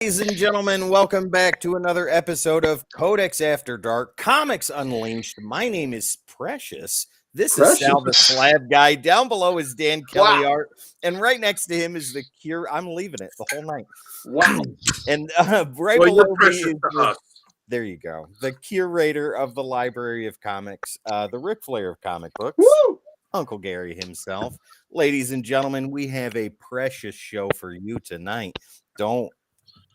Ladies and gentlemen, welcome back to another episode of Codex After Dark, Comics Unleashed. My name is Precious. This is Sal the Slab Guy. Down below is Dan Kelly Art. And right next to him is the Cure. I'm leaving it the whole night. Wow. And right below me is there you go. The curator of the Library of Comics, the Ric Flair of comic books. Woo! Uncle Gary himself. Ladies and gentlemen, we have a precious show for you tonight. Don't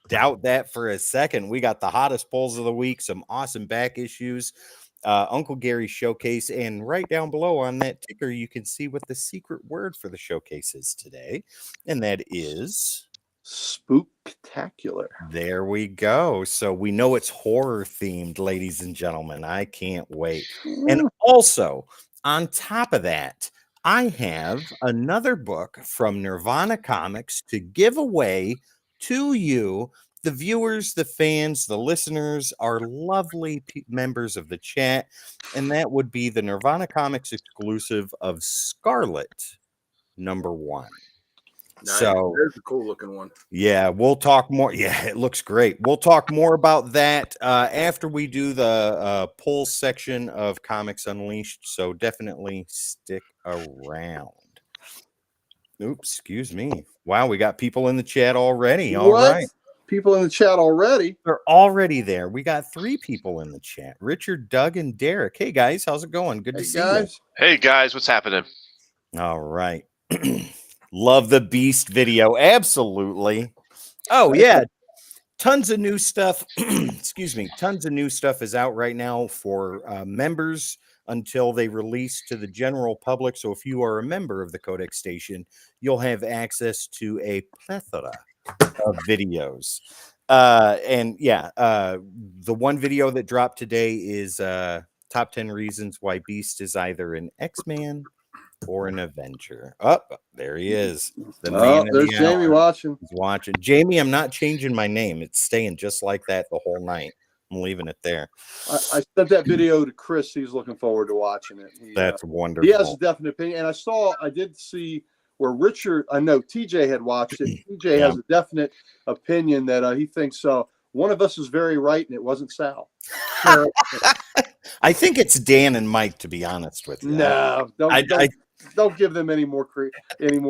doubt that for a second. We got the hottest polls of the week, some awesome back issues, Uncle Gary showcase, and right down below on that ticker, you can see what the secret word for the showcase is today, and that is spooktacular. There we go. So we know it's horror themed, ladies and gentlemen. I can't wait. And also, on top of that, I have another book from Nirvana Comics to give away to you, the viewers, the fans, the listeners, our lovely members of the chat, and that would be the Nirvana Comics exclusive of Scarlet #1. Nice. So there's a cool looking one. Yeah, we'll talk more. Yeah, it looks great. We'll talk more about that after we do the poll section of Comics Unleashed. So definitely stick around. Oops, excuse me. Wow, we got people in the chat already. All right. People in the chat already? They're already there. We got 3 people in the chat. Richard, Doug, and Derek. Hey, guys. How's it going? Good to see you. Hey, guys. What's happening? All right. Love the Beast video. Absolutely. Oh, yeah. Tons of new stuff. Excuse me. Tons of new stuff is out right now for members until they release to the general public. So if you are a member of the Codex Station, you'll have access to a plethora of videos. And yeah, the one video that dropped today is top 10 reasons why Beast is either an X-Man or an Avenger. Oh, there he is. There's Jamie watching. He's watching. Jamie, I'm not changing my name. It's staying just like that the whole night. I'm leaving it there. I sent that video to Chris. He's looking forward to watching it. That's wonderful. He has a definite opinion. And I did see where Richard, I know TJ had watched it. TJ has a definite opinion that he thinks one of us is very right and it wasn't Sal. I think it's Dan and Mike, to be honest with you. No, don't give them any more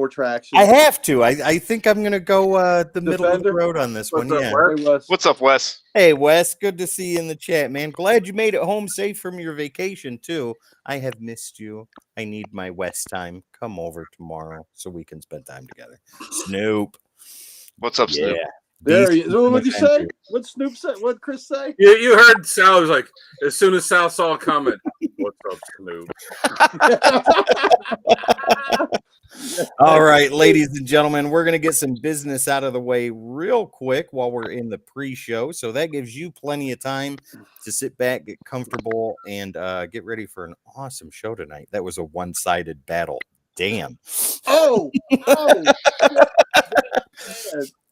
traction. I have to. I think I'm going to go the middle of the road on this one. Yeah. What's up, Wes? Hey, Wes. Good to see you in the chat, man. Glad you made it home safe from your vacation, too. I have missed you. I need my Wes time. Come over tomorrow so we can spend time together. Snoop. What's up, Snoop? Yeah. There he is. What'd you say? What Snoop said? What'd Chris say? You heard Sal was like, as soon as Sal saw a comment, what's up, Snoop? All right, ladies and gentlemen, we're going to get some business out of the way real quick while we're in the pre-show. So that gives you plenty of time to sit back, get comfortable, and get ready for an awesome show tonight. That was a one-sided battle. Damn. Oh.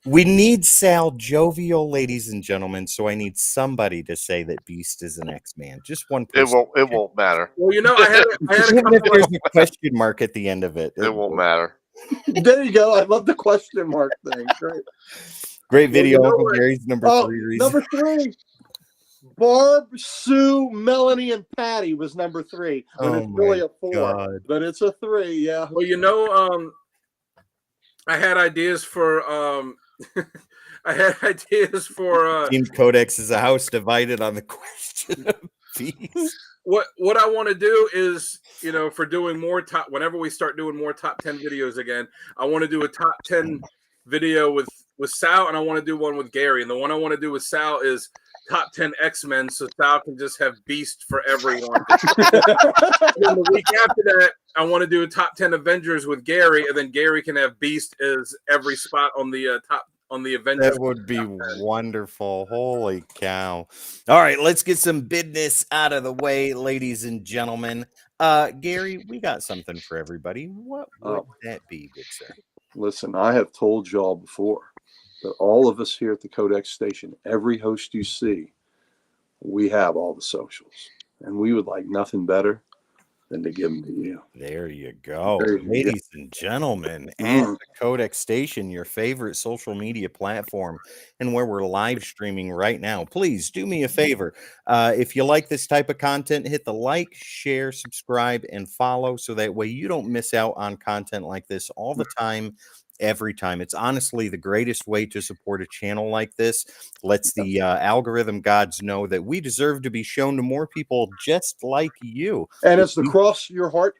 We need Sal jovial, ladies and gentlemen. So I need somebody to say that Beast is an X-Man. Just one person. It won't matter. Well, I had even if there's a question mark at the end of it. It won't matter. There you go. I love the question mark thing. Great video. Uncle Gary's number 3. Number 3. Barb, Sue, Melanie, and Patty was number 3. But it's really a 4. God. But it's a 3, yeah. Well, I had ideas for Team Codex is a house divided on the question of Beast. What I want to do is, for doing more whenever we start doing more top 10 videos again, I want to do a top 10 video with Sal, and I want to do one with Gary. And the one I want to do with Sal is top 10 X-Men, so Sal can just have Beast for everyone. And then the week after that, I want to do a top 10 Avengers with Gary, and then Gary can have Beast as every spot on the top on the Avengers. That would be wonderful. Holy cow. All right, let's get some business out of the way, ladies and gentlemen. Gary, we got something for everybody. What would that be, good sir? Listen, I have told y'all before that all of us here at the Codex Station, every host you see, we have all the socials. And we would like nothing better than to give them to you. There you go. There you go. Ladies and gentlemen, at Mm. the Codex Station, your favorite social media platform, and where we're live streaming right now. Please do me a favor. If you like this type of content, hit the like, share, subscribe, and follow so that way you don't miss out on content like this all the time. Every time. It's honestly the greatest way to support a channel like this. Lets the algorithm gods know that we deserve to be shown to more people just like you. And as the Cross Your Heart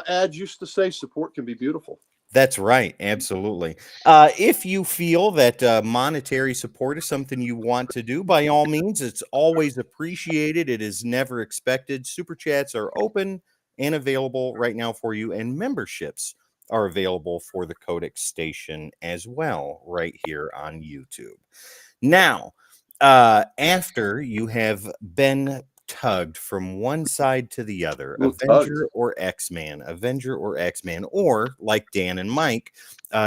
ad used to say, support can be beautiful. That's right. Absolutely. If you feel that monetary support is something you want to do, by all means, it's always appreciated. It is never expected. Super chats are open and available right now for you, and memberships are available for the Codex Station as well, right here on YouTube. Now, after you have been tugged from one side to the other, Avenger or X-Man, Avenger or X-Man, or like Dan and Mike,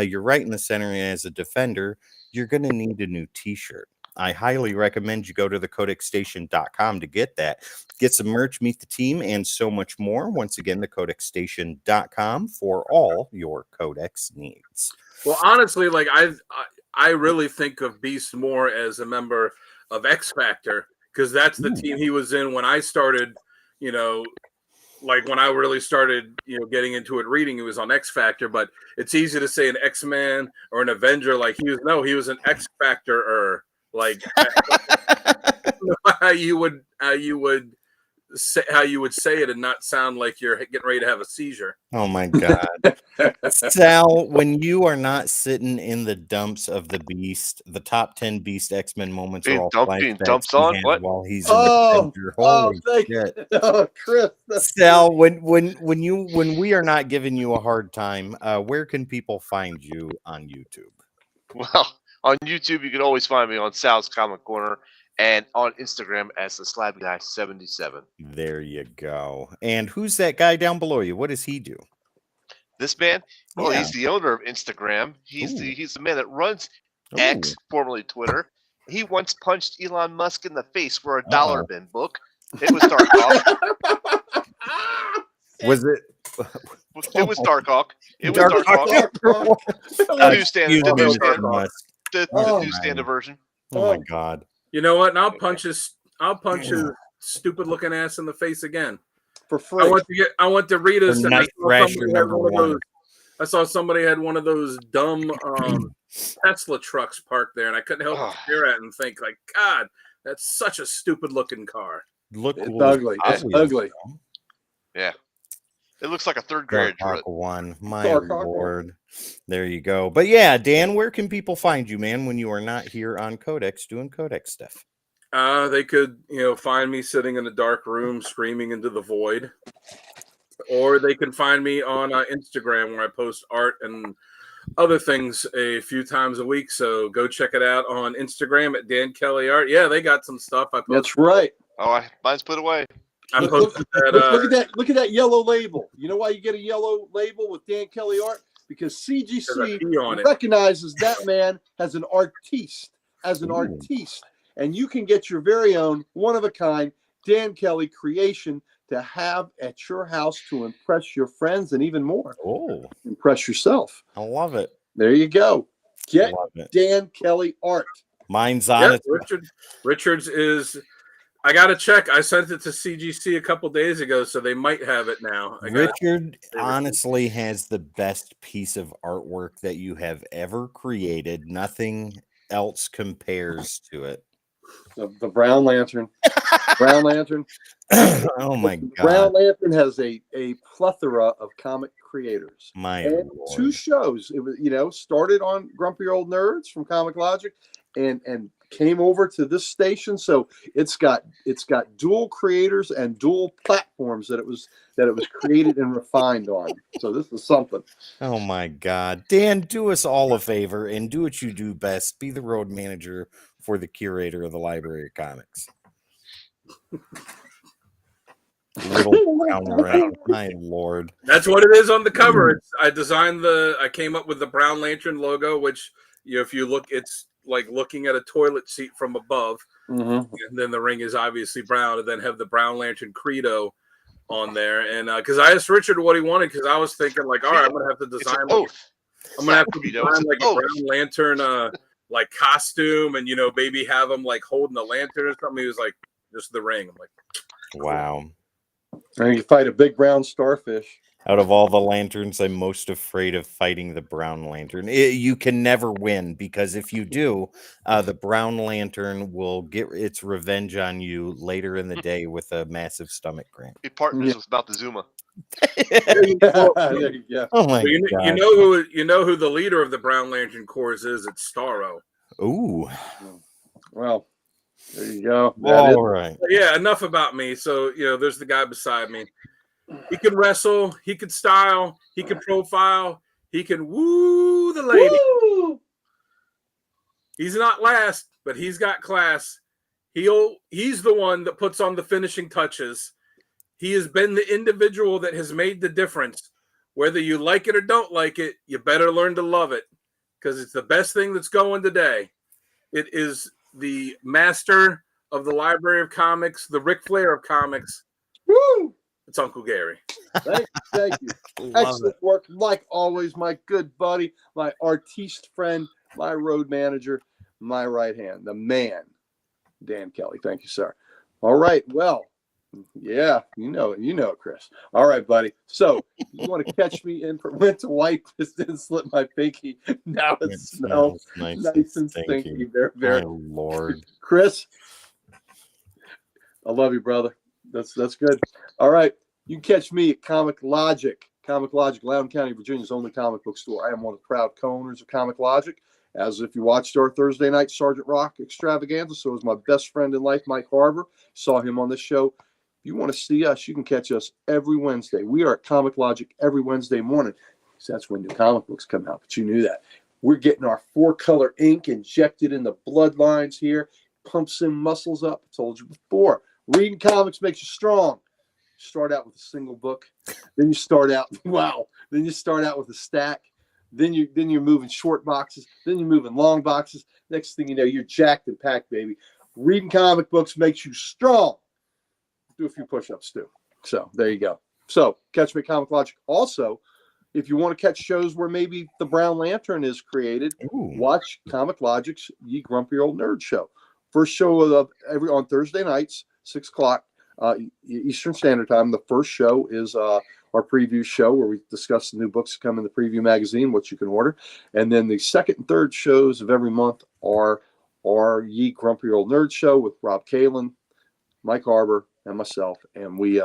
you're right in the center as a defender, you're going to need a new t-shirt. I highly recommend you go to thecodexstation.com to get that. Get some merch, meet the team, and so much more. Once again, thecodexstation.com for all your Codex needs. Well, honestly, like I really think of Beast more as a member of X Factor, because that's the team he was in when I started, you know, like when I really started, you know, getting into it, reading, it was on X Factor. But it's easy to say an X-Man or an Avenger. Like he was an X Factor-er. Like how you would say it and not sound like you're getting ready to have a seizure. Oh my God. Sal, when you are not sitting in the dumps of the Beast, the top 10 Beast X-Men moments are all dumps on what? while he's in the Avenger. Holy shit. Chris. Sal, when we are not giving you a hard time, where can people find you on YouTube? Well, on YouTube, you can always find me on Sal's Comic Corner and on Instagram as the Slab Guy 77. There you go. And who's that guy down below you? What does he do? This man, well, Yeah. he's the owner of Instagram. He's the man that runs X, formerly Twitter. He once punched Elon Musk in the face for a dollar bin book. It was Darkhawk. Was it? It was Darkhawk. It was Darkhawk. The newsstand version. Oh my God. You know what? And I'll punch his stupid looking ass in the face again. For free. I want the readers. Night Thrasher #1. I saw somebody had one of those dumb Tesla trucks parked there, and I couldn't help but stare at it and think, like, God, that's such a stupid looking car. It's ugly. It's ugly. Yeah. It looks like a third grade. One. My Lord. There you go. But yeah, Dan, where can people find you, man, when you are not here on Codex doing Codex stuff? They could, find me sitting in a dark room screaming into the void. Or they can find me on Instagram, where I post art and other things a few times a week. So go check it out on Instagram at Dan Kelly Art. Yeah, they got some stuff. That's right. Oh, mine's put away. Look at that! Look at that yellow label. You know why you get a yellow label with Dan Kelly Art? Because CGC recognizes that man as an artiste, and you can get your very own one-of-a-kind Dan Kelly creation to have at your house to impress your friends and even more. Impress yourself. I love it. There you go. Get Dan Kelly Art. Mine's on it. Richard's is. I got to check. I sent it to CGC a couple days ago, so they might have it now. Richard honestly has the best piece of artwork that you have ever created. Nothing else compares to it. The Brown Lantern. Brown Lantern. Oh my God. Brown Lantern has a plethora of comic creators. And Lord. 2 shows. It was, started on Grumpy Old Nerds from Comic Logic and came over to this station. So it's got dual creators and dual platforms that it was created and refined on. So this is something. Oh my God. Dan, do us all a favor and do what you do best. Be the road manager for the curator of the Library of Comics. Little brown around. My Lord. That's what it is on the cover. I came up with the Brown Lantern logo, which if you look, it's like looking at a toilet seat from above, and then the ring is obviously brown, and then have the Brown Lantern credo on there, and because I asked Richard what he wanted, because I was thinking like, all right, I'm gonna have to design. I'm gonna have to design like a Brown Lantern like costume, and maybe have him like holding a lantern or something. He was like, just the ring. I'm like, wow. And you fight a big brown starfish. Out of all the lanterns, I'm most afraid of fighting the Brown Lantern. You can never win, because if you do, the Brown Lantern will get its revenge on you later in the day with a massive stomach cramp. He partners with Montezuma. There you go. Oh my God. You know who the leader of the Brown Lantern Corps is? It's Starro. Ooh. Well, there you go. All right. Yeah, enough about me. So, there's the guy beside me. He can wrestle, he can style, he can profile, he can woo the lady. Woo! He's not last, but he's got class. He's the one that puts on the finishing touches. He has been the individual that has made the difference. Whether you like it or don't like it, you better learn to love it, because it's the best thing that's going today. It is the master of the Library of Comics, the Ric Flair of comics. Woo! It's Uncle Gary. Thank you. Excellent work. Like always, my good buddy, my artiste friend, my road manager, my right hand, the man, Dan Kelly. Thank you, sir. All right. Well, yeah, you know it, Chris. All right, buddy. So you want to catch me in for went to wipe this, didn't slip my pinky. Now it smells nice and stinky. Very. My Lord. Chris, I love you, brother. That's good. All right. You can catch me at Comic Logic. Comic Logic, Loudoun County, Virginia's only comic book store. I am one of the proud co-owners of Comic Logic. As if you watched our Thursday night Sergeant Rock extravaganza, so is my best friend in life, Mike Harbor. Saw him on this show. If you want to see us, you can catch us every Wednesday. We are at Comic Logic every Wednesday morning. So that's when new comic books come out, but you knew that. We're getting our 4-color ink injected in the bloodlines here. Pumps in muscles up. I told you before. Reading comics makes you strong. Start out with a single book, then you start out Then you start out with a stack. Then you're moving short boxes. Then you're moving long boxes. Next thing you know, you're jacked and packed, baby. Reading comic books makes you strong. Do a few push-ups too. So there you go. So catch me at Comic Logic. Also, if you want to catch shows where maybe the Brown Lantern is created, watch Comic Logic's Ye Grumpy Old Nerd Show. First show of on Thursday nights, 6 o'clock Eastern Standard Time. The first show is our preview show where we discuss the new books that come in the preview magazine, what you can order. And then the second and third shows of every month are our Ye Grumpy Old Nerd Show with Rob Kalin, Mike Harbor, and myself. And we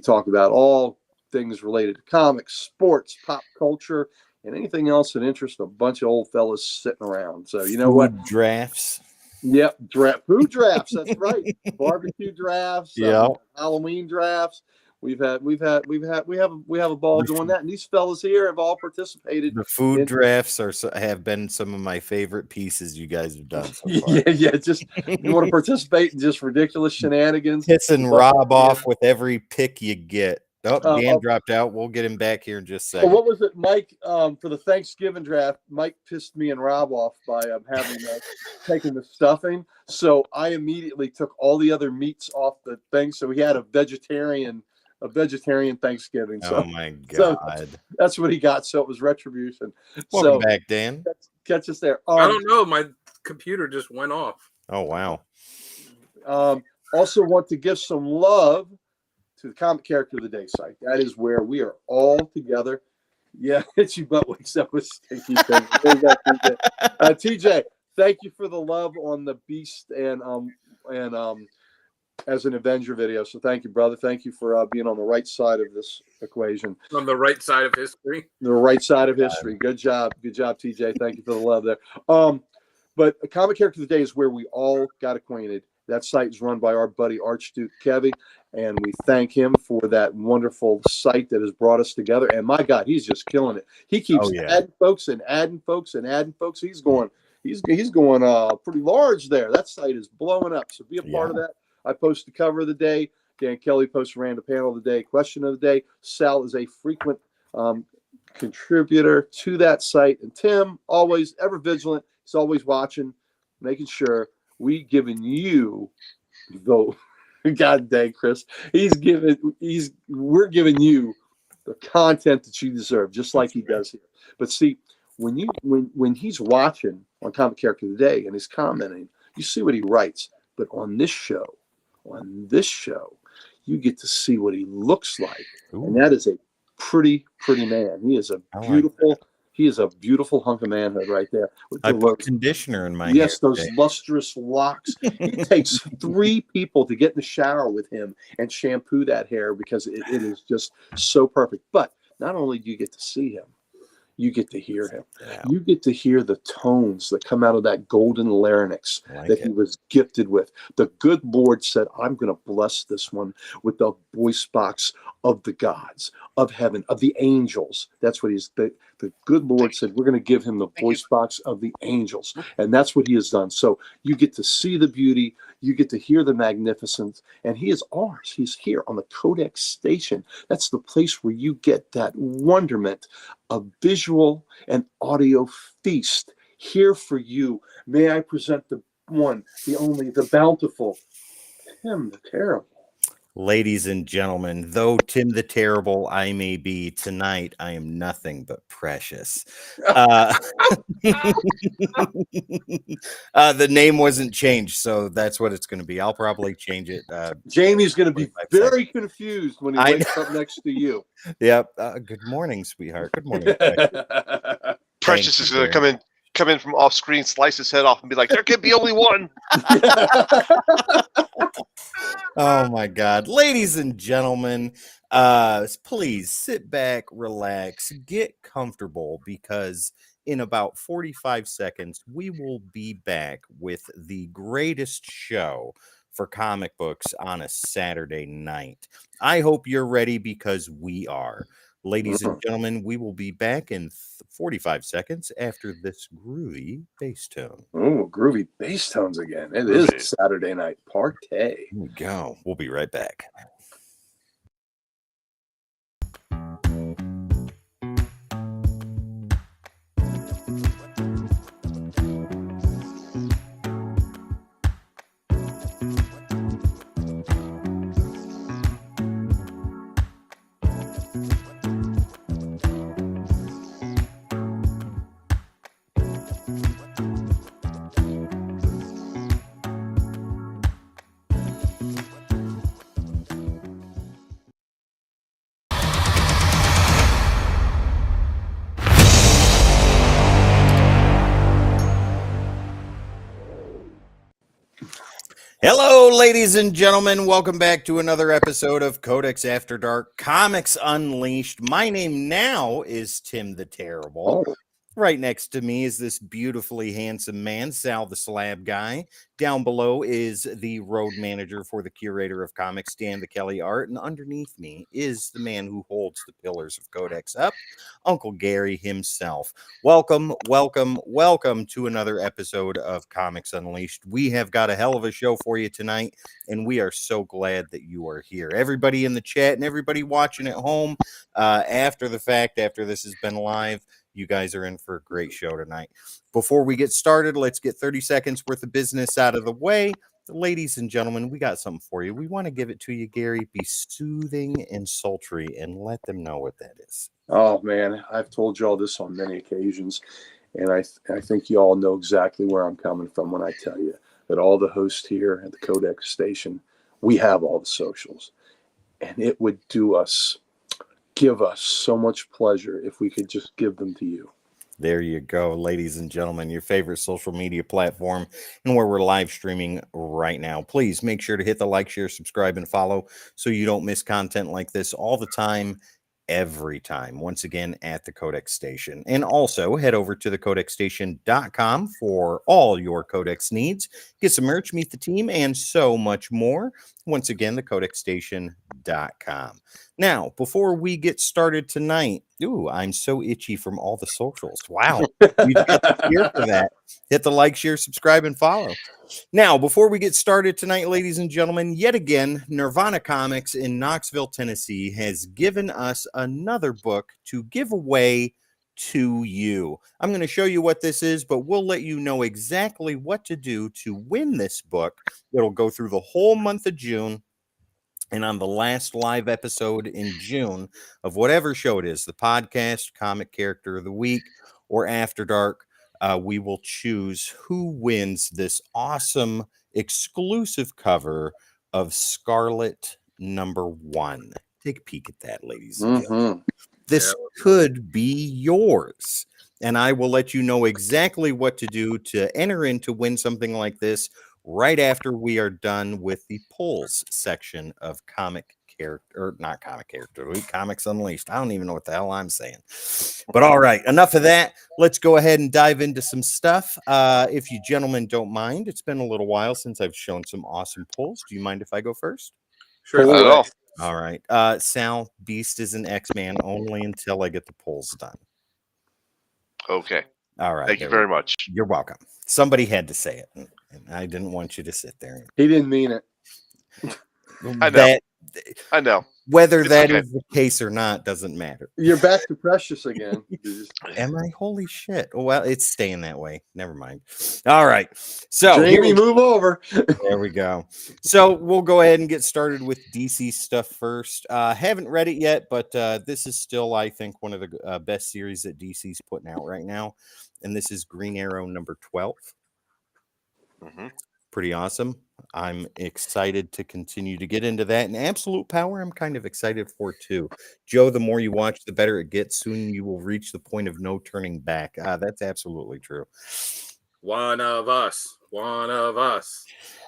talk about all things related to comics, sports, pop culture, and anything else that interests a bunch of old fellas sitting around. So you know what? Drafts. Yep, food drafts. That's right. Barbecue drafts. Yeah. Halloween drafts. We have a ball doing that, and these fellas here have all participated. The food drafts have been some of my favorite pieces you guys have done so far. Yeah. Just you want to participate in just ridiculous shenanigans. Pissing Rob off with every pick you get. Oh, Dan dropped out. We'll get him back here in just a second. What was it, Mike? For the Thanksgiving draft, Mike pissed me and Rob off by taking the stuffing. So I immediately took all the other meats off the thing. So he had a vegetarian Thanksgiving. So, oh my God. So that's what he got. So it was retribution. Welcome back, Dan. Catch us there. I don't know. My computer just went off. Oh, wow. Also want to give some love to the Comic Character of the Day site. That is where we are all together. Yeah, it's your butt wakes up with stinky things. TJ, thank you for the love on the Beast and as an Avenger video. So thank you, brother. Thank you for being on the right side of this equation. On the right side of history. The right side of history. Good job, TJ. Thank you for the love there. But a Comic Character of the Day is where we all got acquainted. That site is run by our buddy Archduke Kevy, and we thank him for that wonderful site that has brought us together. And my God, he's just killing it. He keeps adding folks. He's going pretty large there. That site is blowing up. So be a part of that. I post the cover of the day. Dan Kelly posts random panel of the day, question of the day. Sal is a frequent contributor to that site, and Tim always ever vigilant. He's always watching, making sure we giving you God dang, Chris. We're giving you the content that you deserve, just like he does here. But see, when he's watching on Comic Character Today and he's commenting, you see what he writes. But on this show, you get to see what he looks like. Ooh. And that is a pretty man. He is a beautiful hunk of manhood right there. I put conditioner in my hair. Yes, those lustrous locks. It takes 3 people to get in the shower with him and shampoo that hair because it is just so perfect. But not only do you get to see him, you get to hear him. Yeah. You get to hear the tones that come out of that golden larynx he was gifted with. The good Lord said, I'm going to bless this one with the voice box of the gods, of heaven, of the angels. That's what the good Lord said, we're going to give him the voice box of the angels. And that's what he has done. So you get to see the beauty, you get to hear the magnificence, and he is ours. He's here on the Codex Station. That's the place where you get that wonderment of visual and audio feast here for you. May I present the one, the only, the bountiful Tim the Terrible. Ladies and gentlemen, though Tim the Terrible I may be, tonight I am nothing but precious. The name wasn't changed, so that's what it's going to be. I'll probably change it. Jamie's going to be very confused when he wakes up next to you. Yep. Good morning, sweetheart. Good morning. Precious is going to come in from off screen, slice his head off, and be like, "There can be only one." Oh my God, ladies and gentlemen, please sit back, relax, get comfortable, because in about 45 seconds we will be back with the greatest show for comic books on a Saturday night. I hope you're ready, because we are. Ladies and gentlemen, we will be back in 45 seconds after this groovy bass tone. Oh, groovy bass tones again. It is Saturday night party. Here we go. We'll be right back. Hello, ladies and gentlemen. Welcome back to another episode of Codex After Dark Comics Unleashed. My name now is Tim the Terrible. Oh. Right next to me is this beautifully handsome man, Sal the Slab Guy. Down below is the road manager for the curator of comics, Dan the Kelly Art. And underneath me is the man who holds the pillars of Codex up, Uncle Gary himself. Welcome, welcome, welcome to another episode of Comics Unleashed. We have got a hell of a show for you tonight, and we are so glad that you are here. Everybody in the chat and everybody watching at home after the fact, after this has been live, you guys are in for a great show tonight. Before we get started, let's get 30 seconds worth of business out of the way. Ladies and gentlemen, we got something for you. We want to give it to you, Gary. Be soothing and sultry, and let them know what that is. Oh, man, I've told you all this on many occasions, and I think you all know exactly where I'm coming from when I tell you that all the hosts here at the Codex Station, we have all the socials, and it would give us so much pleasure if we could just give them to you. There you go, ladies and gentlemen, your favorite social media platform and where we're live streaming right now. Please make sure to hit the like, share, subscribe, and follow so you don't miss content like this all the time, every time. Once again, at the Codex Station. And also head over to thecodexstation.com for all your Codex needs. Get some merch, meet the team, and so much more. Once again, thecodexstation.com. Now, before we get started tonight, I'm so itchy from all the socials. Wow. You got to cheer for that. Hit the like, share, subscribe, and follow. Now, before we get started tonight, ladies and gentlemen, yet again, Nirvana Comics in Knoxville, Tennessee has given us another book to give away to you. I'm going to show you what this is, but we'll let you know exactly what to do to win this book. It'll go through the whole month of June. And on the last live episode in June of whatever show it is, the podcast, comic character of the week, or After Dark, we will choose who wins this awesome exclusive cover of Scarlet #1. Take a peek at that, ladies and gentlemen. This could be yours. And I will let you know exactly what to do to enter in to win something like this right after we are done with the polls section of Comic Character, or not Comic Character Week, Comics Unleashed. I don't even know what the hell I'm saying. But all right, enough of that. Let's go ahead and dive into some stuff. If you gentlemen don't mind, it's been a little while since I've shown some awesome polls. Do you mind if I go first? Sure. Not at all. All right. Sal, Beast is an X-Man only until I get the polls done. Okay. All right. Thank you very much. You're welcome. Somebody had to say it, and I didn't want you to sit there. He didn't mean it. I know. I know. Whether It's that okay. is the case or not doesn't matter. You're back to Precious again. Am I? Holy shit. Well, it's staying that way. Never mind. All right. So Jamie, move over. there we go. So we'll go ahead and get started with DC stuff first. Haven't read it yet, but this is still, I think, one of the best series that DC's putting out right now. And this is Green Arrow #12. Mhm. Pretty awesome. I'm excited to continue to get into that. And Absolute Power, I'm kind of excited for too. Joe, the more you watch, the better it gets. Soon you will reach the point of no turning back. That's absolutely true. One of us. One of us.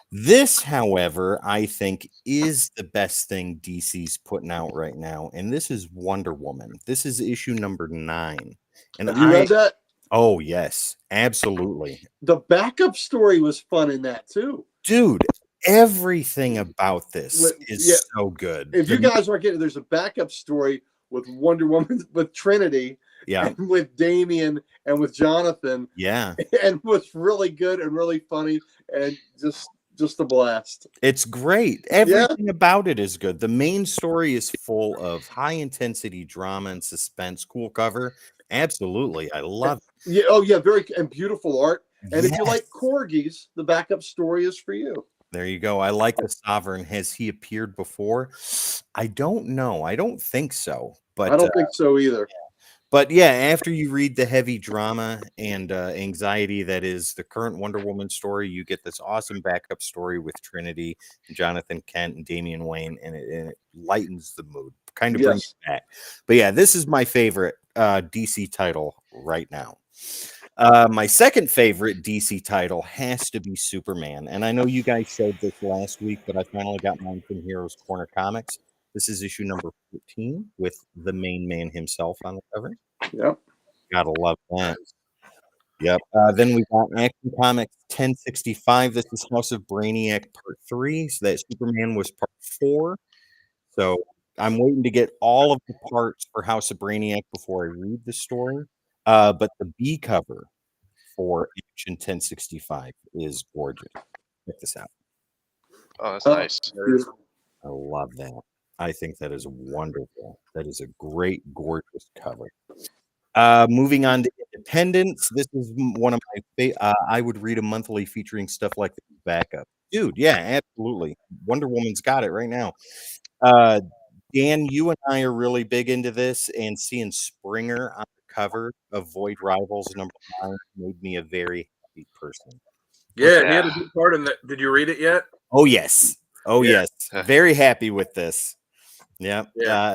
This, however, I think is the best thing DC's putting out right now. And this is Wonder Woman. This is issue #9. And Have you read that? Oh, yes, absolutely. The backup story was fun in that too. Dude, everything about this is so good. If you guys aren't getting, there's a backup story with Wonder Woman, with Trinity, and with Damian, and with Jonathan. Yeah. And was really good and really funny and just a blast. It's great. Everything about it is good. The main story is full of high intensity drama and suspense. Cool cover. Absolutely. I love it. Yeah, oh yeah, very and beautiful art. And if you like corgis, the backup story is for you. There you go. I like the Sovereign. Has he appeared before? I don't know. I don't think so. But I don't think so either. But yeah, after you read the heavy drama and anxiety that is the current Wonder Woman story, you get this awesome backup story with Trinity, Jonathan Kent, and Damian Wayne, and it lightens the mood, kind of brings it back. But yeah, this is my favorite DC title right now. My second favorite DC title has to be Superman. And I know you guys said this last week, but I finally got mine from Heroes Corner Comics. This is issue #14 with the main man himself on the cover. Yep. Gotta love that. Yep. Then we got Action Comics 1065. This is House of Brainiac Part 3. So that Superman was Part 4. So I'm waiting to get all of the parts for House of Brainiac before I read the story. But the B cover for Action 1065 is gorgeous. Check this out. Oh, that's nice. I love that. I think that is wonderful. That is a great, gorgeous cover. Moving on to Independence. This is one of my favorite. I would read a monthly featuring stuff like this backup. Dude, yeah, absolutely. Wonder Woman's got it right now. Dan, you and I are really big into this, and seeing Springer on the cover of Void Rivals #9 made me a very happy person. Yeah, he had a good part in that. Did you read it yet? Oh, yes. Oh, yes. Very happy with this. Yeah.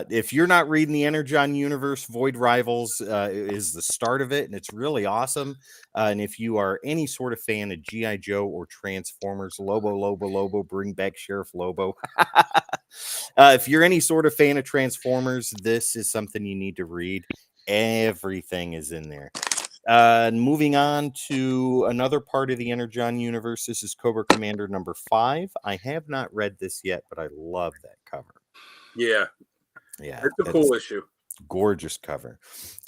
If you're not reading the Energon Universe, Void Rivals is the start of it, and it's really awesome. And if you are any sort of fan of G.I. Joe or Transformers, Lobo, bring back Sheriff Lobo. If you're any sort of fan of Transformers, this is something you need to read. Everything is in there. Moving on to another part of the Energon Universe. This is Cobra Commander #5. I have not read this yet, but I love that cover. Yeah. Yeah. It's a cool issue. Gorgeous cover.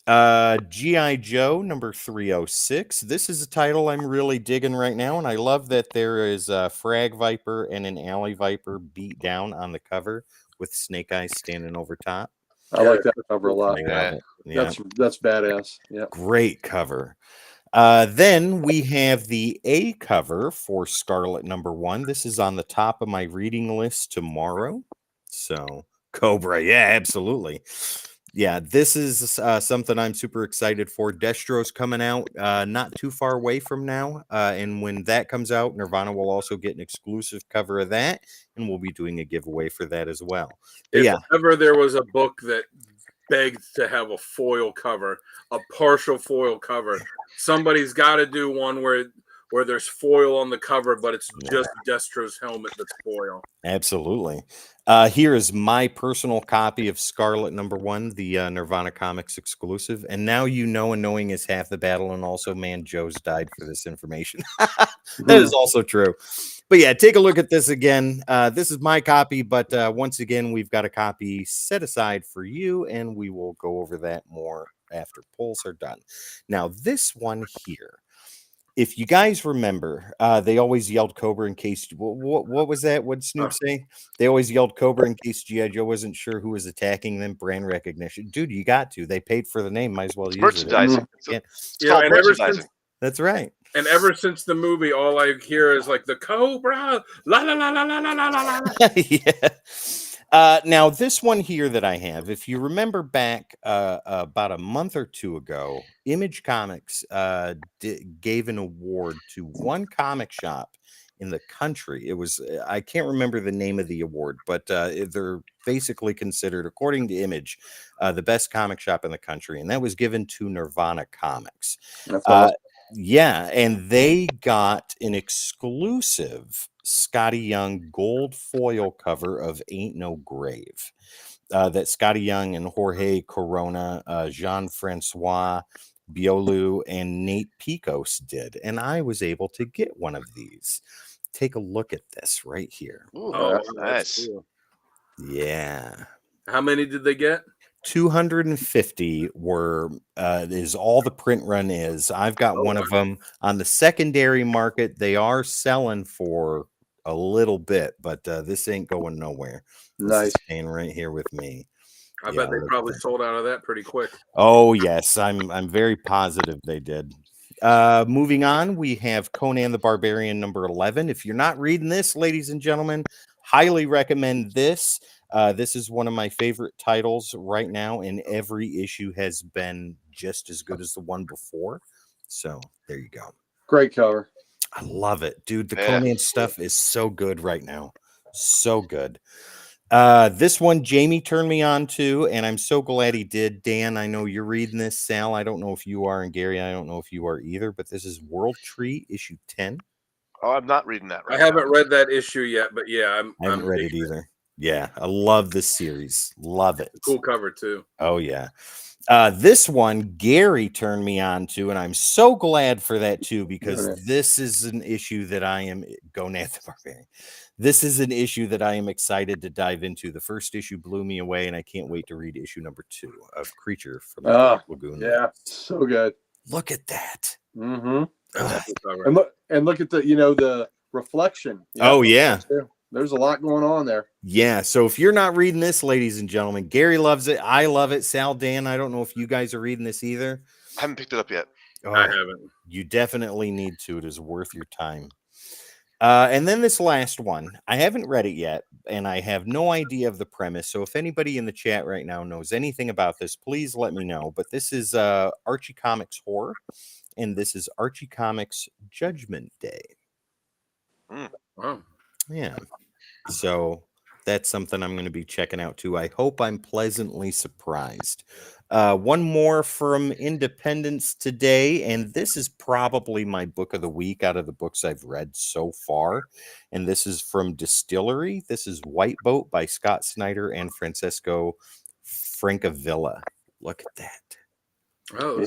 G.I. Joe #306. This is a title I'm really digging right now, and I love that there is a Frag Viper and an Alley Viper beat down on the cover with Snake Eyes standing over top. I like that cover a lot. Yeah. That's badass. Yeah. Great cover. Then we have the A cover for Scarlet #1. This is on the top of my reading list tomorrow. So Cobra, yeah, absolutely. Yeah, this is something I'm super excited for. Destro's coming out not too far away from now. And when that comes out, Nirvana will also get an exclusive cover of that. And we'll be doing a giveaway for that as well. But If yeah, ever there was a book that begged to have a foil cover, a partial foil cover, somebody's got to do one where there's foil on the cover, but it's just Destro's helmet that's foil. absolutely. Here is my personal copy of Scarlet #1, the Nirvana Comics exclusive. And now you know, and knowing is half the battle. And also, man, Joe's died for this information. That is also true. But yeah, take a look at this again. This is my copy, but once again, we've got a copy set aside for you, and we will go over that more after polls are done. Now, this one here. If you guys remember, they always yelled Cobra in case what was that? What did Snoop say? They always yelled Cobra in case G.I. Joe wasn't sure who was attacking them. Brand recognition, dude. You got to. They paid for the name. Might as well use Merchandising. it. It's called merchandising. That's right. And ever since the movie, all I hear is like the Cobra, la la la la la la la la. Yeah. Now this one here that I have, if you remember back about a month or two ago, Image Comics gave an award to one comic shop in the country. It was, I can't remember the name of the award, but they're basically considered, according to Image, the best comic shop in the country, and that was given to Nirvana Comics. That's awesome. Yeah, and they got an exclusive Scotty Young gold foil cover of Ain't No Grave that Scotty Young and Jorge Corona, Jean-Francois Biolu, and Nate Picos did. And I was able to get one of these. Take a look at this right here. Ooh, Oh, nice. cool. Yeah. How many did they get? 250 were is all the print run is. I've got one of them on the secondary market. They are selling for a little bit, but this ain't going nowhere. This is staying right here with me. I bet they probably sold out of that pretty quick. Oh yes, I'm very positive they did. Moving on, we have Conan the Barbarian #11. If you're not reading this, ladies and gentlemen, highly recommend this. This is one of my favorite titles right now, and every issue has been just as good as the one before. So there you go. Great cover. I love it, dude. The Conan stuff is so good right now. So good. This one Jamie turned me on to, and I'm so glad he did. Dan, I know you're reading this. Sal, I don't know if you are, and Gary, I don't know if you are either, but this is World Tree issue 10. Oh, I'm not reading that right I haven't read that issue yet, but yeah, I haven't read it either. Yeah, I love this series. Love it. Cool cover too. Oh yeah. This one Gary turned me on to, and I'm so glad for that too, because this is an issue that I am Conan the Barbarian. This is an issue that I am excited to dive into. The first issue blew me away, and I can't wait to read issue #2 of Creature from the Lagoon. Yeah, so good. Look at that. Mm-hmm. Cool and look at the the reflection. Oh yeah. There's a lot going on there. Yeah. So if you're not reading this, ladies and gentlemen, Gary loves it. I love it. Sal, Dan, I don't know if you guys are reading this either. I haven't picked it up yet. Oh, I haven't. You definitely need to. It is worth your time. And then this last one, I haven't read it yet, and I have no idea of the premise. So if anybody in the chat right now knows anything about this, please let me know. But this is Archie Comics Horror, and this is Archie Comics Judgment Day. Wow. Yeah. So that's something I'm going to be checking out too. I hope I'm pleasantly surprised. One more from Independence today, and this is probably my book of the week out of the books I've read so far. And this is from Distillery. This is White Boat by Scott Snyder and Francesco Francavilla. Look at that. Oh,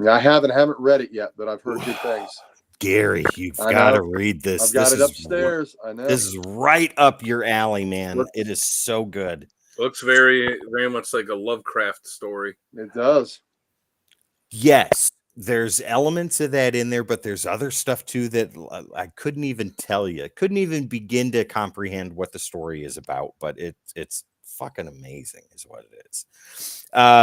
I haven't read it yet, but I've heard good things. Gary, you've got to read this. I've got it upstairs. I know. This is right up your alley, man. It is so good. Looks very, very much like a Lovecraft story. It does. Yes, there's elements of that in there, but there's other stuff too that I couldn't even tell you. Couldn't even begin to comprehend what the story is about, but it's fucking amazing is what it is.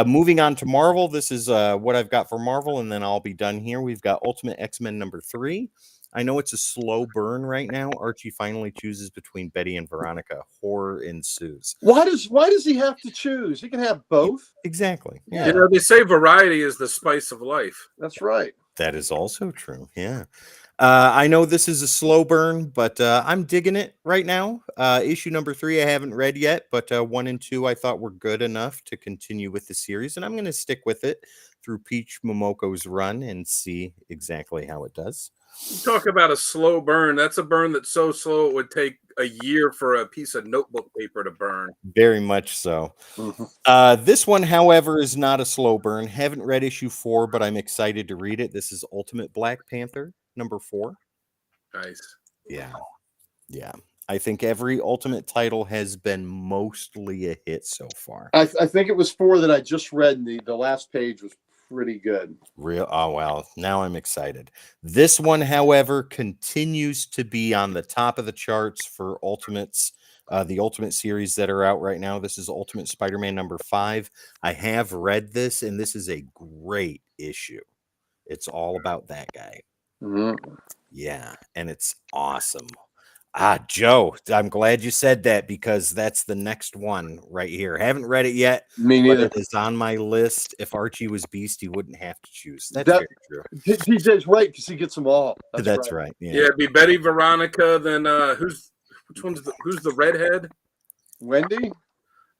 Moving on to Marvel. This is what I've got for Marvel, and then I'll be done here. We've got Ultimate X-Men #3. I know it's a slow burn right now. Archie finally chooses between Betty and Veronica. Horror ensues. Why does he have to choose? He can have both. Exactly. Yeah. You know, they say variety is the spice of life. That's right. That is also true. Yeah. I know this is a slow burn, but I'm digging it right now. Issue number 3, I haven't read yet, but 1 and 2 I thought were good enough to continue with the series, and I'm going to stick with it through Peach Momoko's run and see exactly how it does. You talk about a slow burn. That's a burn that's so slow it would take a year for a piece of notebook paper to burn. Very much so. This one, however, is not a slow burn. Haven't read issue 4, but I'm excited to read it. This is Ultimate Black Panther number 4. Nice. Yeah. I think every Ultimate title has been mostly a hit so far. I think it was 4 that I just read, and the last page was pretty good. Oh, well, now I'm excited. This one, however, continues to be on the top of the charts for Ultimates, the Ultimate series that are out right now. This is Ultimate Spider-Man number 5. I have read this, and this is a great issue. It's all about that guy. Yeah, and it's awesome. Joe, I'm glad you said that because that's the next one right here. Haven't read it yet. Me neither. It is on my list. If Archie was Beast, he wouldn't have to choose. That's very true. TJ's right because he gets them all. That's right. Yeah, it'd be Betty, Veronica. Then who's the redhead? Wendy.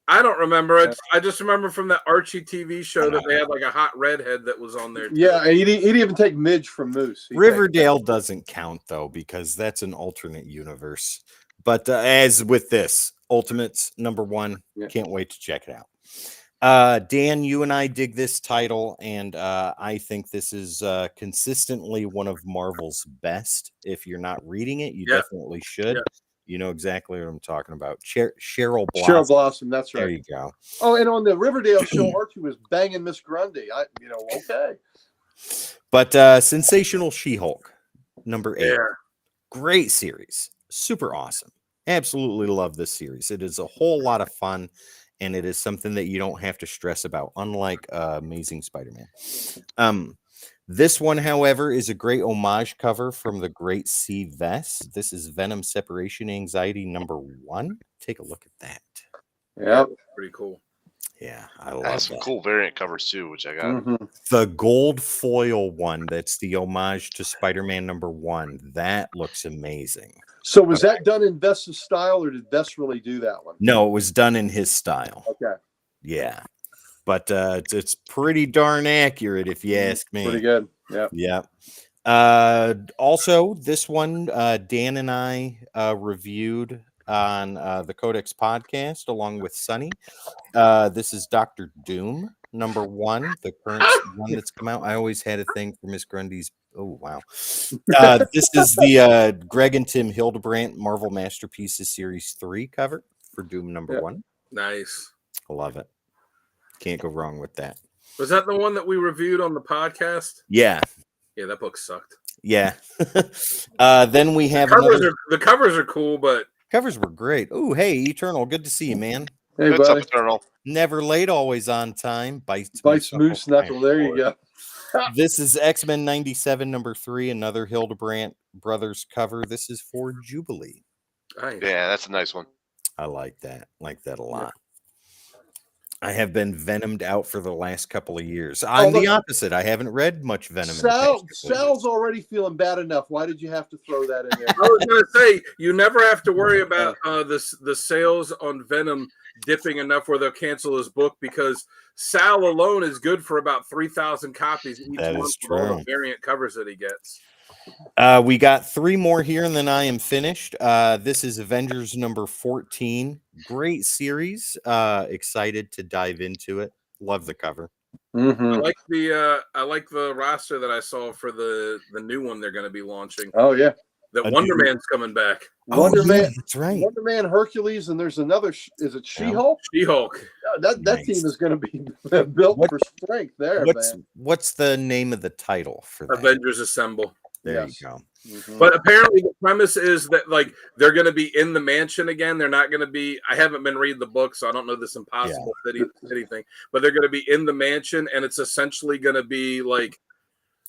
I don't remember it. I just remember from that Archie TV show that they had like a hot redhead that was on there. Too. Yeah, he'd even take Midge from Moose. Riverdale doesn't count though because that's an alternate universe. But as with this Ultimates number 1, can't wait to check it out. Dan, you and I dig this title, and I think this is consistently one of Marvel's best. If you're not reading it, you definitely should. You know exactly what I'm talking about. Cheryl Blossom. Cheryl Blossom, that's right. There you go. Oh, and on the Riverdale show, Archie was banging Miss Grundy. Okay. But Sensational She-Hulk, number 8. Yeah. Great series. Super awesome. Absolutely love this series. It is a whole lot of fun, and it is something that you don't have to stress about, unlike Amazing Spider-Man. This one, however, is a great homage cover from the great C. Vess. This is Venom Separation Anxiety number 1. Take a look at that. Yeah, pretty cool. Yeah, I love that. Some cool variant covers too, which I got. The gold foil one, that's the homage to Spider-Man number 1. That looks amazing. So was that done in Vess's style, or did Vess really do that one? No, it was done in his style. Okay. Yeah. But it's pretty darn accurate, if you ask me. Pretty good. Yeah. Yeah. Also, this one, Dan and I reviewed on the Codex podcast along with Sunny. This is Dr. Doom, number 1, the current one that's come out. I always had a thing for Miss Grundy's. Oh, wow. This is the Greg and Tim Hildebrandt Marvel Masterpieces Series 3 cover for Doom number 1. Nice. I love it. Can't go wrong with that. Was that the one that we reviewed on the podcast? Yeah. Yeah, that book sucked. Yeah. Then we have the covers are cool, but covers were great. Oh, hey, Eternal, good to see you, man. Hey, What's buddy. up, Eternal? Never late, always on time. Bites Moose Knuckle. There you go. This is X-Men 97 number 3, another Hildebrandt brothers cover. This is for Jubilee. Nice. Yeah, that's a nice one. I like that. Like that a lot. I have been Venomed out for the last couple of years. I'm the opposite. I haven't read much Venom. Sal's already feeling bad enough. Why did you have to throw that in there? I was going to say, you never have to worry about the sales on Venom dipping enough where they'll cancel his book, because Sal alone is good for about 3,000 copies each month for all the variant covers that he gets. We got 3 more here, and then I am finished. This is Avengers number 14. Great series. Excited to dive into it. Love the cover. Mm-hmm. I like the roster that I saw for the new one they're going to be launching. Oh yeah, that Wonder Man's coming back. Wonder Man, that's right. Wonder Man, Hercules, and there's another. Is it She-Hulk? She-Hulk. Yeah, that team is going to be built for strength. There, what's the name of the title for that? Avengers Assemble. There you go. Mm-hmm. But apparently the premise is that like they're going to be in the mansion again. They're not going to be. I haven't been reading the book, so I don't know this Impossible City thing. But they're going to be in the mansion, and it's essentially going to be like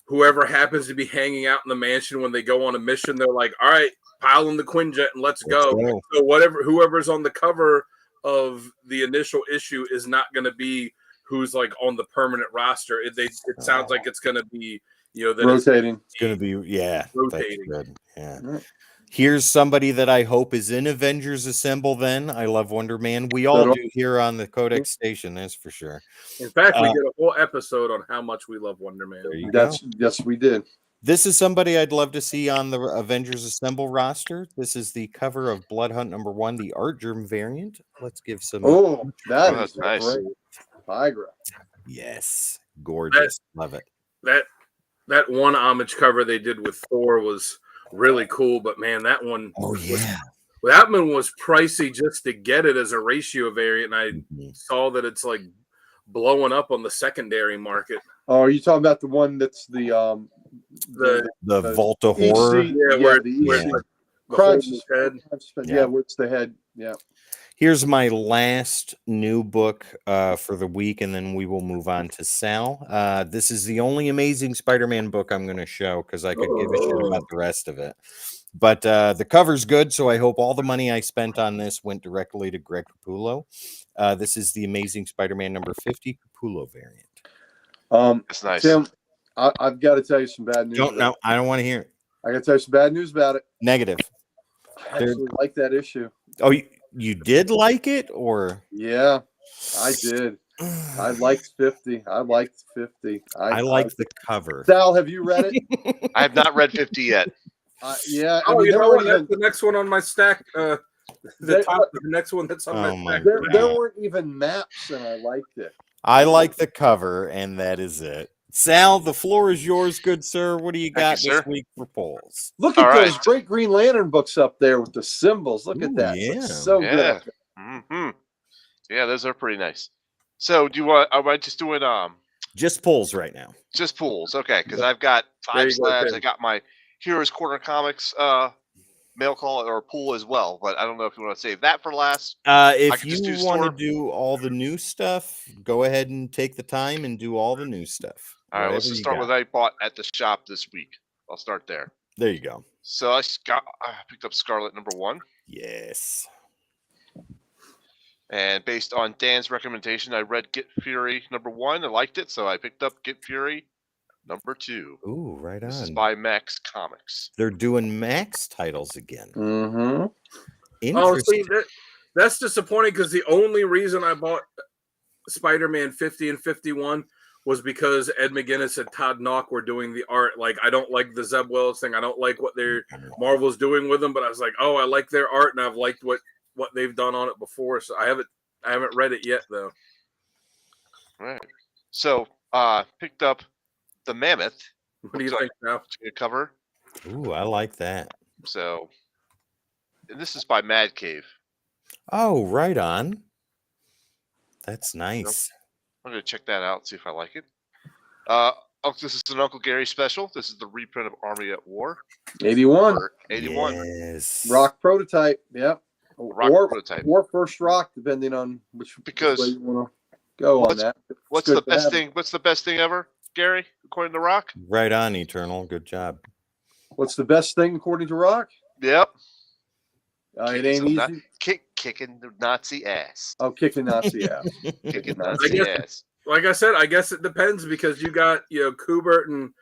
whoever happens to be hanging out in the mansion when they go on a mission, they're like, all right, pile in the Quinjet and let's go. So whoever's on the cover of the initial issue is not going to be who's like on the permanent roster. It sounds like it's going to be, that rotating. It's going to be, rotating. That's good. Yeah. Here's somebody that I hope is in Avengers Assemble then. I love Wonder Man. We all do here on the Codex Station, that's for sure. In fact, we did a whole episode on how much we love Wonder Man. Yes, we did. This is somebody I'd love to see on the Avengers Assemble roster. This is the cover of Blood Hunt #1, the Art Germ variant. Let's give some. Oh, that's nice. Great. Tigra. Yes, gorgeous. Love it. That one homage cover they did with Thor was really cool, but man, that one. Oh yeah. That one was pricey just to get it as a ratio variant. And I saw that it's like blowing up on the secondary market. Oh, are you talking about the one that's the Volta Horror? Where the Crunch head. Yeah, where it's the head. Yeah. Here's my last new book for the week, and then we will move on to Sal. This is the only Amazing Spider-Man book I'm going to show because I could give a shit about the rest of it. But the cover's good, so I hope all the money I spent on this went directly to Greg Capullo. This is the Amazing Spider-Man #50 Capullo variant. It's nice. Tim, I've got to tell you some bad news. I don't want to hear it. I got to tell you some bad news about it. Negative. I actually like that issue. Oh, you did like it, or? Yeah, I did. I liked 50. I liked 50. I liked the cover. Sal, have you read it? I have not read 50 yet. Yeah. You know what? That's the next one on my stack. The next one that's on my stack. There weren't even maps, and I liked it. I like the cover, and that is it. Sal, the floor is yours, good sir. What do you got this week for polls? Look at those great Green Lantern books up there with the symbols. Look at that. Yeah. It's so good. Mm-hmm. Yeah, those are pretty nice. So do you want? Am I just doing just polls right now? Just pools, okay? Because I've got 5 slabs. I got my Heroes Corner Comics mail call or pool as well, but I don't know if you want to save that for last. If you want to do all the new stuff, go ahead and take the time and do all the new stuff. All right, let's just start with what I bought at the shop this week. I'll start there. There you go. So I picked up Scarlet #1. Yes. And based on Dan's recommendation, I read Get Fury #1. I liked it, so I picked up Get Fury #2. Ooh, right on. This is by Max Comics. They're doing Max titles again. Mm-hmm. Interesting. Oh, see, that's disappointing because the only reason I bought Spider-Man 50 and 51 was because Ed McGuinness and Todd Nauck were doing the art. Like, I don't like the Zeb Wells thing. I don't like what Marvel's doing with them, but I was like, oh, I like their art, and I've liked what they've done on it before. So I haven't read it yet, though. All right. So picked up the Mammoth. What do you think now? Cover. Ooh, I like that. So, and this is by Mad Cave. Oh, right on. That's nice. I'm going to check that out, see if I like it. This is an Uncle Gary special. This is the reprint of Army at War. 81. 81. Yes. Rock prototype. Yep. Rock prototype. Or first rock, depending on which way you want to go on that. What's the best thing? What's the best thing ever, Gary? According to Rock. Right on, Eternal. Good job. What's the best thing according to Rock? Yep. It ain't easy. Kicking the Nazi ass. Oh, kicking Nazi ass. Kicking Nazi ass. Like I said, I guess it depends because you got Kubert and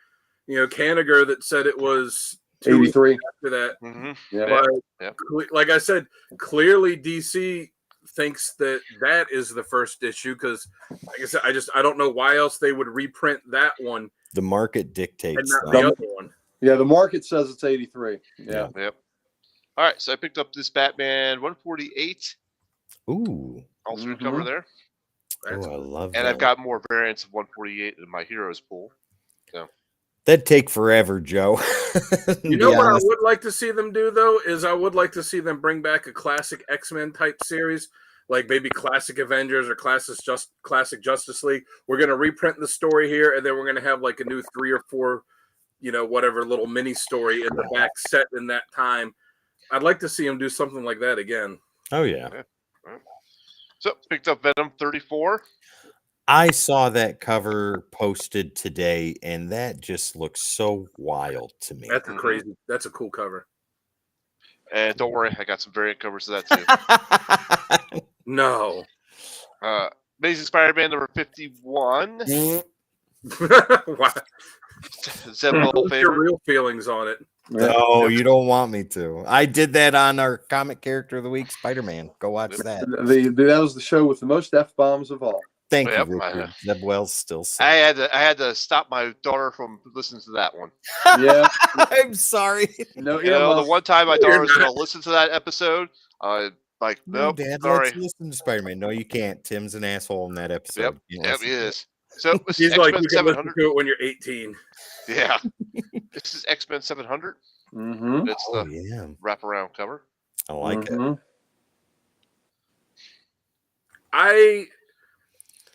Kanigher that said it was 83 after that. Mm-hmm. Yeah. But like I said, clearly DC thinks that is the first issue because, like I said, I don't know why else they would reprint that one. The market dictates and not the other one. Yeah, the market says it's 83. Yeah. Yep. All right, so I picked up this Batman 148. Ooh. Alternate cover there. Oh, I love that. And I've got more variants of 148 in my Heroes pool. So that'd take forever, Joe. You know what I would like to see them do, though, is I would like to see them bring back a classic X-Men type series, like maybe Classic Avengers or Classic Justice League. We're going to reprint the story here, and then we're going to have like a new 3 or 4, whatever little mini story in the back set in that time. I'd like to see them do something like that again. Oh, yeah. So, picked up Venom 34. I saw that cover posted today, and that just looks so wild to me. That's a crazy. That's a cool cover. And don't worry, I got some variant covers of that too. No. Amazing Spider-Man number 51. Wow. Zeb Will What's your favorite. real feelings on it? No, you don't want me to. I did that on our comic character of the week, Spider-Man. Go watch that. That was the show with the most F-bombs of all. Thank Yep, you, Richard. Zeb Wells still I sick. had to stop my daughter from listening to that one. Yeah. I'm sorry. No, You know, the one time my daughter was You're going to listen to that episode, like, No, nope, Dad, sorry. let's listen to Spider-Man. No, you can't. Tim's an asshole in that episode. Yep, Can't yep, listen he to it. is. So this He's is like, X-Men you can listen 700. to it when you're 18. Yeah, this is X-Men 700. Mm-hmm. It's Oh, the yeah. wraparound cover. I like it. Mm-hmm.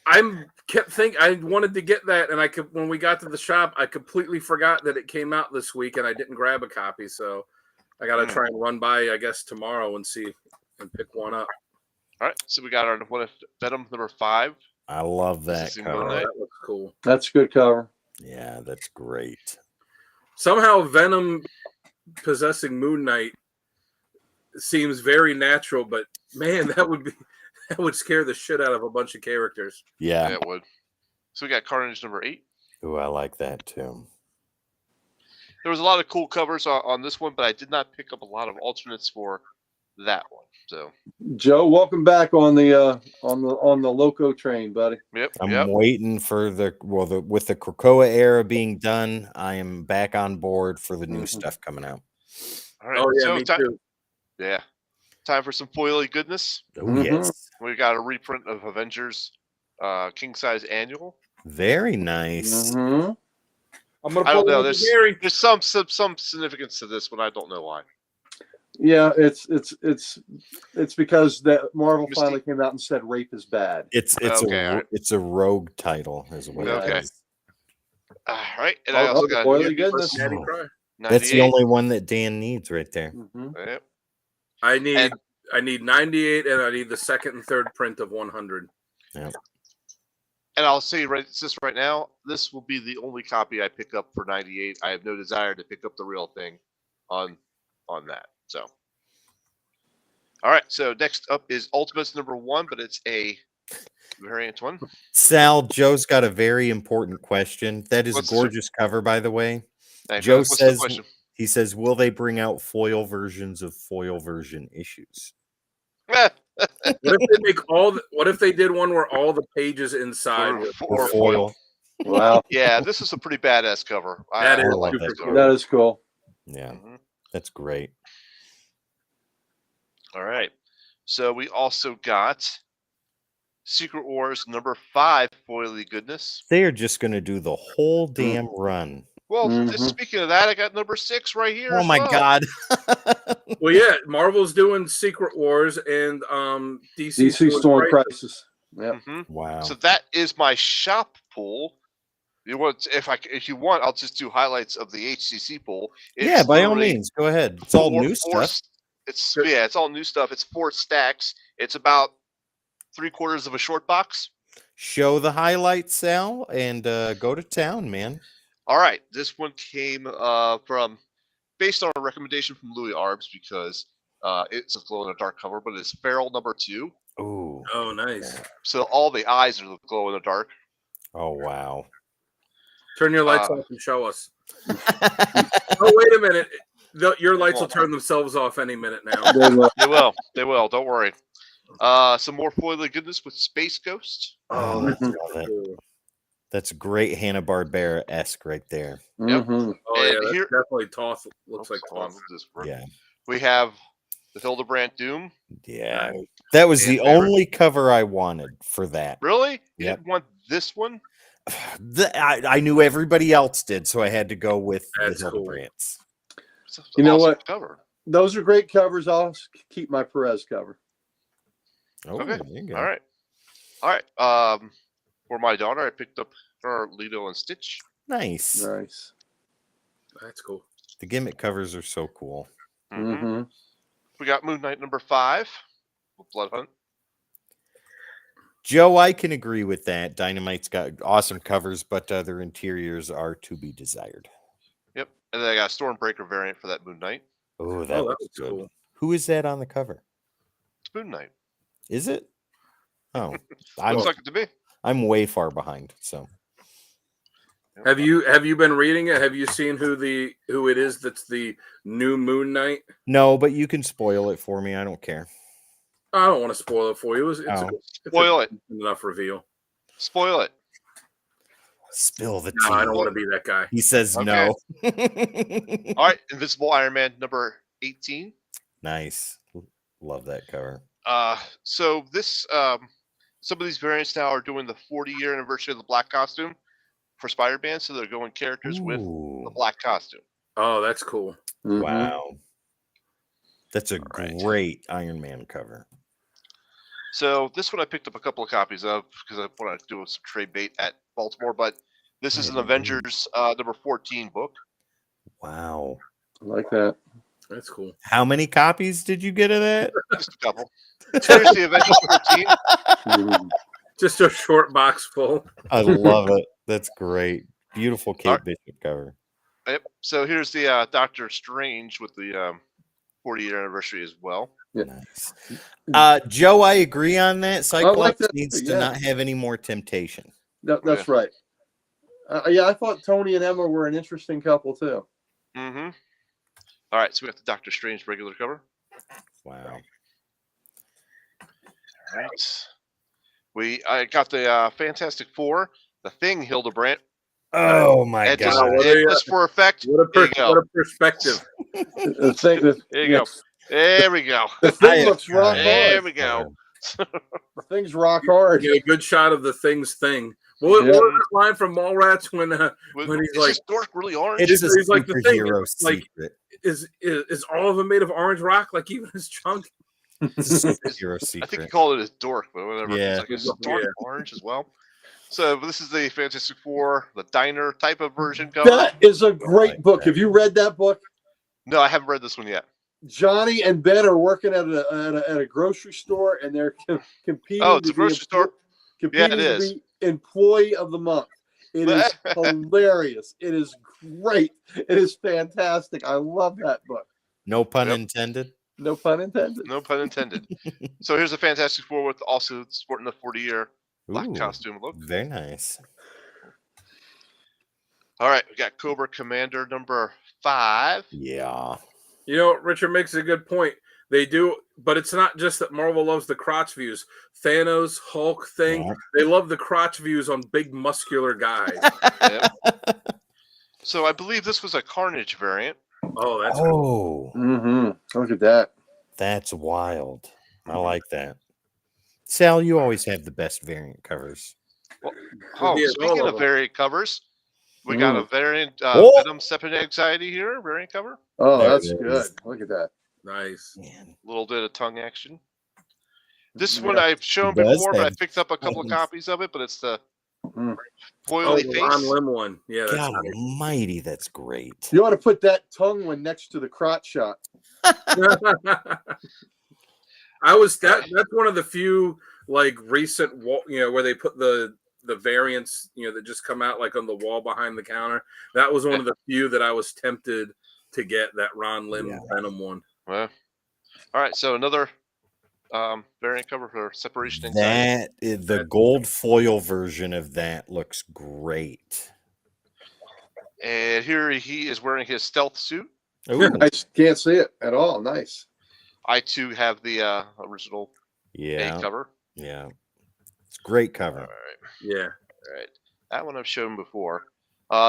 I'm kept thinking I wanted to get that, and when we got to the shop, I completely forgot that it came out this week, and I didn't grab a copy. So I got to try and run by, I guess, tomorrow and see and pick one up. All right, so we got our Venom number 5. I love that This is cover. Moon Knight. That looks cool. That's a good cover. Yeah, that's great. Somehow Venom possessing Moon Knight seems very natural, but man, that would scare the shit out of a bunch of characters. Yeah. Yeah, it would. So we got Carnage number 8. Ooh, I like that too. There was a lot of cool covers on this one, but I did not pick up a lot of alternates for that one. So Joe, welcome back on the Loco train, buddy. yep, I'm waiting for with the Krakoa era being done, I am back on board for the new stuff coming out. All right. Oh yeah, so me too. Yeah. Time for some foily goodness. Oh, yes. We got a reprint of Avengers King Size Annual. Very nice. Mm-hmm. I'm gonna I don't pull know. one There's for Gary. some significance to this one. I don't know why. Yeah, it's because that Marvel Mystique. finally came out and said rape is bad. It's Okay, all right. it's a rogue title as well. Okay. All right. And I also got boily Unity goodness. versus Natty Cry. That's the 98. only one that Dan needs right there. Mm-hmm. Yep. I need 98, and I need the second and third print of 100. And I'll say right now, this will be the only copy I pick up for 98. I have no desire to pick up the real thing on that. So, all right. So next up is Ultimates number 1, but it's a variant one. Sal, Joe's got a very important question. That is What's a gorgeous cover, by the way. Thanks. Joe What's the says question? he says, will they bring out foil versions of foil version issues? Eh, What if they did one where all the pages inside were or foil. Wow, Yeah, this is a pretty badass cover. That I is like super this cool. cover. that is cool. Yeah, Mhm. that's great. All right. So we also got Secret Wars number 5 foily goodness. They are just going to do the whole damn run. Well, Mhm. just speaking of that, I got number 6 right here. Oh as my well. God. Well, yeah, Marvel's doing Secret Wars, and DC's DC's doing Crisis. Crisis. Yeah. Mhm. Wow. So that is my shop pool. You want if you want, I'll just do highlights of the HCC pool. Yeah, by all literally means, go ahead. It's all four- new four stuff. It's all new stuff. It's 4 stacks. It's about 3/4 of a short box. Show the highlights, Sal, and go to town, man. All right, this one came based on a recommendation from Louis Arbs because it's a glow in the dark cover, but it's Feral number 2. Ooh. Oh, nice. So all the eyes are the glow in the dark. Oh, wow. Turn your lights off and show us. Oh, wait a minute. Your lights will turn themselves off any minute now. They will. They will. Don't worry. Some more foily goodness with Space Ghost. Oh, I love it. That's great Hanna-Barbera-esque right there. Yep. Mhm. Oh, yeah, And that's here- definitely Toth. Looks like Hold on, Toth. this work. Yeah. We have the Hildebrandt Doom. Yeah. That was the Fan favorite. only cover I wanted for that. Really? You Yep. didn't want this one? I knew everybody else did, so I had to go with That's the cool. Hildebrands. It's an You know awesome what? Cover. Those are great covers. I'll keep my Perez cover. Oh, Okay. there you go. All right. All right. For my daughter, I picked up her Leto and Stitch. Nice. Nice. That's cool. The gimmick covers are so cool. Mhm. Mm-hmm. We got Moon Knight number 5 with Blood Hunt. Joe, I can agree with that. Dynamite's got awesome covers, but their interiors are to be desired. Yep. And then I got a Stormbreaker variant for that Moon Knight. Oh, that looks looks good. cool. Who is that on the cover? It's Moon Knight. Is it? Oh, Looks like it to me. I'm way far behind. So Have you been reading it? Have you seen who it is that's the new Moon Knight? no, but you can spoil it for me. I don't care. I don't want to spoil it for you. It's Spoil it. Enough reveal. Spoil it. Spill the tea. No, I don't want to be that guy. He says Okay. no. All right, Invincible Iron Man number 18. Nice. Love that cover. So this some of these variants now are doing the 40-year anniversary of the black costume for Spider-Man, so they're going characters with the Ooh, black costume. Oh, that's cool. Mhm. wow. That's a right. great Iron Man cover. So this one I picked up a couple of copies of because I want to do some trade bait at Baltimore, but this is an Avengers number 14 book. Wow. I like that. That's cool. How many copies did you get of that? Just a couple. Seriously, Avengers 14. Mhm. Just a short box full. I love it. That's great. Beautiful Kate Alright. Bishop cover. Yep. So here's the Doctor Strange with the 40-year anniversary as well. Yeah. Nice. Joe, I agree on that. Cyclops that, needs to yeah. not have any more temptation. That's right. Yeah, I thought Tony and Emma were an interesting couple too. Mm-hmm. All right, so we got the Doctor Strange regular cover. Wow. All right. I got the Fantastic Four, the Thing, Hildebrandt. Oh my And just, god. and just for effect, What there you go. a perspective. The thing, There you go. There we go. The thing looks rock There hard. we go. The thing's rock hard. Get a good shot of the thing. What was that line from Mallrats when he's Is like, this dork really orange? It's a he's like the thing, superhero like- secret. is all of them made of orange rock, like even his chunk? It's a superhero I think he secret. called it his dork, but whatever. Yeah. It's like it's dark Yeah. orange as well. So this is the Fantastic Four, the diner type of version cover. That is a great like book. that. Have you read that book? No, I haven't read this one yet. Johnny and Ben are working at a grocery store, and they're competing. Oh, it's to a grocery be store? Competing Yeah, it to is. be Employee of the Month. It is hilarious. It is great. It is fantastic. I love that book. No pun Yep. intended. No pun intended. No pun intended. So here's the Fantastic Four with also sporting the 40-year black Ooh, costume look. very nice. All right, we got Cobra Commander number 5. Yeah. You know, Richard makes a good point. They do, but it's not just that Marvel loves the crotch views. Thanos, Hulk thing, Yeah. they love the crotch views on big muscular guys. Yep. So I believe this was a Carnage variant. Oh, that's cool. Oh, Mm-hmm. Look at that. that's wild. I like that. Sal, you always have the best variant covers. Oh, Yeah, speaking all of of them. variant covers, we got a variant Oh. Venom Step Anxiety here, variant cover. Oh, There that's it good. is. Look at that. Nice. Man. A little bit of tongue action. This Yeah. one I've shown It does before, but I have picked up a couple of buttons. copies of it, but it's the Mm. Oh, foily the Ron face. Lim one. Yeah, that's God nice. almighty, that's great. You ought to put that tongue one next to the crotch shot. That's one of the few like recent where they put the variants that just come out like on the wall behind the counter. That was one of the few that I was tempted to get, that Ron Lim Yeah. Venom one. Well, all right, so another variant cover for Separation Anxiety. The gold foil version of that looks great. And here he is wearing his stealth suit. Ooh, I can't see it at all. Nice. I too have the original A yeah, cover. yeah. It's a great All cover. right, Yeah. all right. That one I've shown before.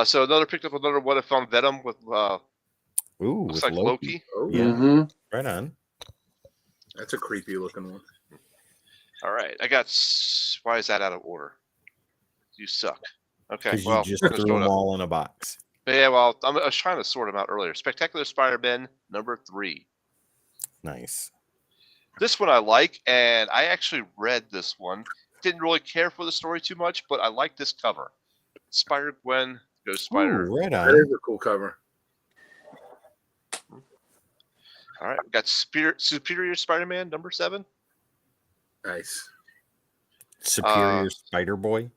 So picked up another What If on Venom with Ooh, looks with like Loki. Oh, Yeah. Mm-hmm. Right on. that's a creepy looking one. All right, I got. Why is that out of order? You suck. Okay, Because well, you just let's threw go them to- all in a box. Yeah, well, I was trying to sort them out earlier. Spectacular Spider-Man number 3. Nice. This one I like, and I actually read this one. Didn't really care for the story too much, but I like this cover. Spider-Gwen, Ghost Spider. Ooh, right That on. is a cool cover. All right, we got Superior Spider-Man number 7. Nice. Superior Spider Boy.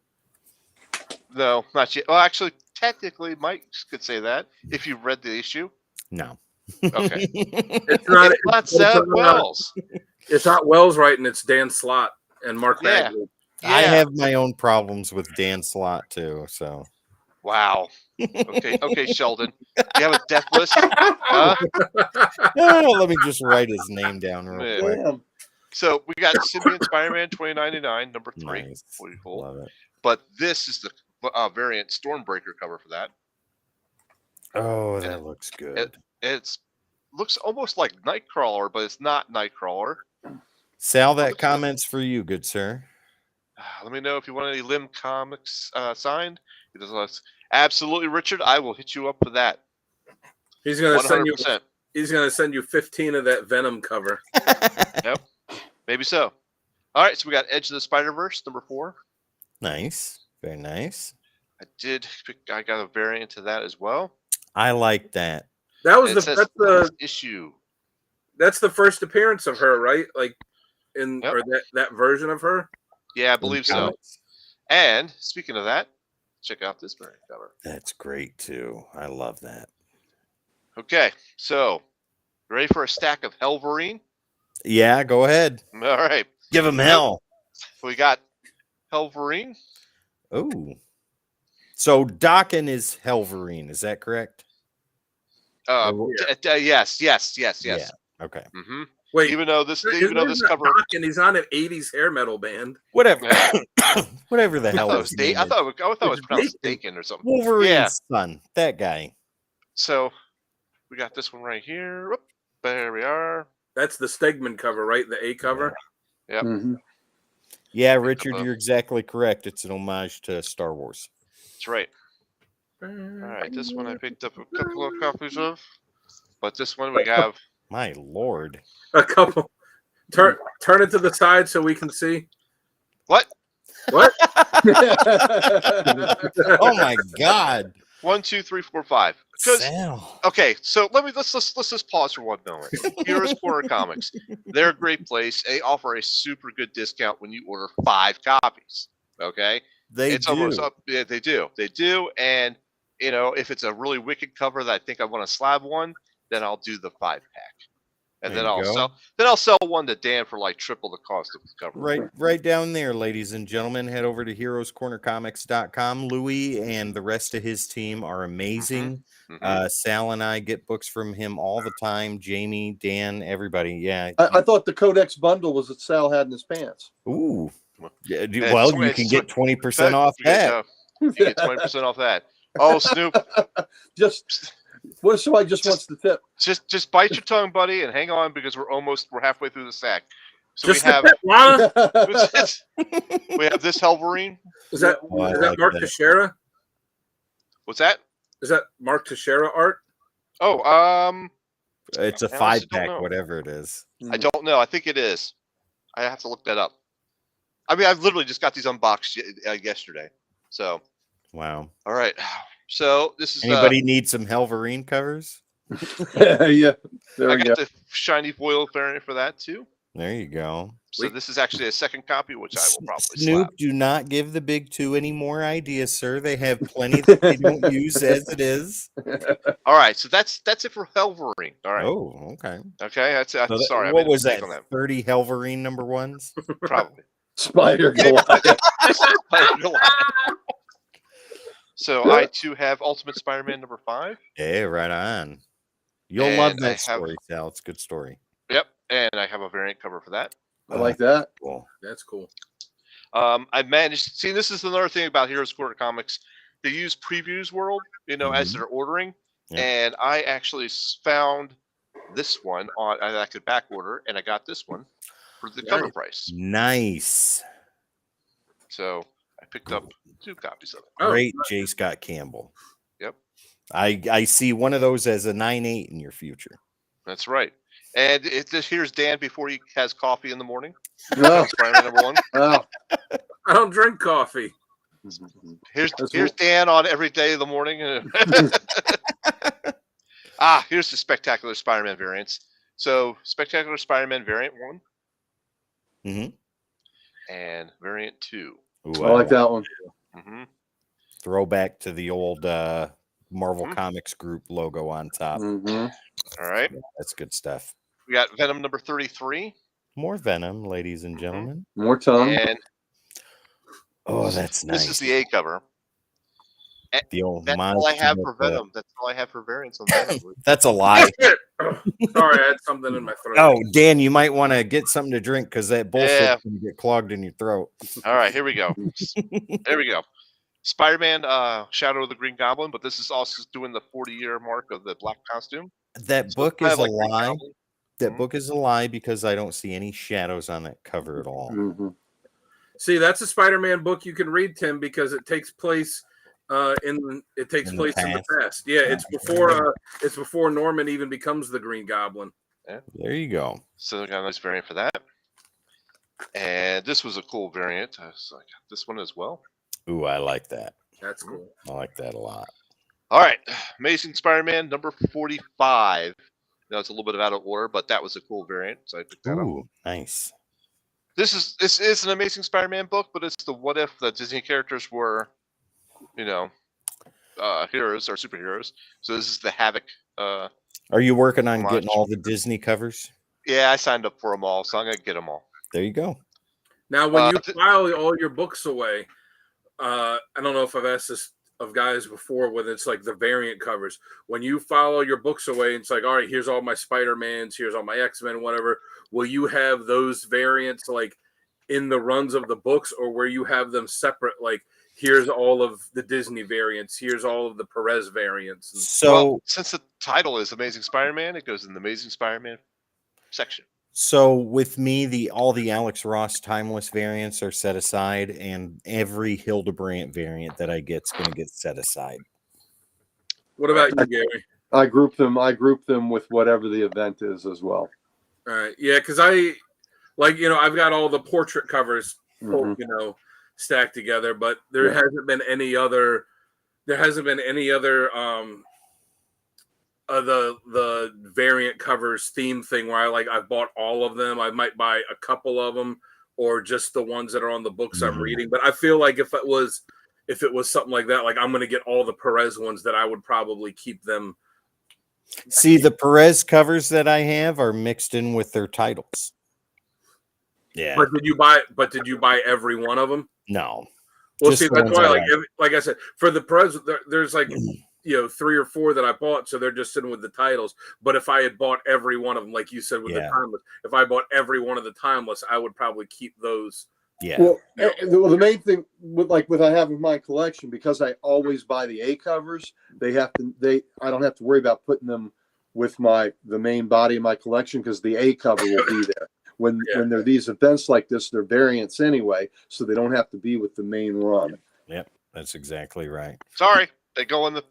No, not yet. Well, actually, technically, Mike could say that if you read the issue. No. Okay. It's not. It's not Seth Wells. It's not Wells writing. It's Dan Slott and Mark Yeah. Bagley. I Yeah. have my own problems with Dan Slott too. So Wow. Okay, Sheldon. You have a death list? Huh? let me just write his name down real Yeah. quick. Damn. So we got Symbiote Spider-Man 2099, number 3. Nice. Pretty cool. Love it. But this is the variant Stormbreaker cover for that. Oh, that looks good. It's looks almost like Nightcrawler, but it's not Nightcrawler. Sal, that comment's for you, good sir. Let me know if you want any Limb Comics signed. It does absolutely, Richard. I will hit you up for that. He's gonna send you. 100%. He's gonna send you 15 of that Venom cover. Maybe so. All right, so we got Edge of the Spider-Verse, number 4. Nice. Very nice. I got a variant to that as well. I like that. That was It says that's the issue. that's the first appearance of her, right? Like in Yep. or that version of her. Yeah, I believe so. Comics. And speaking of that, check out this variant cover. That's great too. I love that. Okay, so ready for a stack of Helverine? Yeah, go ahead. All right, Give him hell. we got Helverine. Oh. So Dokken is Helverine, is that correct? Yes. Yeah. Okay. Mm-hmm. Wait, Even though this isn't cover, and he's on an 80s hair metal band. Whatever. Yeah. Whatever the I hell thought it his was name I is. thought it was pronounced Dakin. Dakin or something. Wolverine's Yeah. son. That guy. So we got this one right here. Whoop, there we are. That's the Stegman cover, right? The A cover. Yep. Mhm. Yeah, Richard, Uh-huh. you're exactly correct. It's an homage to Star Wars. That's right. All right, this one I picked up a couple of copies of, but this one we have. My lord. A couple. Turn it to the side so we can see. What? What? Oh my god. 1, 2, 3, 4, 5. Because Sal. okay, so let's just pause for 1 moment. Heroes Corner Comics, they're a great place. They offer a super good discount when you order 5 copies. Okay, They do. almost up. Yeah, they do, and if it's a really wicked cover that I think I want to slab one, then I'll do the 5-pack, and There then you go. I'll sell one to Dan for like triple the cost of the cover. Right down there, ladies and gentlemen. Head over to heroescornercomics.com. Louis and the rest of his team are amazing. Mhm. Sal and I get books from him all the time. Jamie, Dan, everybody. Yeah. I thought the Codex bundle was that Sal had in his pants. Ooh. Yeah, And well, it's- you it's can get 20% off You get, that. you get 20% off that. Oh, Snoop, Just what if somebody just wants the tip? just bite your tongue, buddy, and hang on because we're halfway through the sack. So Just we have Lana? we have this Helverine. Is that Oh, I is that like Mark that. Teixeira? What's that? Is that Mark Teixeira art? Oh, It's a I honestly 5-pack, don't know. whatever it is. I don't know. I think it is. I have to look that up. I mean, I've literally just got these unboxed yesterday. So, Wow. all right. So this is Anybody need some Helverine covers? Yeah, there I we go. got the shiny foil variant for that too. There you go. So this is actually a second copy, which I will probably Snoop, slap. do not give the big 2 any more ideas, sir. They have plenty that they don't use as it is. All right, so that's it for Helverine. All right, Oh, okay. okay. That's So that- sorry. I what made a was that? mistake on 30 Helverine number ones? Probably. Spider Goliath. So I too have Ultimate Spider-Man number 5. Yeah, right on. You'll love And I that have- story, Sal. It's a good story. Yep, and I have a variant cover for that. I like that. Cool. That's cool. I managed. See, this is another thing about Heroes Corner Comics. They use Previews World, as they're ordering, Yeah. and I actually found this one on. I could back order, and I got this one for the cover Nice. price. Nice. So I picked up 2 copies of it. Oh, Great, J. Scott Campbell. Yep, I see one of those as a 9/8 in your future. that's right. And here's Dan before he has coffee in the morning. No, Spider-Man number 1. wow. I don't drink coffee. Here's That's Dan on every day of the morning. Here's the Spectacular Spider-Man variants. So Spectacular Spider-Man variant 1. Mhm. and variant 2. Ooh, I like that one. Mm-hmm. Throwback to the old Marvel Comics Group logo on top. Mm-hmm. All right. That's good stuff. We got Venom number 33. More Venom, ladies and gentlemen. More tongue. And Oh, that's nice. this is the A cover. The old That's all I monster have with for the- Venom. That's all I have for variants on Venom. That's a lie. Oh, sorry, I had something in my throat. Oh, Dan, you might want to get something to drink because that bullshit's Yeah. going to get clogged in your throat. All right, here we go. There we go. Spider-Man, Shadow of the Green Goblin, but this is also doing the 40-year mark of the black costume. That So book kind is of a like Green lie. Goblin. That Mhm. book is a lie because I don't see any shadows on that cover at all. Mm-hmm. See, that's a Spider-Man book you can read, Tim, because it takes place in the past. Yeah, it's before Norman even becomes the Green Goblin. There you go. So we got a nice variant for that. And this was a cool variant. So I got this one as well. Ooh, I like that. That's cool. I like that a lot. All right, Amazing Spider-Man number 45. Now it's a little bit out of order, but that was a cool variant, so I picked that up. Ooh, nice. This is an Amazing Spider-Man book, but it's the what if the Disney characters were, heroes or superheroes. So this is the Havoc. Are you working on Homage. getting all the Disney covers? Yeah, I signed up for them all, so I'm gonna get them all. There you go. Now, when you file all your books away, I don't know if I've asked this of guys before, whether it's like the variant covers. When you file all your books away, it's like, all right, here's all my Spider-Mans, here's all my X-Men, whatever. Will you have those variants like in the runs of the books, or where you have them separate? Like, here's all of the Disney variants, here's all of the Perez variants. So, since the title is Amazing Spider-Man, it goes in the Amazing Spider-Man section. So with me, all the Alex Ross timeless variants are set aside, and every Hildebrandt variant that I get is going to get set aside. What about you, Gary? I group them with whatever the event is as well. All right, yeah, because I've got all the portrait covers, stacked together, but there hasn't been any other. The variant covers theme thing where I've bought all of them. I might buy a couple of them or just the ones that are on the books I'm reading. But I feel like if it was something like that, like I'm going to get all the Perez ones, that I would probably keep them. See, the Perez covers that I have are mixed in with their titles. Yeah. But did you buy every one of them? No. Well, see, that's why, like I said, for the Perez, there's 3 or 4 that I bought, so they're just sitting with the titles. But if I had bought every one of them, like you said with the timeless, if I bought every one of the timeless, I would probably keep those. Yeah. Well, the main thing with I have in my collection, because I always buy the A covers, I don't have to worry about putting them with the main body of my collection, because the A cover will be there. When there are these events like this, they're variants anyway, so they don't have to be with the main run. Yep, that's exactly right. Sorry, they go in with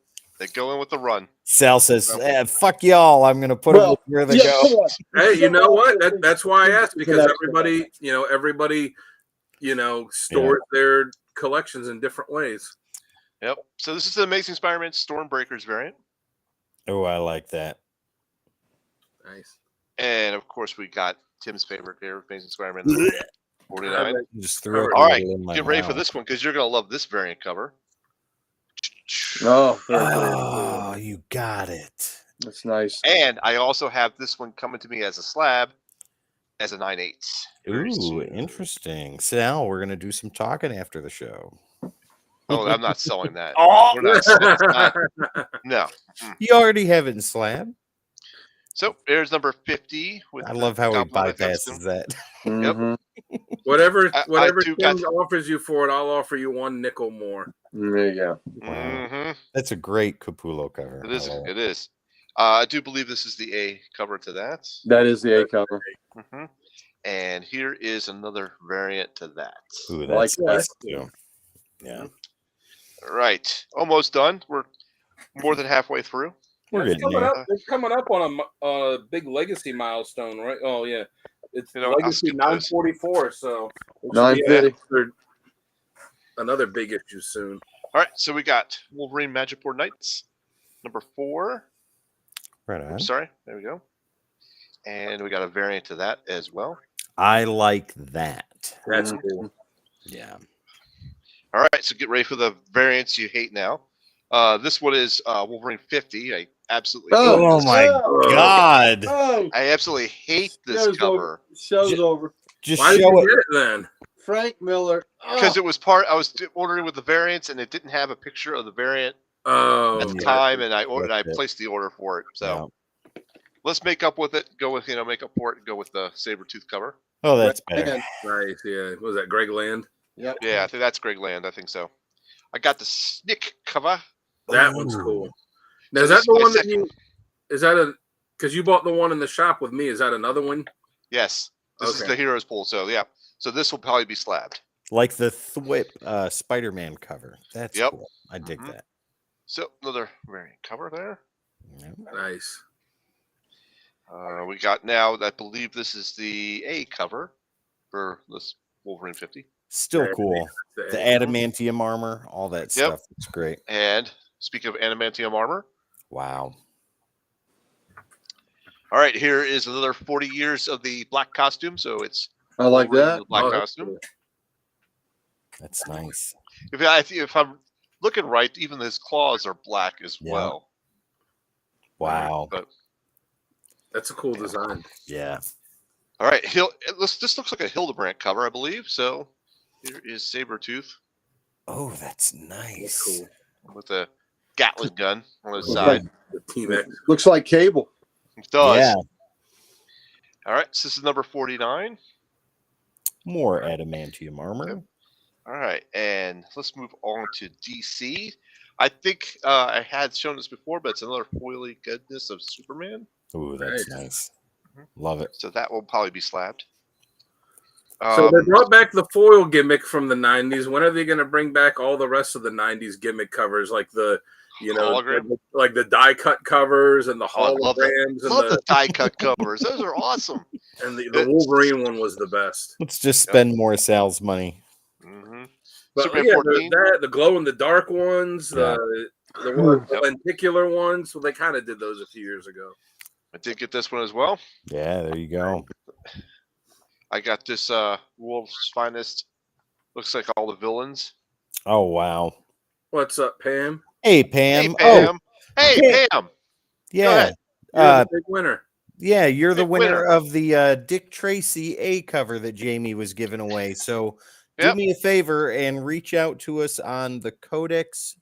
the run. Sal says, "Fuck y'all! I'm gonna put them where they go." Hey, you know what? That's why I asked, because everybody stores their collections in different ways. Yep. So this is the Amazing Spider-Man Stormbreakers variant. Oh, I like that. Nice. And of course, we got Tim's favorite here, Amazing Spider-Man 49. Just threw it. All right, get ready for this one, because you're gonna love this variant cover. Oh, you got it. That's nice. And I also have this one coming to me as a slab, as a 9/8. Ooh, interesting. Sal, we're gonna do some talking after the show. Oh, I'm not selling that. Oh! We're not selling that. No. You already have it in slab. So there's number 50. I love how he Goblin bypasses that. Mm-hmm. Whatever too Tim offers you for it, I'll offer you 1 nickel more. There you go. Mm-hmm. That's a great Capullo cover. It is. It is. I do believe this is the A cover to that. That is the A cover. Mm-hmm. And here is another variant to that. Ooh, that's nice too. Yeah. All right. Almost done. We're more than halfway through. We're getting there. It's coming up on a big legacy milestone, right? Oh yeah, it's I'll legacy skip those. 944. So 950. Another big issue soon. All right. So we got Wolverine Madripoor Knights, number 4. Right on. Oops, sorry. There we go. And we got a variant to that as well. I like that. right. That's Mhm. cool. Yeah. All right, so get ready for the variants you hate now. This one is Wolverine 50. I absolutely hate Oh, Oh my oh, God. oh, I absolutely hate this show's cover over. Show's J- over. Just Why did show you it. get it then? Frank Miller. because Oh, it was part. I was ordering with the variants, and it didn't have a picture of the variant Oh, at the Yeah. time, and I That's it. placed the order for it. So Yeah. let's make up with it. Go with make up for it, and go with the Sabretooth cover. Oh, that's better. man. nice. Yeah. What was that Greg Land? Yep. Yeah, I think that's Greg Land. I think so. I got the Snick cover. That one's Ooh. cool. Now, So is this that is the my one that second- you? Is that a? Because you bought the one in the shop with me. Is that another one? Yes, this is Okay. the Heroes Pool. So yeah, so this will probably be slabbed. Like the Thwip Spider-Man cover. That's Yep. cool. I dig Mhm. that. So another variant cover there. Yeah. Nice. We got now. I believe this is the A cover for this Wolverine 50. Still Yeah, cool. The adamantium armor, all that Yep. stuff. It's great. And speaking of adamantium armor, Wow. all right, here is another 40 years of the black costume. So it's I like Wolverine in that. the black Oh, that's costume. cool. That's nice. If I'm looking right, even his claws are black as Yeah. well. Wow. But That's a cool design. Yeah. all right, this looks like a Hildebrandt cover, I believe. So here is Sabretooth Oh, that's That's nice. cool. with a Gatling gun on his Looks side. like, The Team X. looks like Cable. It does. Yeah. All right, so this is number 49. More adamantium armor. All right, and let's move on to DC. I think I had shown this before, but it's another foily goodness of Superman. Ooh, that's Nice. nice. Love it. So that will probably be slabbed. So they brought back the foil gimmick from the '90s. When are they going to bring back all the rest of the '90s gimmick covers, like the, Hologram? like the die cut covers and the Oh, I love that. holograms and Love the die cut covers. Those are awesome. and the Wolverine one was the best. Let's just spend more Sal's money. hmm But Superman yeah, 14. the glow in the dark ones, the Yep. lenticular ones. Well, they kind of did those a few years ago. I did get this one as well. Yeah, there you go. I got this Wolf's Finest. Looks like all the villains. Oh, wow. What's up, Pam? Hey, Pam. Hey, Pam. Hey, okay. Pam. Yeah. ahead. You're Uh, the big winner. yeah, you're the Big winner winner. of the Dick Tracy A cover that Jamie was giving away. So do Yep. me a favor and reach out to us on the Codex.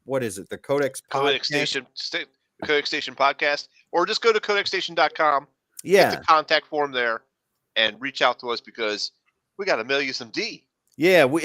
What is it? The Codex Codex Podcast? Station, Codex Station podcast, or just go to codexstation.com, hit Yeah. the contact form there, and reach out to us because we got to mail you some D. Yeah, we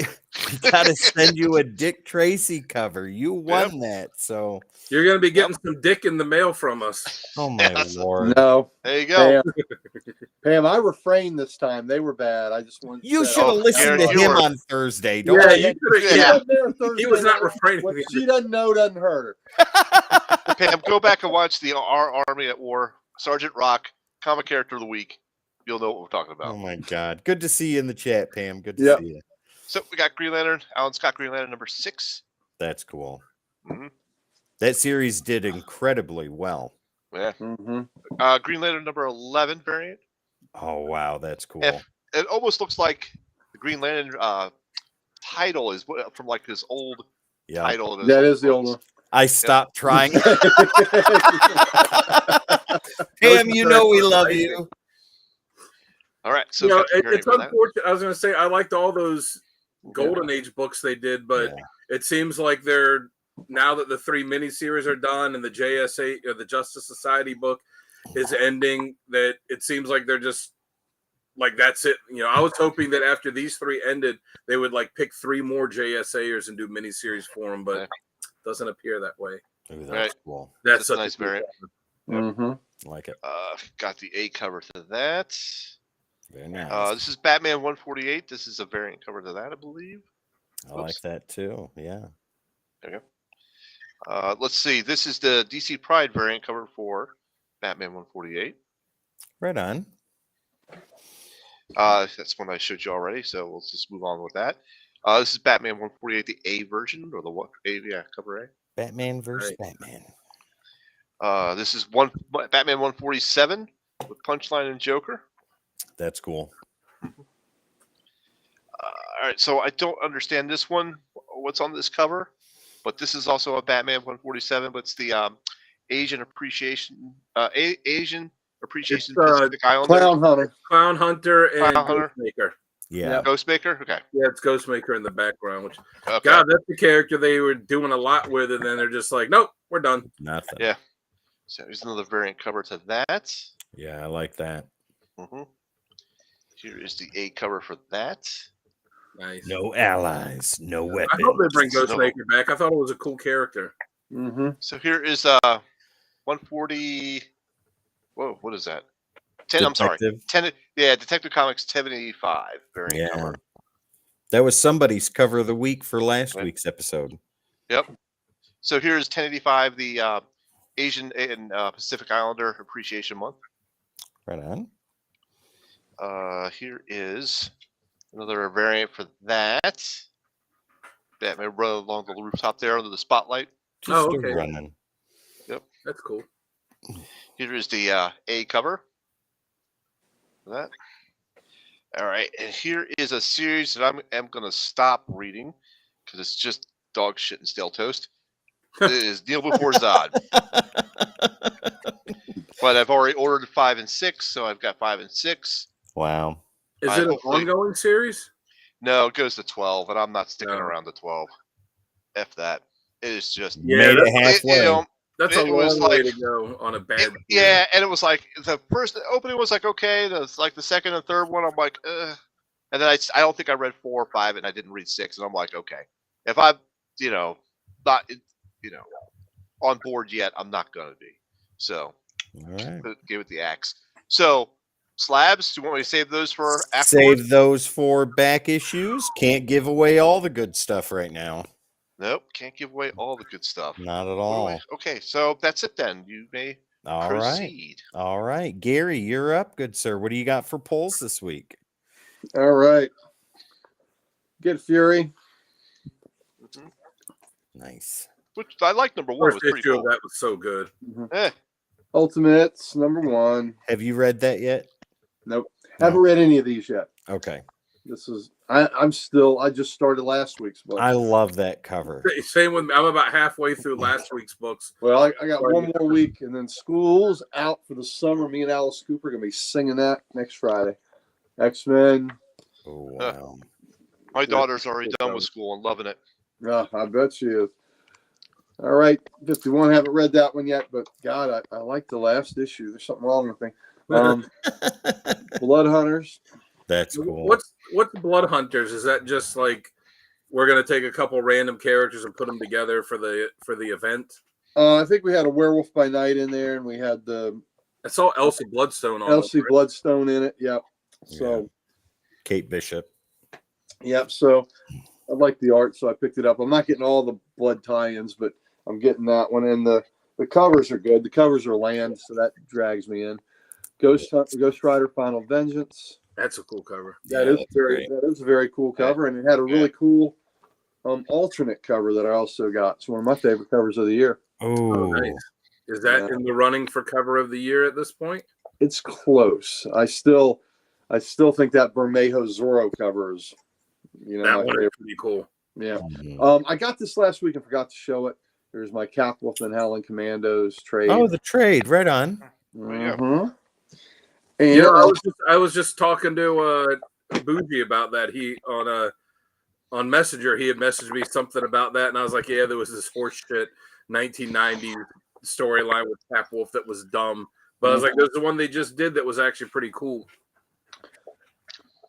got to send you a Dick Tracy cover. You won that. So, You're going to be getting some dick in the mail from us. oh my Yes. Lord. No, There you go. Pam. Pam, I refrained this time. They were bad. I just wanted. You say- should have Oh, listened Gary, to you him were- on Thursday. Don't Yeah, worry. you could have. She Yeah. wasn't there Thursday He was not night. refraining. What she doesn't know doesn't hurt her. Pam, go back and watch the Our Army at War, Sergeant Rock, comic character of the week. You'll know what we're talking about. Oh my God. Good to see you in the chat, Pam. Good to Yep. see you. So we got Green Lantern, Alan Scott Green Lantern number 6. That's cool. Mhm. That series did incredibly well. Yeah. Mm-hmm. Green Lantern number 11 variant. Oh wow, that's cool. It almost looks like the Green Lantern title is from like his old Yeah. title. in his That old is the old books. one. I stopped trying. Pam, Pam, you know we love you. All right. So You know, got the variant it's for that. unfortunate. I was going to say I liked all those Golden Age books they did, but Yeah. it seems like they're now that the 3 miniseries are done and the JSA or the Justice Society book is ending, that it seems like they're just like that's it. You know, I was hoping that after these 3 ended, they would like pick 3 more JSAers and do miniseries for them, but Yeah. it doesn't appear that way. Ooh, that's Right. cool. That's That's a such nice cool variant. cover. Mm-hmm. Like it. Got the A cover to that. Very nice. This is Batman 148. This is a variant cover to that, I believe. I like that too. Yeah. Let's see. This is the DC Pride variant cover for Batman 148. Right on. That's one I showed you already, so let's just move on with that. This is Batman 148, the A version, or the what? A, yeah, cover A. Batman versus Right. Batman. This is Batman 147 with Punchline and Joker. That's cool. right, so I don't understand this one. What's on this cover? But this is also a Batman 147. But it's the Asian Appreciation Asian Appreciation Pacific Islander. Clown Hunter, and Clown Hunter. Ghostmaker. Yeah. Ghostmaker. Okay. Yeah, it's Ghostmaker in the background. Which, Okay. God, that's the character they were doing a lot with, and then they're just like, nope, we're done. Nothing. Yeah. So there's another variant cover to that. Yeah, I like that. Mm-hmm. Here is the A cover for that. Nice. No allies, no weapons. I hope they bring Ghostmaker back. I thought it was a cool character. Mm-hmm. So here is 140. Whoa, what is that? 10. I'm sorry. 10. Yeah, Detective Comics 1085 variant cover. That was somebody's cover of the week for last week's episode. Yep. So here's 1085, the Asian and Pacific Islander Appreciation Month. Right on. Here is another variant for that. Batman run along the rooftop there under the spotlight. Just running. Yep. That's cool. Here is the A cover for that. All right, and here is a series that I'm going to stop reading because it's just dog shit and stale toast. It is Kneel Before Zod. But I've already ordered 5 and 6, so I've got 5 and 6. Wow. Is it an ongoing series? No, it goes to 12, and I'm not sticking around to 12. F that. It is just made it halfway. That's a long way to go on a bad. Yeah, and it was like the first opening was like okay. The second and third one, I'm like, and then I don't think I read 4 or 5, and I didn't read 6, and I'm like, okay, if I'm not on board yet, I'm not gonna be. So, all right, give it the axe. So, slabs. Do you want me to save those for afterwards? Save those for back issues. Can't give away all the good stuff right now. Nope, can't give away all the good stuff. Not at all. Okay, so that's it then. You may proceed. All right. Gary, you're up, good sir. What do you got for polls this week? All right. Get Fury. Mm-hmm. Nice. Which I like number 1. First was pretty issue cool. of that was so good. Mm-hmm. Ultimates, number 1. Have you read that yet? Nope. No. Haven't read any of these yet. Okay. This is I just started last week's book. I love that cover. Same with me. I'm about halfway through last week's books. Well, I got one more week, and then school's out for the summer. Me and Alice Cooper are gonna be singing that next Friday. X-Men. Oh wow. My daughter's already done with school and loving it. Yeah, I bet she is. All right, 51. Haven't read that one yet, but God, I like the last issue. There's something wrong with me. Blood Hunters. That's cool. What's Blood Hunters? Is that just like we're gonna take a couple random characters and put them together for the event? I think we had a Werewolf by Night in there, and we had I saw Elsie Bloodstone on Elsie Bloodstone in it. Yep. So yeah. Kate Bishop. Yep. So I like the art, so I picked it up. I'm not getting all the blood tie-ins, but I'm getting that one. And the covers are good. The covers are land, so that drags me in. Ghost Rider Final Vengeance. That's a cool cover. That is a very cool cover, and it had a really cool alternate cover that I also got. It's one of my favorite covers of the year. Oh, nice. Is that in the running for cover of the year at this point? It's close. I still think that Bermejo Zorro cover is, that one is pretty cool. Yeah. I got this last week and forgot to show it. There's my Capwolf and Howling Commandos trade. Oh, the trade, right on. Mm-hmm. And I was just talking to Bougie about that. He on Messenger, he had messaged me something about that, and I was like, yeah, there was this horseshit 1990s storyline with Capwolf that was dumb. But I was like, there's the one they just did that was actually pretty cool.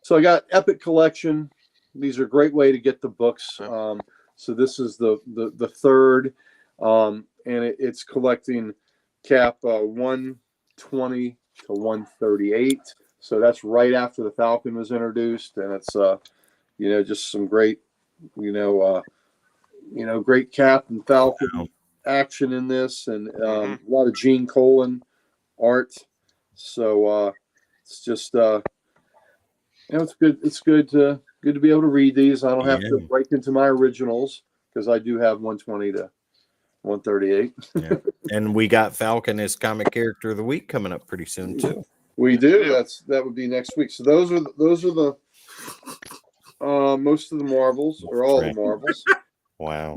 So I got Epic Collection. These are a great way to get the books. So this is the third, and it's collecting Cap 120 to 138. So that's right after the Falcon was introduced, and it's just some great great Cap and Falcon action in this, and a lot of Gene Colan art. So it's just it's good. It's good to be able to read these. I don't have to break into my originals because I do have 120 to 138. Yeah. And we got Falcon as comic character of the week coming up pretty soon too. We do. That would be next week. So those are the Most of the Marvels, or all the Marvels. Wow.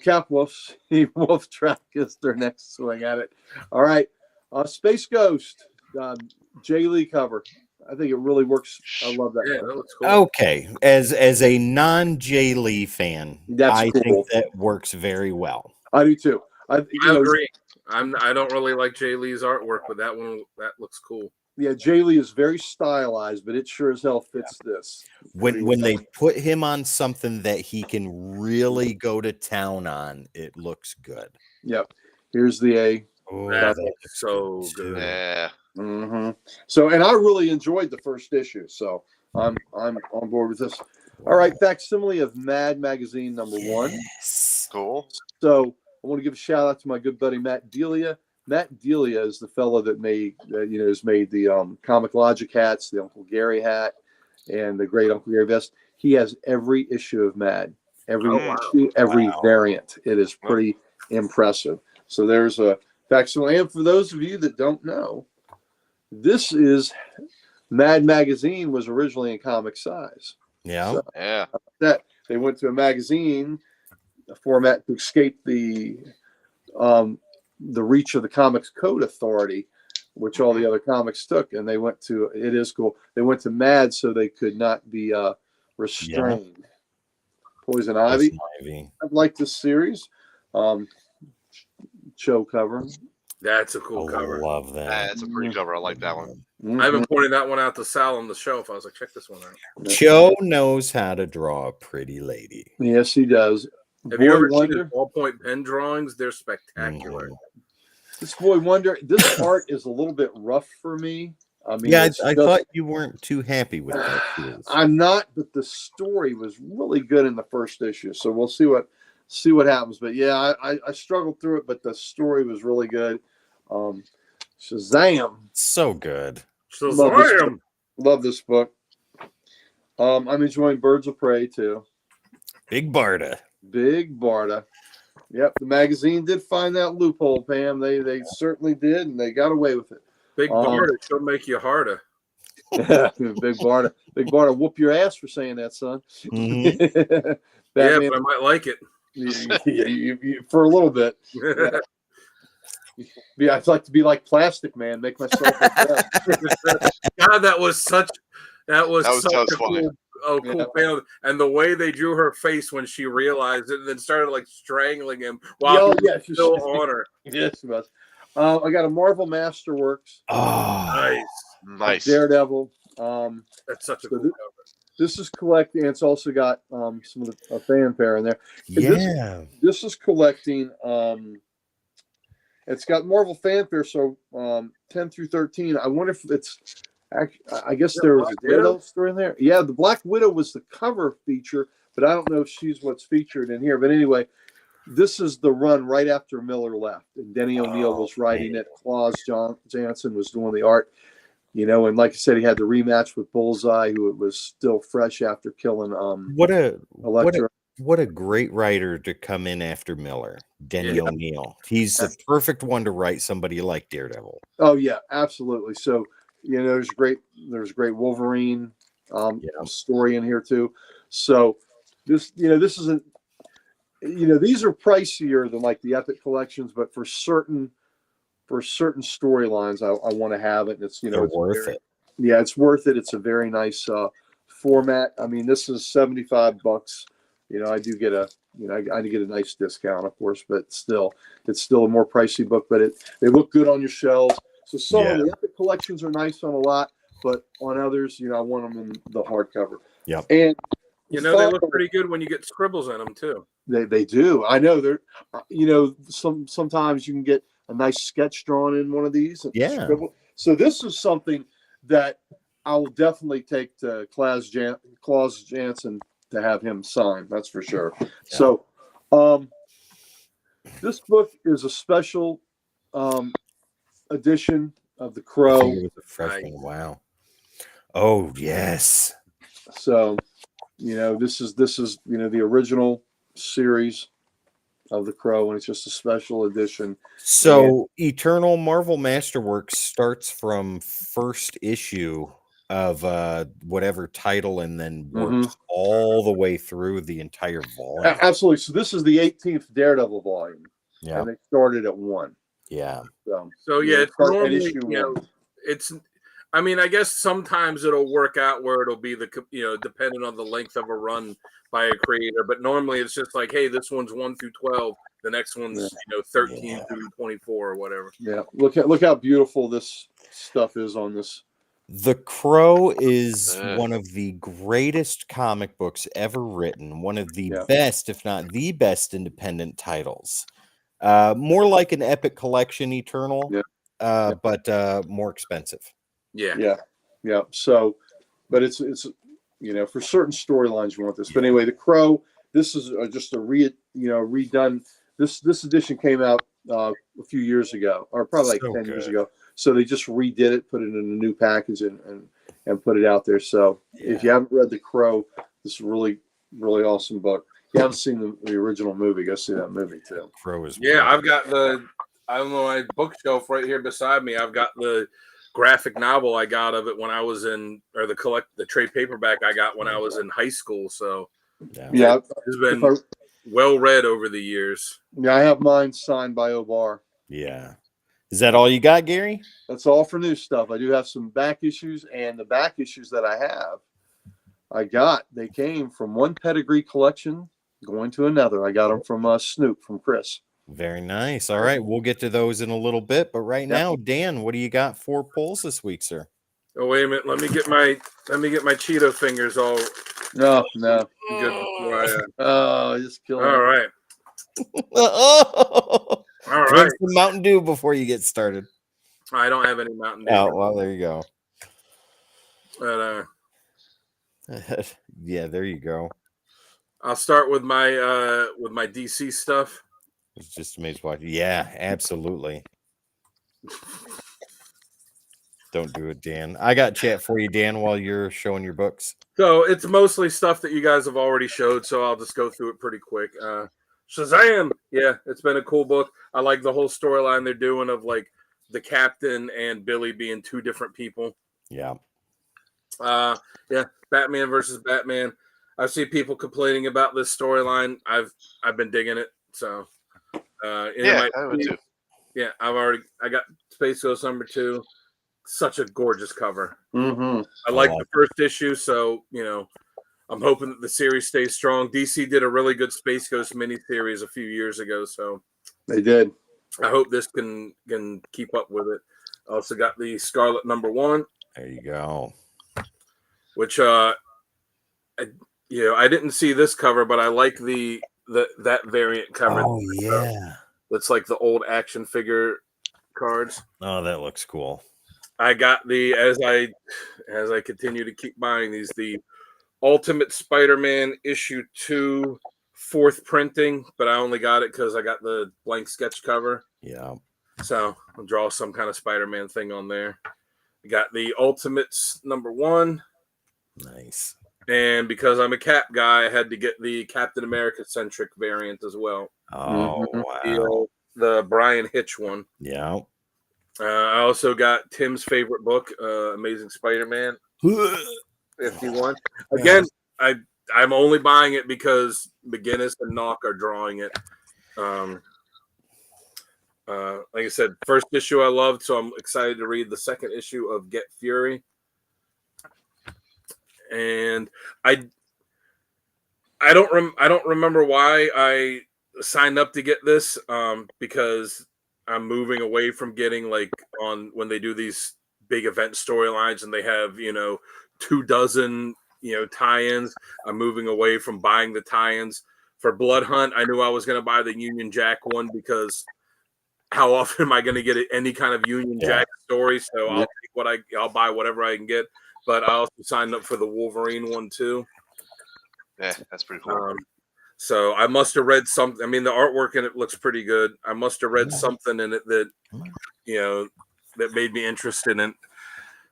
Cap Wolf, Wolf Track is their next swing at it. All right. Space Ghost, Jay Lee cover. I think it really works. I love that. Yeah, cover. that looks cool. Okay, as a non-Jay Lee fan, That's I cool. think that works very well. I do too. I agree. I don't really like Jay Lee's artwork, but that looks cool. Yeah, Jay Lee is very stylized, but it sure as hell fits this. When they put him on something that he can really go to town on, it looks good. Yep. Here's the A. Oh, That's looks so too. good. Yeah. Mm-hmm. So, and I really enjoyed the first issue, so I'm on board with this. All right, facsimile of Mad Magazine #1. Yes. Cool. So I want to give a shout out to my good buddy Matt Delia. Matt Delia is the fellow that has made the Comic Logic hats, the Uncle Gary hat, and the Great Uncle Gary vest. He has every issue of Mad, every variant. It is pretty impressive. So there's a facsimile. And for those of you that don't know, this is Mad Magazine was originally in comic size. Yeah. So Yeah. that they went to a magazine format to escape the reach of the Comics Code Authority, which all the other comics took, and they went to. It is cool. They went to Mad so they could not be restrained. Yeah. Poison Ivy. I've liked this series. Show cover. That's a cool cover. I love that. That's a pretty cover. I like that one. Mm-hmm. I haven't pointed that one out to Sal on the shelf. I was like, check this one out. Joe knows how to draw a pretty lady. Yes, he does. Have you ever seen his ballpoint pen drawings? They're spectacular. This Boy Wonder, this art is a little bit rough for me. I mean, yeah, I thought you weren't too happy with that. I'm not, but the story was really good in the first issue, so we'll see what happens. But yeah, I struggled through it, but the story was really good. Shazam, so good. Shazam, love this book. I'm enjoying Birds of Prey too. Big Barda. Yep, the magazine did find that loophole, Pam. They certainly did, and they got away with it. Big Barda should make you harder. Big Barda, whoop your ass for saying that, son. Mm-hmm. Yeah, but I might like it. you, for a little bit. Yeah, I'd like to be like Plastic Man, make myself. God, that was such a funny. Cool panel. And the way they drew her face when she realized it and then started like strangling him while he was still on her. Yes, she was. I got a Marvel Masterworks. Oh, nice. Daredevil. That's such a cool cover. This is collecting. It's also got some of the fanfare in there. Yeah. This is collecting. It's got Marvel fanfare, so 10 through 13. I wonder if it's. I guess there was a Widow story in there. Yeah, the Black Widow was the cover feature, but I don't know if she's what's featured in here. But anyway, this is the run right after Miller left, and Denny O'Neil was writing it. Claus Janson was doing the art. And like I said, he had the rematch with Bullseye, who was still fresh after killing Elektra. What a great writer to come in after Miller, Denny O'Neil. He's the perfect one to write somebody like Daredevil. Oh yeah, absolutely. So there's great Wolverine story in here too. So this isn't these are pricier than like the Epic collections, but for certain storylines, I want to have it. And it's it's worth it. Yeah, it's worth it. It's a very nice format. I mean, this is $75. I do get I get a nice discount, of course, but still, it's still a more pricey book. But they look good on your shelves. So some of the Epic collections are nice on a lot, but on others, I want them in the hardcover. Yeah, and they look pretty good when you get scribbles in them too. They do. I know they're. Sometimes you can get a nice sketch drawn in one of these. Yeah. So this is something that I will definitely take to Claus Janson to have him sign. That's for sure. Yeah. So, this book is a special edition of The Crow. Wow. Oh yes. So, this is the original series of The Crow, and it's just a special edition. So Eternal Marvel Masterworks starts from first issue of whatever title and then works all the way through the entire volume. Absolutely. So this is the 18th Daredevil volume. Yeah. And they started at 1. Yeah. So yeah, it's start at normally, issue you know, 1. it's, I mean, I guess sometimes it'll work out where it'll be the, you know, depending on the length of a run by a creator, but normally it's just like, hey, this one's 1 through 12, the next one's, you know, 13 through 24 or whatever. Yeah. Look how beautiful this stuff is on this. The Crow is one of the greatest comic books ever written, one of the best, if not the best, independent titles. More like an Epic Collection Eternal, but more expensive. Yeah. So, but it's you know, for certain storylines you want this. But anyway, the Crow. This is just a redone. This edition came out a few years ago, or probably like 10 years ago. So they just redid it, put it in a new package, and put it out there. So if you haven't read The Crow, this is a really, really awesome book. If you haven't seen the original movie, go see that movie too. Crow is I've got I don't know, my bookshelf right here beside me. I've got the graphic novel I got of it when I was in, or the trade paperback I got when I was in high school. So it's been well read over the years. Yeah, I have mine signed by O'Barr. Yeah. Is that all you got, Gary? That's all for new stuff. I do have some back issues, and the back issues that I have, they came from one pedigree collection going to another. I got them from Snoop, from Chris. Very nice. All right, we'll get to those in a little bit, but right now, Dan, what do you got for polls this week, sir? Oh, wait a minute. Let me get my Cheeto fingers all. No. Good. Just killing. All right. All right. Drink some Mountain Dew before you get started. I don't have any Mountain Dew. Oh, well, there you go. But yeah, there you go. I'll start with my DC stuff. It's just amazing watching. Yeah, absolutely. Don't do it, Dan. I got chat for you, Dan, while you're showing your books. So it's mostly stuff that you guys have already showed, so I'll just go through it pretty quick. Shazam! Yeah, it's been a cool book. I like the whole storyline they're doing of like the Captain and Billy being two different people. Yeah. Batman versus Batman. I see people complaining about this storyline. I've been digging it. So I would too. Yeah, I got Space Ghost #2. Such a gorgeous cover. I like the first issue, so you know, I'm hoping that the series stays strong. DC did a really good Space Ghost miniseries a few years ago, so they did. I hope this can keep up with it. Also got the Scarlet #1. There you go. Which I didn't see this cover, but I like that variant cover. Oh yeah, that's like the old action figure cards. Oh, that looks cool. I got as I continue to keep buying these, the Ultimate Spider-Man issue 2 4th printing, but I only got it because I got the blank sketch cover. Yeah. So I'll draw some kind of Spider-Man thing on there. I got the Ultimates #1. Nice. And because I'm a Cap guy, I had to get the Captain America centric variant as well. Oh, wow. The Brian Hitch one. Yeah. I also got Tim's favorite book, Amazing Spider-Man 51. Again, I'm only buying it because McGinnis and Knock are drawing it. Like I said, first issue I loved, so I'm excited to read the second issue of Get Fury. And I don't remember why I signed up to get this, because I'm moving away from getting like on when they do these big event storylines and they have 24 tie-ins. I'm moving away from buying the tie-ins. For Blood Hunt, I knew I was going to buy the Union Jack one because how often am I going to get any kind of Union Jack story? So I'll take I'll buy whatever I can get. But I also signed up for the Wolverine one too. Yeah, that's pretty cool. So I must have read something. I mean, the artwork in it looks pretty good. I must have read something in it that that made me interested in.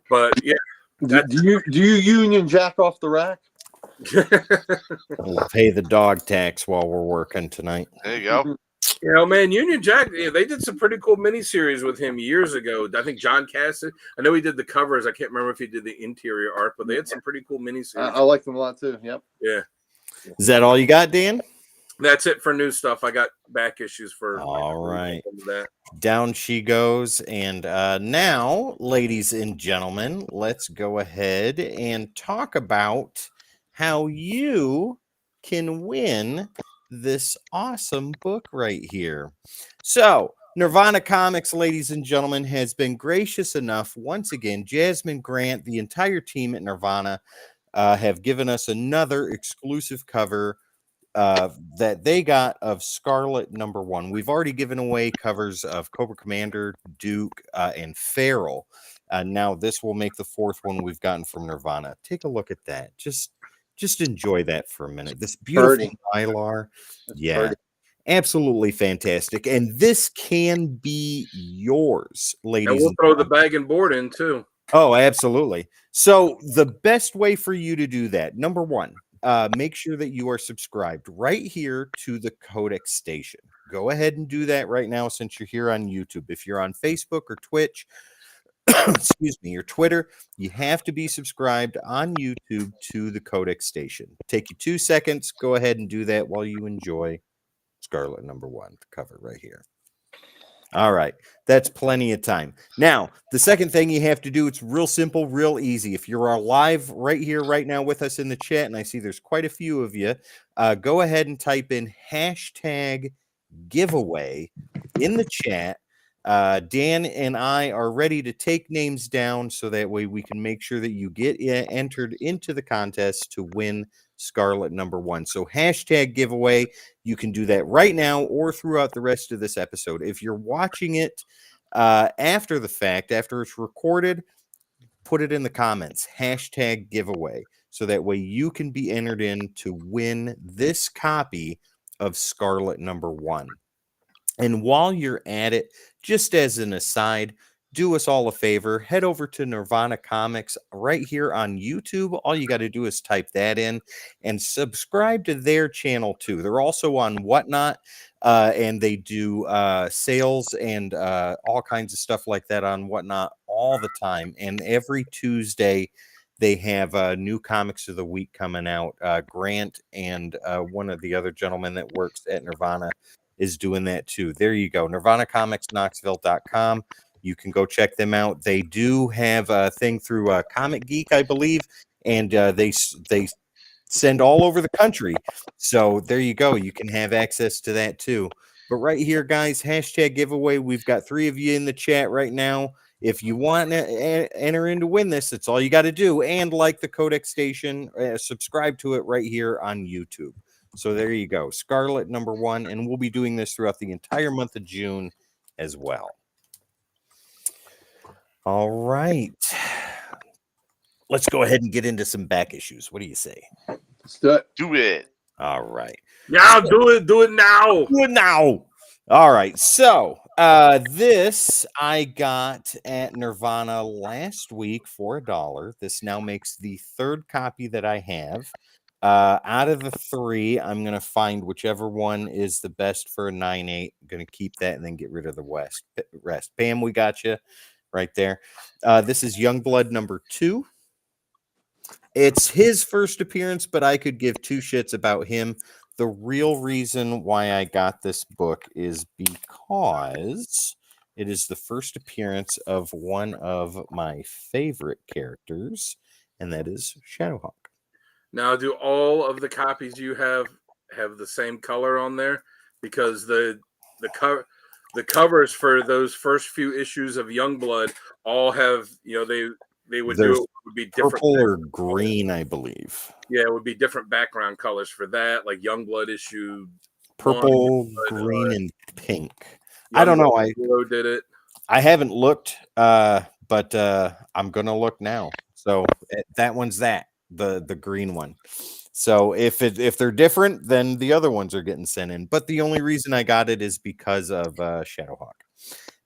But yeah, do you Union Jack off the rack? We'll pay the dog tax while we're working tonight. There you go. You know, man, Union Jack, they did some pretty cool miniseries with him years ago. I think John Cassidy, I know he did the covers. I can't remember if he did the interior art, but they had some pretty cool miniseries. I like them a lot too. Yep. Yeah. Is that all you got, Dan? That's it for new stuff. I got back issues for all right. That. Down she goes. And now, ladies and gentlemen, let's go ahead and talk about how you can win this awesome book right here. So, Nirvana Comics, ladies and gentlemen, has been gracious enough. Once again, Jasmine Grant, the entire team at Nirvana, have given us another exclusive cover that they got of Scarlet #1. We've already given away covers of Cobra Commander, Duke, and Feral. Now this will make the fourth one we've gotten from Nirvana. Take a look at that. Just enjoy that for a minute. This beautiful Mylar. Yeah. Birdie. Absolutely fantastic. And this can be yours, ladies. And we'll throw the bag and board in too. Oh, absolutely. So the best way for you to do that, #1, make sure that you are subscribed right here to the Codex Station. Go ahead and do that right now since you're here on YouTube. If you're on Facebook or Twitch, excuse me, or Twitter, you have to be subscribed on YouTube to the Codex Station. Take you 2 seconds. Go ahead and do that while you enjoy Scarlet #1, the cover right here. All right, that's plenty of time. Now, the second thing you have to do, it's real simple, real easy. If you're live right here, right now with us in the chat, and I see there's quite a few of you, go ahead and type in #giveaway in the chat. Dan and I are ready to take names down so that way we can make sure that you get entered into the contest to win Scarlet #1. So #giveaway. You can do that right now or throughout the rest of this episode. If you're watching it after the fact, after it's recorded, put it in the comments, #giveaway. So that way you can be entered in to win this copy of Scarlet #1. And while you're at it, just as an aside, do us all a favor, head over to Nirvana Comics right here on YouTube. All you got to do is type that in and subscribe to their channel too. They're also on Whatnot, and they do sales and all kinds of stuff like that on Whatnot all the time. And every Tuesday, they have new comics of the week coming out. Grant and one of the other gentlemen that works at Nirvana is doing that too. There you go. NirvanaComicsKnoxville.com. You can go check them out. They do have a thing through Comic Geek, I believe, and they send all over the country. So there you go. You can have access to that too. But right here, guys, #giveaway. We've got 3 of you in the chat right now. If you want to enter in to win this, that's all you got to do. And like the Codex Station, subscribe to it right here on YouTube. So there you go. Scarlet #1. And we'll be doing this throughout the entire month of June as well. All right. Let's go ahead and get into some back issues. What do you say? Let's do it. Do it. All right. Yeah, do it. Do it now. Do it now. All right. So this I got at Nirvana last week for $1. This now makes the 3rd copy that I have. Out of the 3, I'm going to find whichever one is the best for a 9.8. I'm going to keep that and then get rid of the rest. Pam, we got you right there. This is Youngblood #2. It's his first appearance, but I could give 2 shits about him. The real reason why I got this book is because it is the first appearance of one of my favorite characters, and that is Shadowhawk. Now, do all of the copies you have the same color on there? Because the covers for those first few issues of Youngblood all have, they would do it would be different. Purple or green, I believe. Yeah, it would be different background colors for that, like Youngblood issue. Purple, green, and pink. I don't know. I did it. I haven't looked, but I'm gonna look now. So that one's the green one. So if they're different, then the other ones are getting sent in. But the only reason I got it is because of Shadowhawk.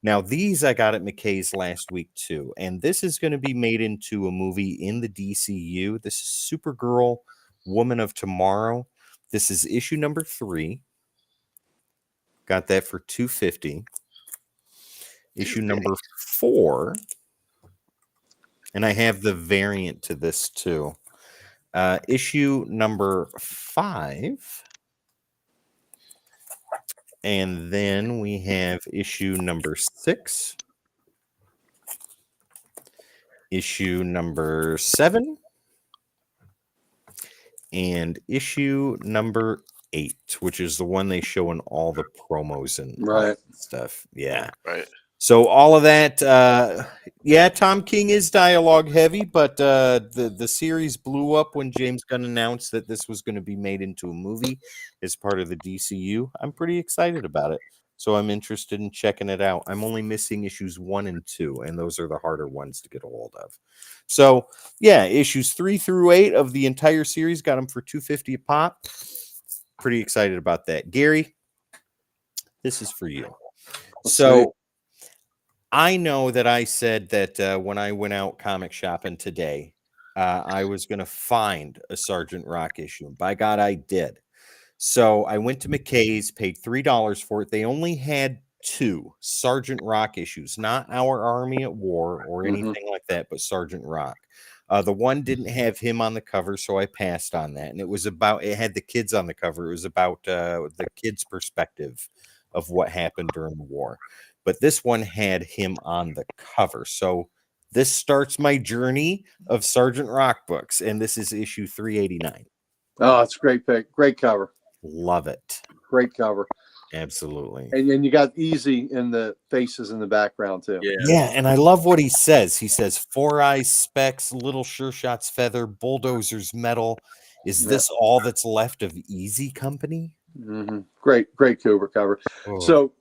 Now, these I got at McKay's last week too, and this is going to be made into a movie in the DCU. This is Supergirl, Woman of Tomorrow. This is issue #3. Got that for $250. Issue number 4. And I have the variant to this too. Issue number 5. And then we have issue number 6. Issue number 7. And issue number 8, which is the one they show in all the promos and all Right. that stuff. Yeah. Right. So all of that, yeah, Tom King is dialogue heavy, but the series blew up when James Gunn announced that this was going to be made into a movie as part of the DCU. I'm pretty excited about it, so I'm interested in checking it out. I'm only missing issues 1 and 2, and those are the harder ones to get a hold of. So yeah, issues 3 through 8 of the entire series got them for $250 a pop. Pretty excited about that. Gary, this is for you. So I know that I said that when I went out comic shopping today, I was going to find a Sergeant Rock issue. By God, I did. So I went to McKay's, paid $3 for it. They only had 2 Sergeant Rock issues, not Our Army at War or anything like that, but Sergeant Rock. The one didn't have him on the cover, so I passed on that. And it had the kids on the cover. It was about the kids' perspective of what happened during the war. But this one had him on the cover. So this starts my journey of Sergeant Rock books, and this is issue 389. Oh, it's a great pick. Great cover. Love it. Great cover. Absolutely. And then you got Easy in the faces in the background too. Yeah, and I love what he says. He says, 4 Eyes, Specs, Little Sure Shot's Feather, Bulldozer's Metal. Is this all that's left of Easy Company? Great Cobra cover. Oh. So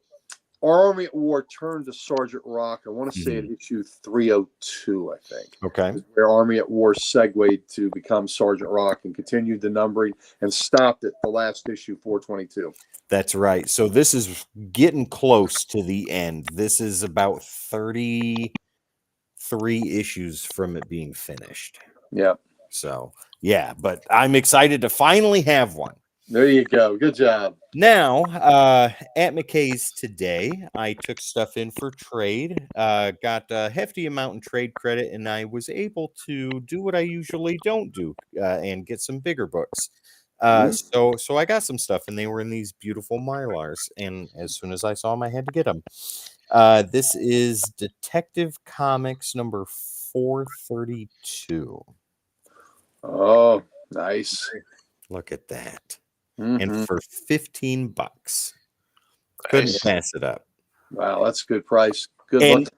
Our Army at War turned to Sergeant Rock. I want to say at issue 302, I think. Okay. Where Army at War segued to become Sergeant Rock and continued the numbering and stopped at the last issue, 422. That's right. So this is getting close to the end. This is about 33 issues from it being finished. Yeah. So, yeah, but I'm excited to finally have one. There you go. Good job. Now, at McKay's today, I took stuff in for trade, got a hefty amount in trade credit, and I was able to do what I usually don't do and get some bigger books. So I got some stuff, and they were in these beautiful Mylars, and as soon as I saw them, I had to get them. This is Detective Comics number 432. Oh, nice. Look at that. And for $15. Couldn't pass it up. Wow, that's a good price. Good luck.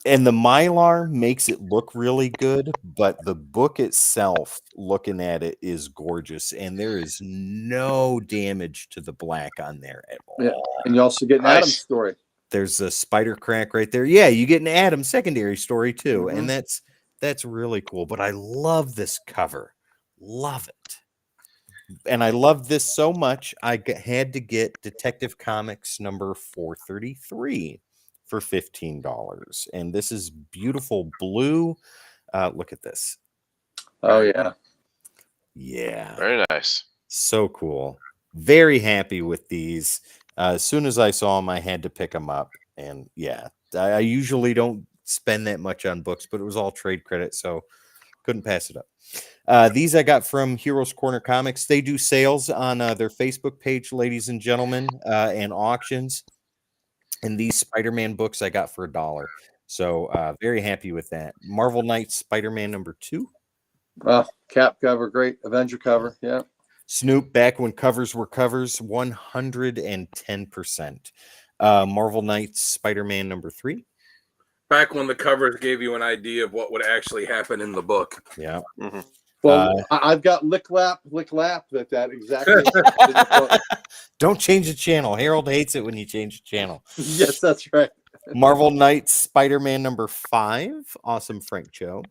And the Mylar makes it look really good, but the book itself, looking at it, is gorgeous. And there is no damage to the black on there at all. Yeah. And you also get an Adam story. There's a spider crack right there. Yeah, you get an Adam secondary story too. And that's really cool. But I love this cover. Love it. And I love this so much, I had to get Detective Comics number 433 for $15. And this is beautiful blue. Look at this. Oh, yeah. Yeah. Very nice. So cool. Very happy with these. As soon as I saw them, I had to pick them up. And yeah, I usually don't spend that much on books, but it was all trade credit, so couldn't pass it up. These I got from Heroes Corner Comics. They do sales on their Facebook page, ladies and gentlemen, and auctions. And these Spider-Man books I got for $1. So very happy with that. Marvel Knights Spider-Man number 2. Oh, Cap cover, great. Avenger cover, yeah. Snoop, back when covers were covers, 110%. Marvel Knights Spider-Man number 3. Back when the covers gave you an idea of what would actually happen in the book. Yeah. Well, I've got lick lap that exactly. Don't change the channel. Harold hates it when you change the channel. Yes, that's right. Marvel Knights Spider-Man number 5. Awesome Frank Cho.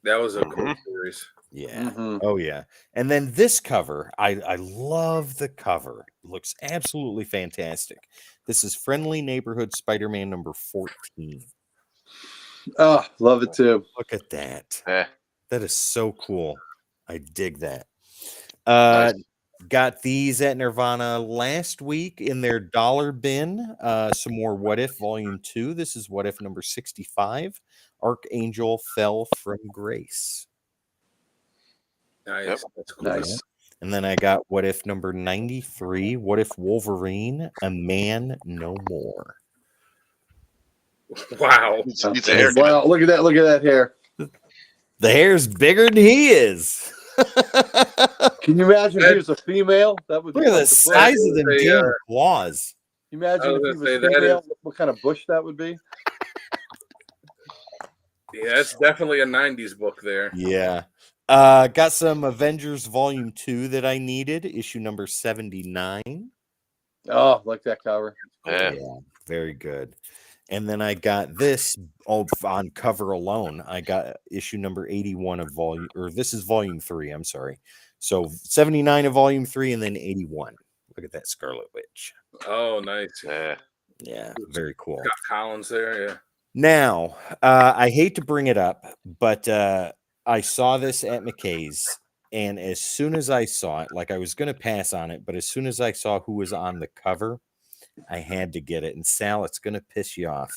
That was a cool series. Yeah. Oh, yeah. And then this cover, I love the cover. It looks absolutely fantastic. This is Friendly Neighborhood Spider-Man number 14. Oh, love it too. Look at that. Eh. That is so cool. I dig that. Nice. Got these at Nirvana last week in their dollar bin. Some more What If Volume 2. This is What If number 65. Archangel Fell from Grace. Nice. Yep. That's cool. Nice. And then I got What If number 93. What If Wolverine, A Man No More. Wow. Needs a haircut. Wow, look at that! Look at that hair. The hair's bigger than he is. Can you imagine if he was a female? That would Look be at the like the bush. size of the They, damn claws. Can you imagine I if was he gonna was say, that female? What kind of bush that would be? Yeah, it's definitely a 90s book there. Yeah. Got some Avengers Volume 2 that I needed, issue number 79. Oh, like that cover. Yeah. Very good. And then I got this on cover alone. I got issue number 81 of volume, or this is volume 3. I'm sorry. So 79 of volume 3 and then 81. Look at that Scarlet Witch. Oh, nice. Yeah. Yeah, very cool. Got Collins there, yeah. Now, I hate to bring it up, but I saw this at McKay's, and as soon as I saw it, like I was going to pass on it, but as soon as I saw who was on the cover, I had to get it. And Sal, it's going to piss you off.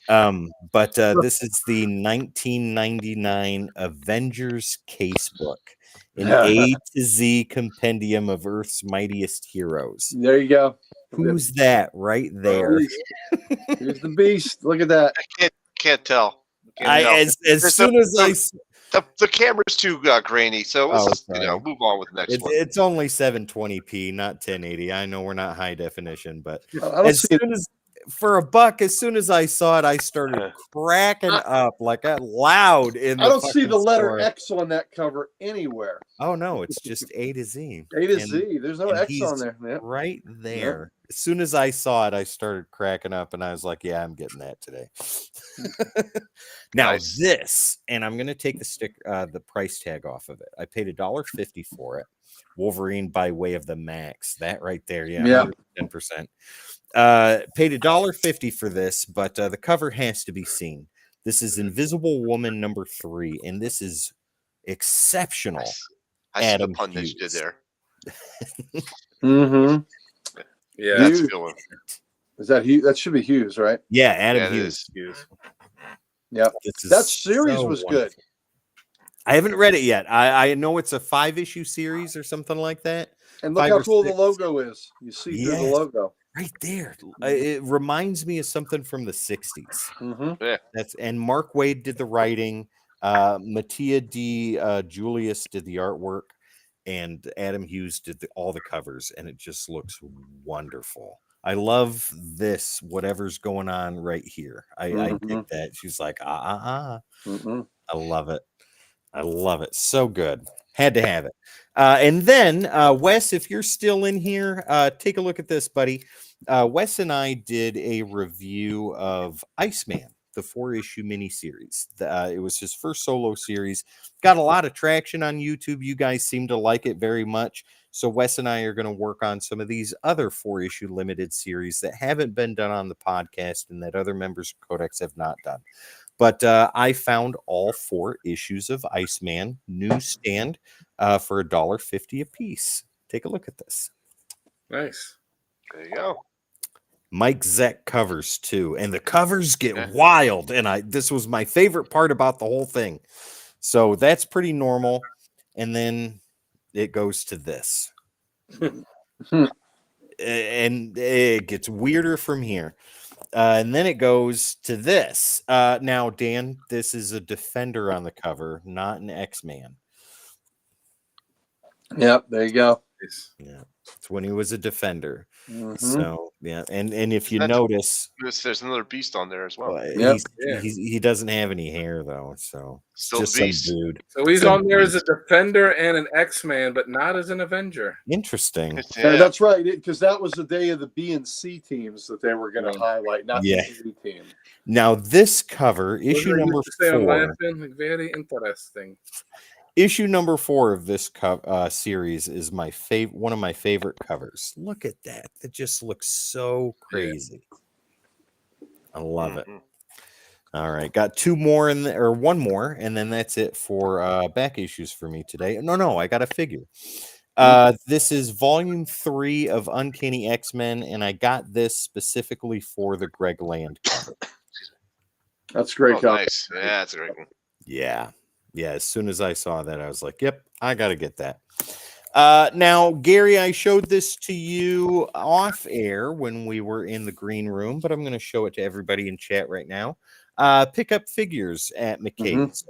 But this is the 1999 Avengers Casebook, an A to Z compendium of Earth's mightiest heroes. There you go. Who's that right there? Here's the beast. Look at that. I can't tell. Can't tell. As There's soon as I the camera's too grainy, so let's just, sorry. move on with the next one. It's only 720p, not 1080. I know we're not high definition, but I don't as see it. soon as for a buck, as soon as I saw it, I started cracking up like that loud in the I don't see fucking the letter store. X on that cover anywhere. Oh no, it's just A to Z. A to And- Z. There's no and X he's on there. Yeah. Right there. As soon as I saw it, I started cracking up and I was like, yeah, I'm getting that today. Now Nice. this, and I'm gonna take the price tag off of it. I paid $1.50 for it. Wolverine by way of the Max. That right there, Yeah. 10%. Paid $1.50 for this, but the cover has to be seen. This is Invisible Woman number 3, and this is exceptional. I see the Adam pun that you did Hughes. there. Mm-hmm. Yeah. That's You- a good one. Is that Hughes? That should be Hughes, right? Yeah, Adam Yeah, it Hughes. is. Yep. This is That series so was wonderful. good. I haven't read it yet. I know it's a 5-issue series or something like that. And look 5 how or cool the 6. logo is. You see through the Yes. logo. Right there. It reminds me of something from the 60s. Mm-hmm. And Mark Waid did the writing. Mattia D. Julius did the artwork, and Adam Hughes did all the covers, and it just looks wonderful. I love this, whatever's going on right here. I dig that. She's like, Mm-hmm. I love it. I love it. So good. Had to have it. And then, Wes, if you're still in here, take a look at this, buddy. Wes and I did a review of Iceman, the 4-issue miniseries. It was his first solo series. Got a lot of traction on YouTube. You guys seem to like it very much. So Wes and I are going to work on some of these other 4-issue limited series that haven't been done on the podcast and that other members of Codex have not done. But I found all 4 issues of Iceman newsstand for $1.50 a piece. Take a look at this. Nice. There you go. Mike Zeck covers too, and the covers get wild. And this was my favorite part about the whole thing. So that's pretty normal. And then it goes to this, and it gets weirder from here. And then it goes to this. Now, Dan, this is a Defender on the cover, not an X-Man. Yep. There you go. Nice. Yeah, it's when he was a Defender. Mhm. So yeah, and if you That's- notice, There's another beast on there as well. Yep. he doesn't have any hair though, so Still just the beast. some dude. So he's Some on there as a beast. Defender and an X-Man, but not as an Avenger. Interesting. Yeah, that's right. Because that was the day of the B and C teams that they were going to highlight, not Yeah. the A team. Now this cover, issue What did I number used to say? I'm 4. laughing. Very interesting. Issue number 4 of this series is my one of my favorite covers. Look at that. It just looks so crazy. I love it. Mhm. All right. Got 2 more or 1 more, and then that's it for back issues for me today. No, I got a figure. This is volume 3 of Uncanny X-Men, and I got this specifically for the Greg Land cover. That's great. Oh, nice. Yeah, that's a great one. Yeah. As soon as I saw that, I was like, "Yep, I got to get that." Now, Gary, I showed this to you off air when we were in the green room, but I'm going to show it to everybody in chat right now. Pick up figures at McKay's,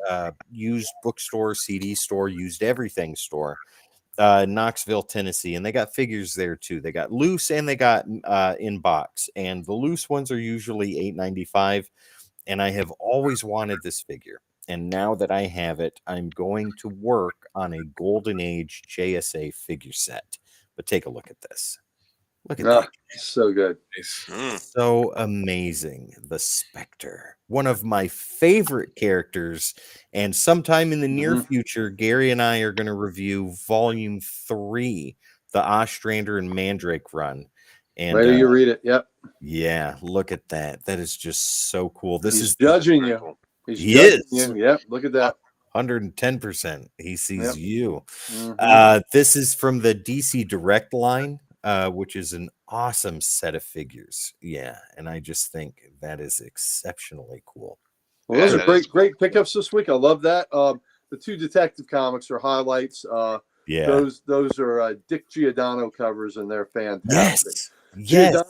used bookstore, CD store, used everything store, Knoxville, Tennessee, and they got figures there too. They got loose and they got in box, and the loose ones are usually $8.95. And I have always wanted this figure. And now that I have it, I'm going to work on a Golden Age JSA figure set. But take a look at this. Look at that. So good. So amazing. The Spectre. One of my favorite characters. And sometime in the near future, Gary and I are going to review Volume 3, the Ostrander and Mandrake run. And Later you read it. Yep. Yeah, look at that. That is just so cool. He's judging you. He is. Yep. Look at that. 110%. He sees you. Mm-hmm. This is from the DC Direct line, which is an awesome set of figures. Yeah, and I just think that is exceptionally cool. Well, those are great pickups this week. I love that. The 2 Detective Comics are highlights. Those are Dick Giordano covers, and they're fantastic. Yes.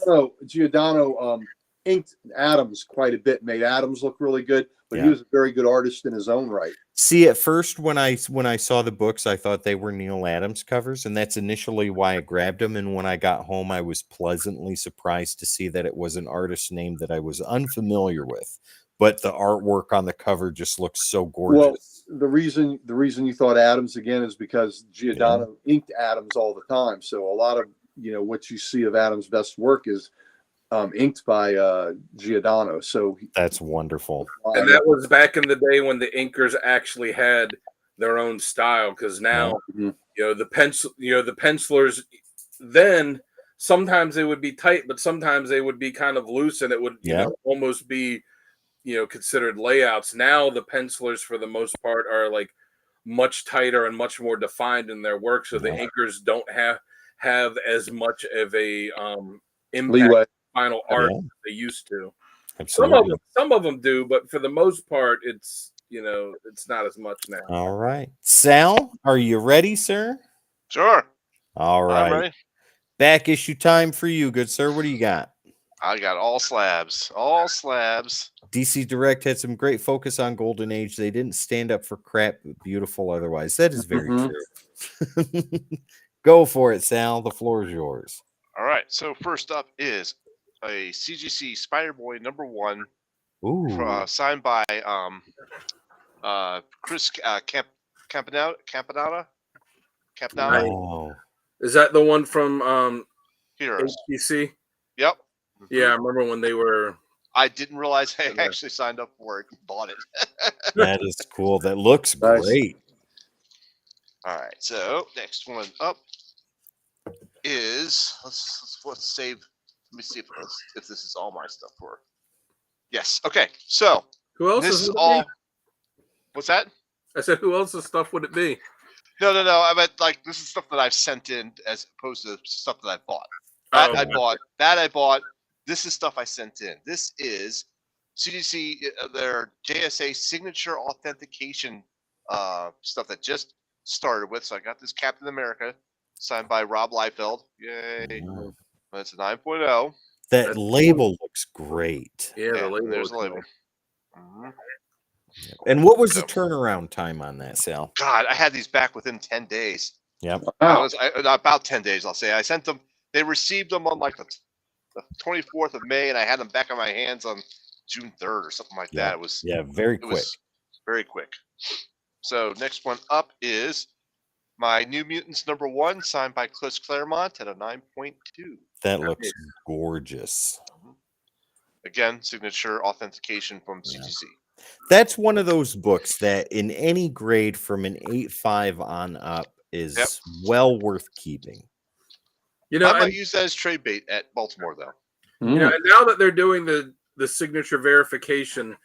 Giordano inked Adams quite a bit, made Adams look really good, but he was a very good artist in his own right. See, at first when I saw the books, I thought they were Neil Adams covers, and that's initially why I grabbed them. And when I got home, I was pleasantly surprised to see that it was an artist name that I was unfamiliar with, but the artwork on the cover just looks so gorgeous. Well, the reason you thought Adams again is because Giordano inked Adams all the time, so a lot of what you see of Adams' best work is inked by Giordano. So that's wonderful. And that was back in the day when the inkers actually had their own style. Because now, the pencilers, then sometimes they would be tight, but sometimes they would be kind of loose, and it would almost be considered layouts. Now the pencilers, for the most part, are like much tighter and much more defined in their work. So the inkers don't have as much of a impact final art as they used to. Absolutely. Some of them do, but for the most part, it's it's not as much now. All right, Sal, are you ready, sir? Sure. All right. I'm ready. Back issue time for you, good sir. What do you got? I got all slabs. All slabs. DC Direct had some great focus on Golden Age. They didn't stand up for crap, but beautiful otherwise. That is very true. Go for it, Sal. The floor is yours. All right. So first up is a CGC Spider-Boy #1. Ooh. Signed by Chris Campanata. Oh. Is that the one from Heroes? HTC? Yep. Yeah, I remember when they were. I didn't realize I actually signed up for it and bought it. That is cool. That looks great. All right. So next one up is let's save. Let me see if this is all my stuff for. Yes. Okay. So who else this is all? What's that? I said, who else's stuff would it be? No. I meant like this is stuff that I've sent in as opposed to stuff that I bought. I bought. This is stuff I sent in. This is CGC, their JSA signature authentication stuff that just started with. So I got this Captain America signed by Rob Liefeld. Yay. That's a 9.0. That label looks great. Yeah, the label. There's the label. And what was the turnaround time on that, Sal? God, I had these back within 10 days. Yep. About 10 days, I'll say. I sent them. They received them on like the 24th of May, and I had them back in my hands on June 3rd or something like that. It was very quick. Very quick. So next one up is my New Mutants #1, signed by Chris Claremont at a 9.2. That looks gorgeous. Again, signature authentication from CGC. That's one of those books that in any grade from an 8.5 on up is well worth keeping. I might use that as trade bait at Baltimore, though. And now that they're doing the signature verification,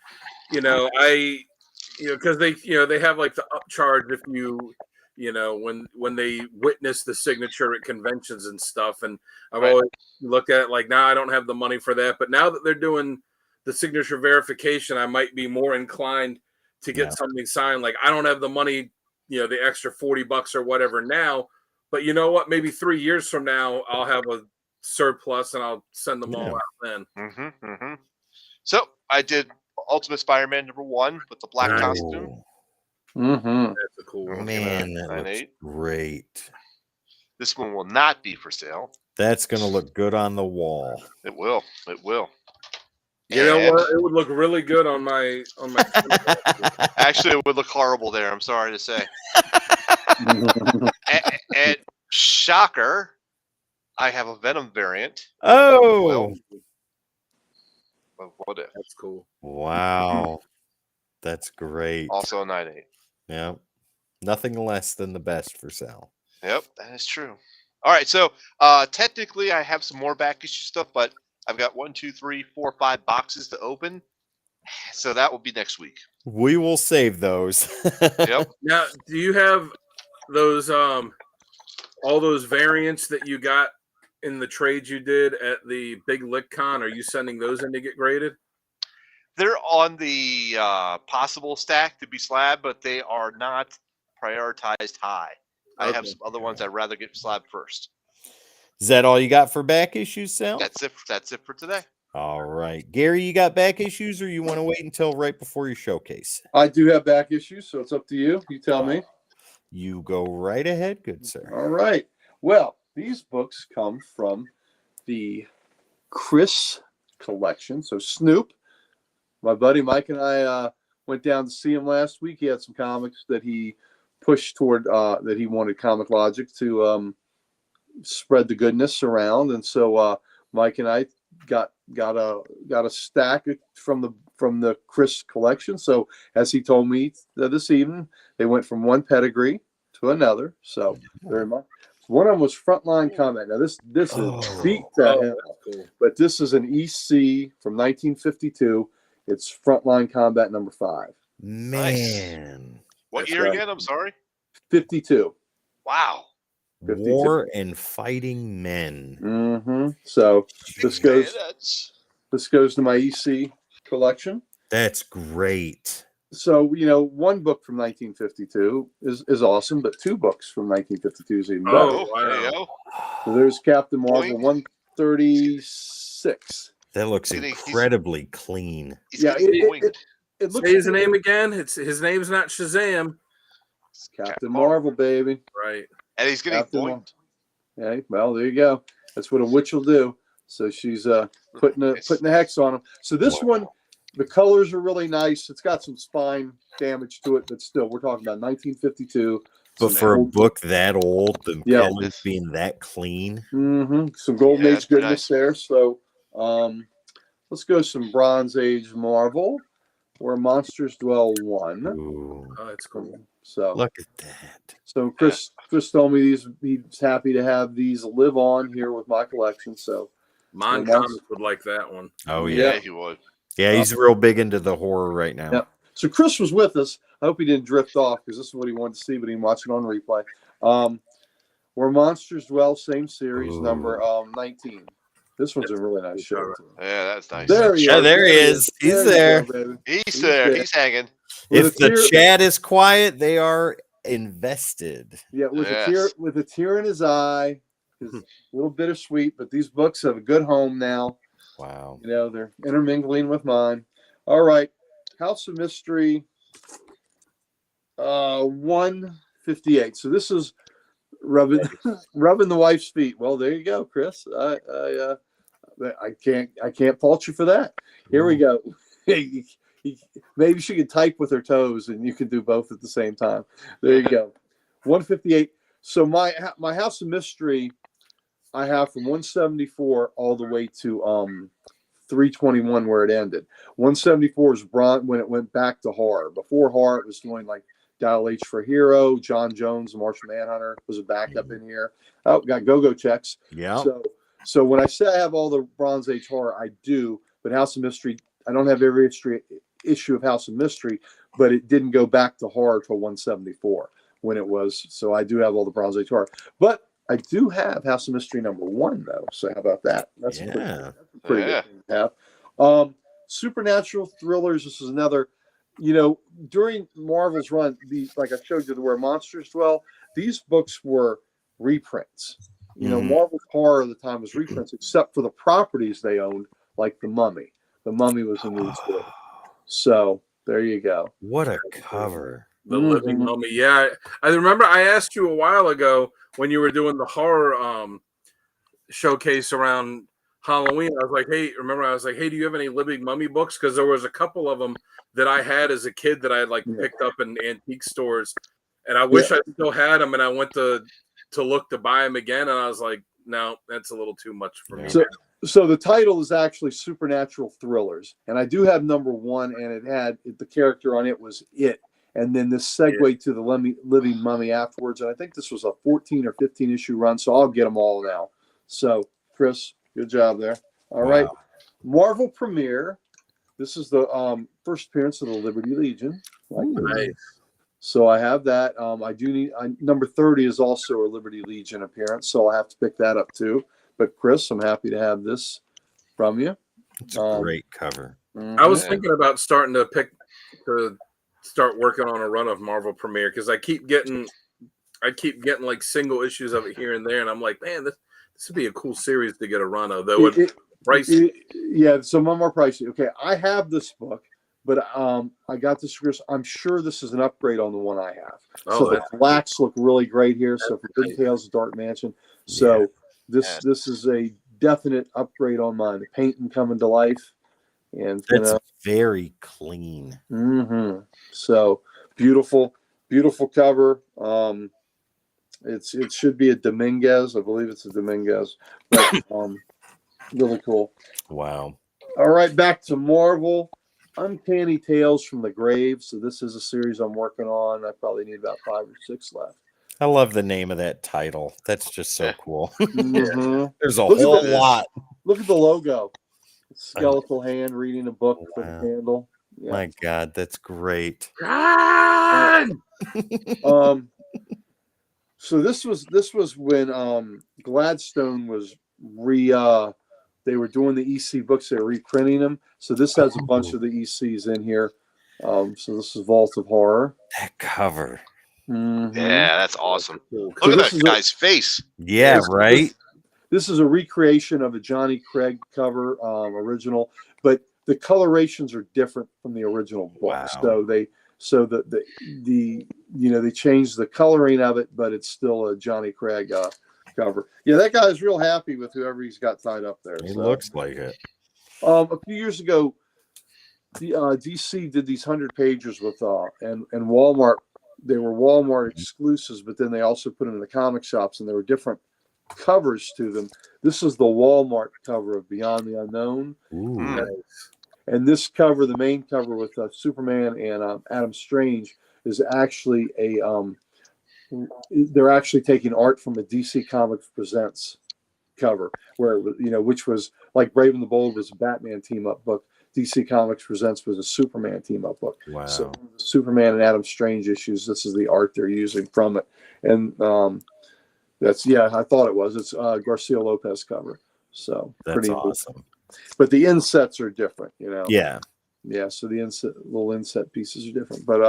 because they have like the upcharge if you you know, when they witness the signature at conventions and stuff. And I've always looked at it like, nah, I don't have the money for that. But now that they're doing the signature verification, I might be more inclined to get something signed. Like, I don't have the money, you know, the extra $40 or whatever now. But you know what? Maybe 3 years from now, I'll have a surplus and I'll send them all out then. So I did Ultimate Spider-Man #1 with the black costume. That's a cool one. Man, that looks great. This one will not be for sale. That's going to look good on the wall. It will. It will. You know what? It would look really good on my. Actually, it would look horrible there. I'm sorry to say. and shocker, I have a Venom variant. Oh, What if? That's cool. Wow, that's great. Also a 9.8. Yeah, nothing less than the best for Sal. Yep, that is true. All right, so technically I have some more back issue stuff, but I've got 1, 2, 3, 4, 5 boxes to open. So that will be next week. We will save those. Yep. Now, do you have those all those variants that you got in the trades you did at the Big Lick Con? Are you sending those in to get graded? They're on the possible stack to be slabbed, but they are not prioritized high. I have some other ones I'd rather get slabbed first. Is that all you got for back issues, Sal? That's it for today. All right. Gary, you got back issues, or you want to wait until right before your showcase? I do have back issues, so it's up to you. You tell me. You go right ahead, good sir. All right. Well, these books come from the Chris collection. So Snoop, my buddy Mike and I went down to see him last week. He had some comics that he pushed toward that he wanted Comic Logic to spread the goodness around, and so Mike and I got a stack from the Chris collection. So as he told me this evening, they went from one pedigree to another. So very much. One of them was Frontline Combat. Now this is beat to hell, Cool. but this is an EC from 1952. It's Frontline Combat #5. Man. What That's year right. again? I'm sorry. 52. Wow. 52. War and Fighting Men. So Big this goes to my EC collection. That's great. So, you know, one book from 1952 is awesome, but two books from 1952 is even better. Oh, wow. there you go. So there's Captain Marvel Boink. 136. That looks He's- incredibly clean. He's Yeah, getting it winged. looks Say his name again. His name's not Shazam, Captain Marvel, baby. right? And he's getting Captain boinked. Yeah, well, there you go. That's what a witch will do. So she's putting the hex on him. So this one, the colors are really nice. It's got some spine damage to it, but still, we're talking about 1952. But for a book that old, the Yeah. colors being that clean. Some Golden Yeah, Age that's goodness nice. there. So let's go some Bronze Age Marvel, where Monsters Dwell 1. Ooh, Oh, that's cool. So look at that. So Chris told me he's happy to have these live on here with my collection. So Mon Yeah. Comics would like that one. Oh, Yeah, yeah. he would. Yeah, he's real big into the horror right now. Yeah. So Chris was with us. I hope he didn't drift off because this is what he wanted to see, but he watched it on replay. Where Monsters Dwell, same series, Ooh. number 19. This one's a really nice show. Yeah, that's nice. There he Yeah, is. there he is. He's you there. go, baby. He's there. there. He's hanging. With If a the tear- chat is quiet, they are invested. Yeah, with Yes. a tear in his eye. It's a little bittersweet, but these books have a good home now. Wow. You know, they're intermingling with mine. All right. House of Mystery 158. So this is rubbing the wife's feet. Well, there you go, Chris. I can't fault you for that. Here we go. Maybe she could type with her toes and you can do both at the same time. There you go. 158. So my House of Mystery, I have from 174 all the way to 321 where it ended. 174 is when it went back to horror. Before horror, it was doing like Dial H for Hero, John Jones, the Martian Manhunter was a backup in here. Oh, got go-go checks. Yeah. So when I say I have all the Bronze Age horror, I do. But House of Mystery, I don't have every issue of House of Mystery, but it didn't go back to horror till 174. when it was. So I do have all the Bronze Age horror, but I do have House of Mystery #1 though. So how about that? That's a pretty good thing to have. Supernatural thrillers. This is another. During Marvel's run, like I showed you, Where Monsters Dwell, these books were reprints. Marvel's horror at the time was reprints, except for the properties they owned, like The Mummy. The Mummy was a new story. So there you go. What a cover. The Living Mummy. Yeah. I remember I asked you a while ago when you were doing the horror showcase around Halloween. I was like, hey, do you have any Living Mummy books? Because there was a couple of them that I had as a kid that I had picked up in antique stores. And I wish I still had them. And I went to look to buy them again. And I was like, no, that's a little too much for me. So the title is actually Supernatural Thrillers. And I do have #1, and it had the character on it was It. And then this segued to the Living Mummy afterwards. And I think this was a 14 or 15 issue run. So I'll get them all now. So, Chris, good job there. All right. Marvel Premiere. This is the first appearance of the Liberty Legion. Nice. So I have that. I do need number 30 is also a Liberty Legion appearance, so I have to pick that up too. But Chris, I'm happy to have this from you. It's a great cover. I was thinking about starting to start working on a run of Marvel Premiere because I keep getting like single issues of it here and there, and I'm like, man, this would be a cool series to get a run of. Though pricey. Yeah, so one more pricey. Okay, I have this book, but I got this. I'm sure this is an upgrade on the one I have. So the blacks look really great here. So for Good Tales of Dark Mansion, so this is a definite upgrade on mine. The painting coming to life, and it's very clean. So beautiful cover. It should be a Dominguez. I believe it's a Dominguez. But, really cool. Wow. All right, back to Marvel. Uncanny Tales from the Grave. So this is a series I'm working on. I probably need about 5 or 6 left. I love the name of that title. That's just so cool. There's a whole lot. Look at the logo. Skeletal hand reading a book with a candle. Yeah. My God, that's great. So this was when Gladstone was they were doing the EC books. They were reprinting them. So this has a bunch of the ECs in here. So this is Vault of Horror. That cover. Yeah, that's awesome. Look at that guy's face. Yeah, right. This is a recreation of a Johnny Craig cover, original, but the colorations are different from the original book. Wow. So they changed the coloring of it, but it's still a Johnny Craig cover. Yeah, that guy's real happy with whoever he's got tied up there. It looks like it. A few years ago, the DC did these 100 pages with and Walmart. They were Walmart exclusives, but then they also put them in the comic shops, and there were different covers to them. This is the Walmart cover of Beyond the Unknown. And this cover, the main cover with Superman and Adam Strange, is actually they're actually taking art from a DC Comics Presents cover, where which was like Brave and the Bold was a Batman team up book. DC Comics Presents was a Superman team up book. Wow. So Superman and Adam Strange issues. This is the art they're using from it, and I thought it was. It's Garcia Lopez cover. So that's pretty awesome. Cool. But the insets are different, Yeah. Yeah. So the little inset pieces are different. But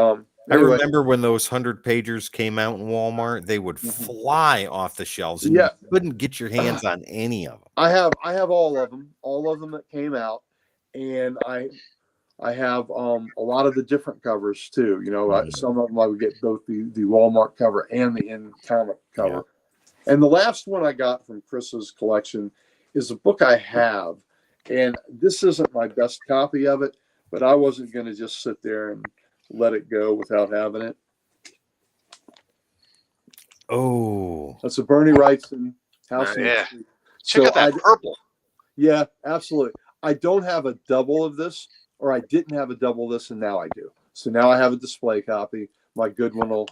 I remember when those 100 pagers came out in Walmart, they would fly off the shelves, and you couldn't get your hands on any of them. I have all of them that came out, and I have a lot of the different covers too. Some of them I would get both the Walmart cover and the in comic cover. Yeah. And the last one I got from Chris's collection is a book I have, and this isn't my best copy of it, but I wasn't going to just sit there and let it go without having it. Oh, that's a Bernie Wrightson House. Check out that purple. Yeah, absolutely. I don't have a double of this, or I didn't have a double of this, and now I do. So now I have a display copy. My good one will,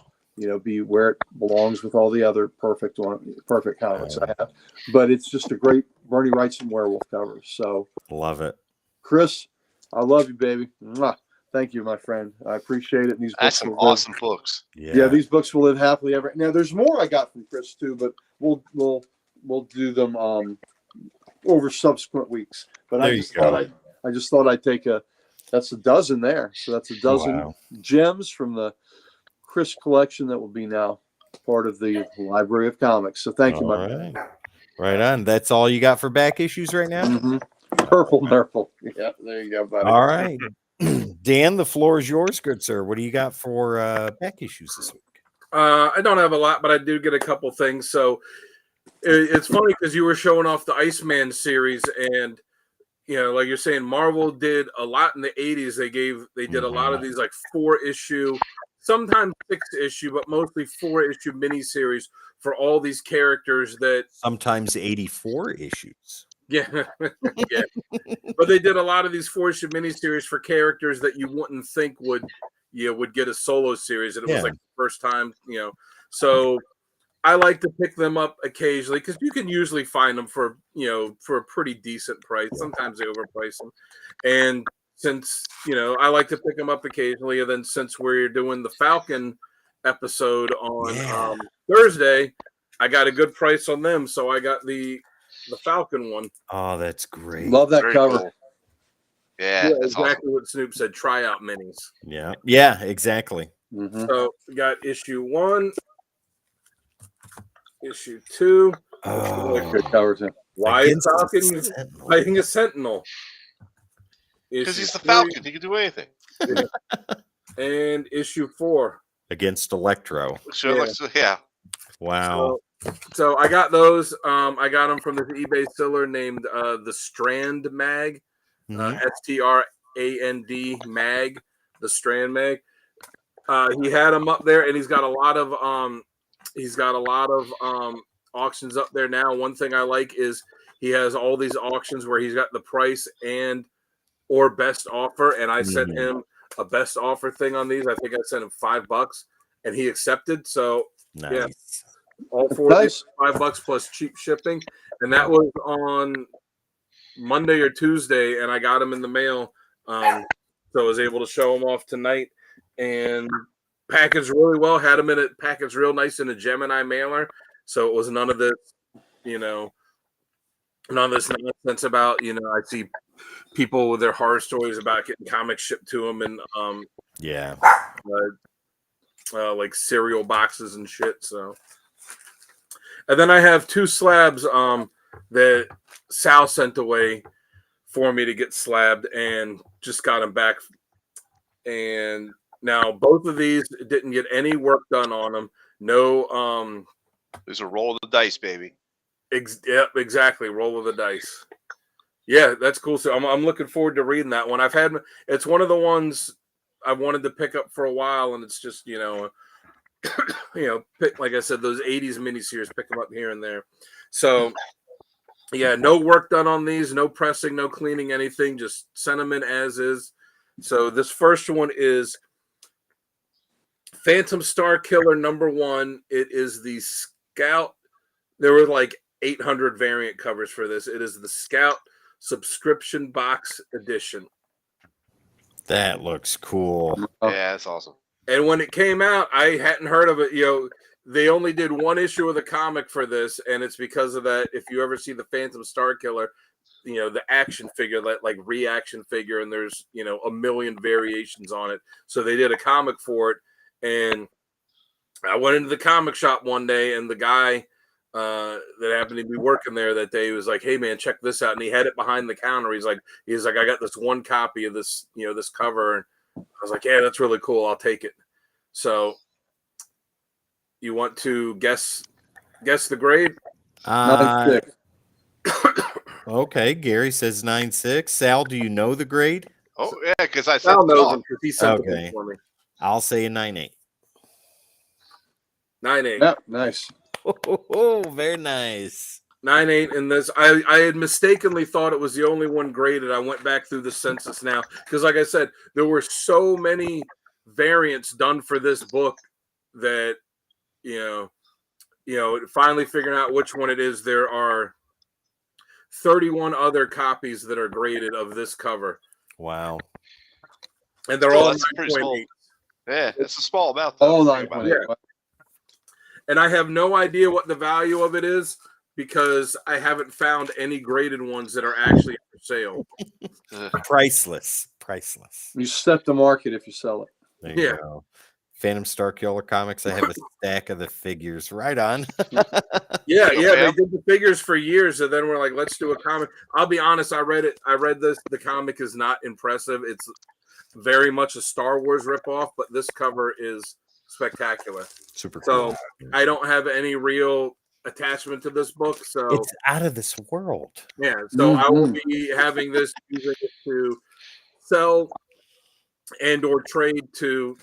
be where it belongs with all the other perfect comics I have. But it's just a great Bernie Wrightson werewolf cover. So love it, Chris. I love you, baby. Mwah. Thank you, my friend. I appreciate it. And these That's books some will live- awesome books. Yeah, these books will live happily ever. Now, there's more I got from Chris too, but we'll do them over subsequent weeks. But There I you just go. thought I just thought I'd take that's a dozen there. So that's a dozen Wow. gems from the Chris collection that will be now part of the Library of Comics. So thank you, my All friend. right on. That's all you got for back issues right now? Mhm. Purple. Yeah, there you go, buddy. All right. Dan, the floor is yours, good sir. What do you got for back issues this week? I don't have a lot, but I do get a couple things. So it's funny because you were showing off the Iceman series, and like you're saying, Marvel did a lot in the 80s. They did a lot of these like 4-issue, sometimes 6-issue, but mostly 4-issue miniseries for all these characters that Sometimes 84 issues. yeah. But they did a lot of these 4-issue miniseries for characters that you wouldn't think would get a solo series, and it was like the first time, So I like to pick them up occasionally because you can usually find them for a pretty decent price. Sometimes they overprice them, and since I like to pick them up occasionally, and then since we're doing the Falcon episode on Thursday, I got a good price on them, so I got the Falcon one. Oh, that's great. Love that Very cover. cool. Yeah, that's exactly what Snoop said. Try out minis. Yeah, exactly. Mhm. So we got issue 1, issue 2. Oh, Good cover too. Why is Against the Falcon Sentinel. fighting a Sentinel? because he's the Issue Falcon. He can do anything. 3 and issue 4. Against Electro. So yeah. Wow. So I got those. I got them from this eBay seller named the Strand Mag, Mhm. STRAND Mag, the Strand Mag. He had them up there, and he's got a lot of auctions up there now. One thing I like is he has all these auctions where he's got the price or best offer, and I sent him a best offer thing on these. I think I sent him $5, and he accepted. So Nice. yeah. All 4 Nice. $5 plus cheap shipping, and that was on Monday or Tuesday, and I got them in the mail. So I was able to show them off tonight, and packaged really well. Had them in it packaged real nice in a Gemini mailer, so it was none of this, none of this nonsense about I see people with their horror stories about getting comics shipped to them and Yeah. like cereal boxes and shit. So. And then I have 2 slabs that Sal sent away for me to get slabbed, and just got them back. And now both of these didn't get any work done on them. No, There's a roll of the dice, baby. yep, exactly. Roll of the dice. Yeah, that's cool. So I'm looking forward to reading that one. It's one of the ones I wanted to pick up for a while, and it's just pick, like I said, those 80s miniseries, pick them up here and there. So, yeah, no work done on these, no pressing, no cleaning, anything, just send them in as is. So this first one is Phantom Star Killer #1. It is the Scout. There were like 800 variant covers for this. It is the Scout subscription box edition. That looks cool. Yeah, that's awesome. And when it came out, I hadn't heard of it. They only did 1 issue of the comic for this, and it's because of that. If you ever see the Phantom Star Killer, the action figure, that like reaction figure, and there's a million variations on it. So they did a comic for it, and I went into the comic shop one day, and the guy that happened to be working there that day was like, "Hey man, check this out," and he had it behind the counter. He's like, "I got this 1 copy of this, this cover." And I was like, "Yeah, that's really cool. I'll take it." So, you want to guess the grade? 9.6. Okay, Gary says 9.6. Sal, do you know the grade? Oh yeah, because I said Sal knows him because he sent Okay. it for me. I'll say a 9.8. 9.8. Yeah, nice. Oh, very nice. 9.8 in this. I had mistakenly thought it was the only one graded. I went back through the census now because, like I said, there were so many variants done for this book that finally figuring out which one it is. There are 31 other copies that are graded of this cover. Wow. and they're Still, all that's a pretty small. 9.8. Yeah, it's a small amount. Though, All if you think 9.8. about it. And I have no idea what the value of it is because I haven't found any graded ones that are actually for sale. Priceless. You set the market if you sell it. There you Yeah. go. Phantom Star Killer comics. I have a stack of the figures. Right on. Yeah, Go, yeah, they fam. did the figures for years, and then we're like, let's do a comic. I'll be honest, I read it. I read this. The comic is not impressive. It's very much a Star Wars ripoff, but this cover is spectacular. Super So cool. I don't have any real attachment to this book. So It's out of this world. yeah, so I will Mhm. be having this using it to sell and or trade to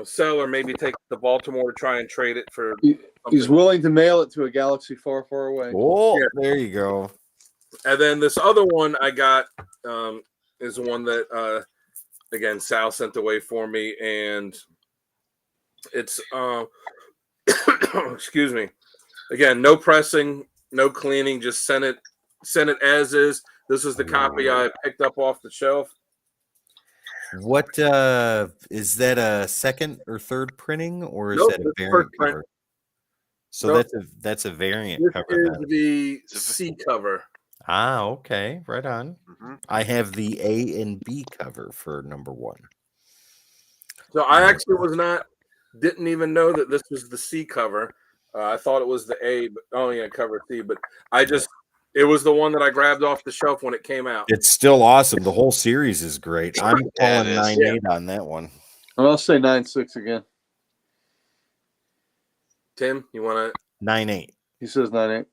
sell or maybe take to Baltimore to try and trade it for. He's something. willing to mail it to a galaxy far, far away. Oh, Yeah. there you go. And then this other one I got is one that again Sal sent away for me, and it's excuse me. Again, no pressing, no cleaning, just send it as is. This is the copy I picked up off the shelf. What is that, a second or third printing, or is Nope, that a it's variant first print. cover? So Nope. that's a variant This cover. is then. the C cover. Ah, okay, right on. Mhm. I have the A and B cover for number 1. So I actually didn't even know that this was the C cover. I thought it was the A, but cover C. But it was the one that I grabbed off the shelf when it came out. It's still awesome. The whole series is great. I'm Yeah, it calling is. 9.8 on that one. I'll say 9.6 again. Tim, you want 9.8. He says 9.8.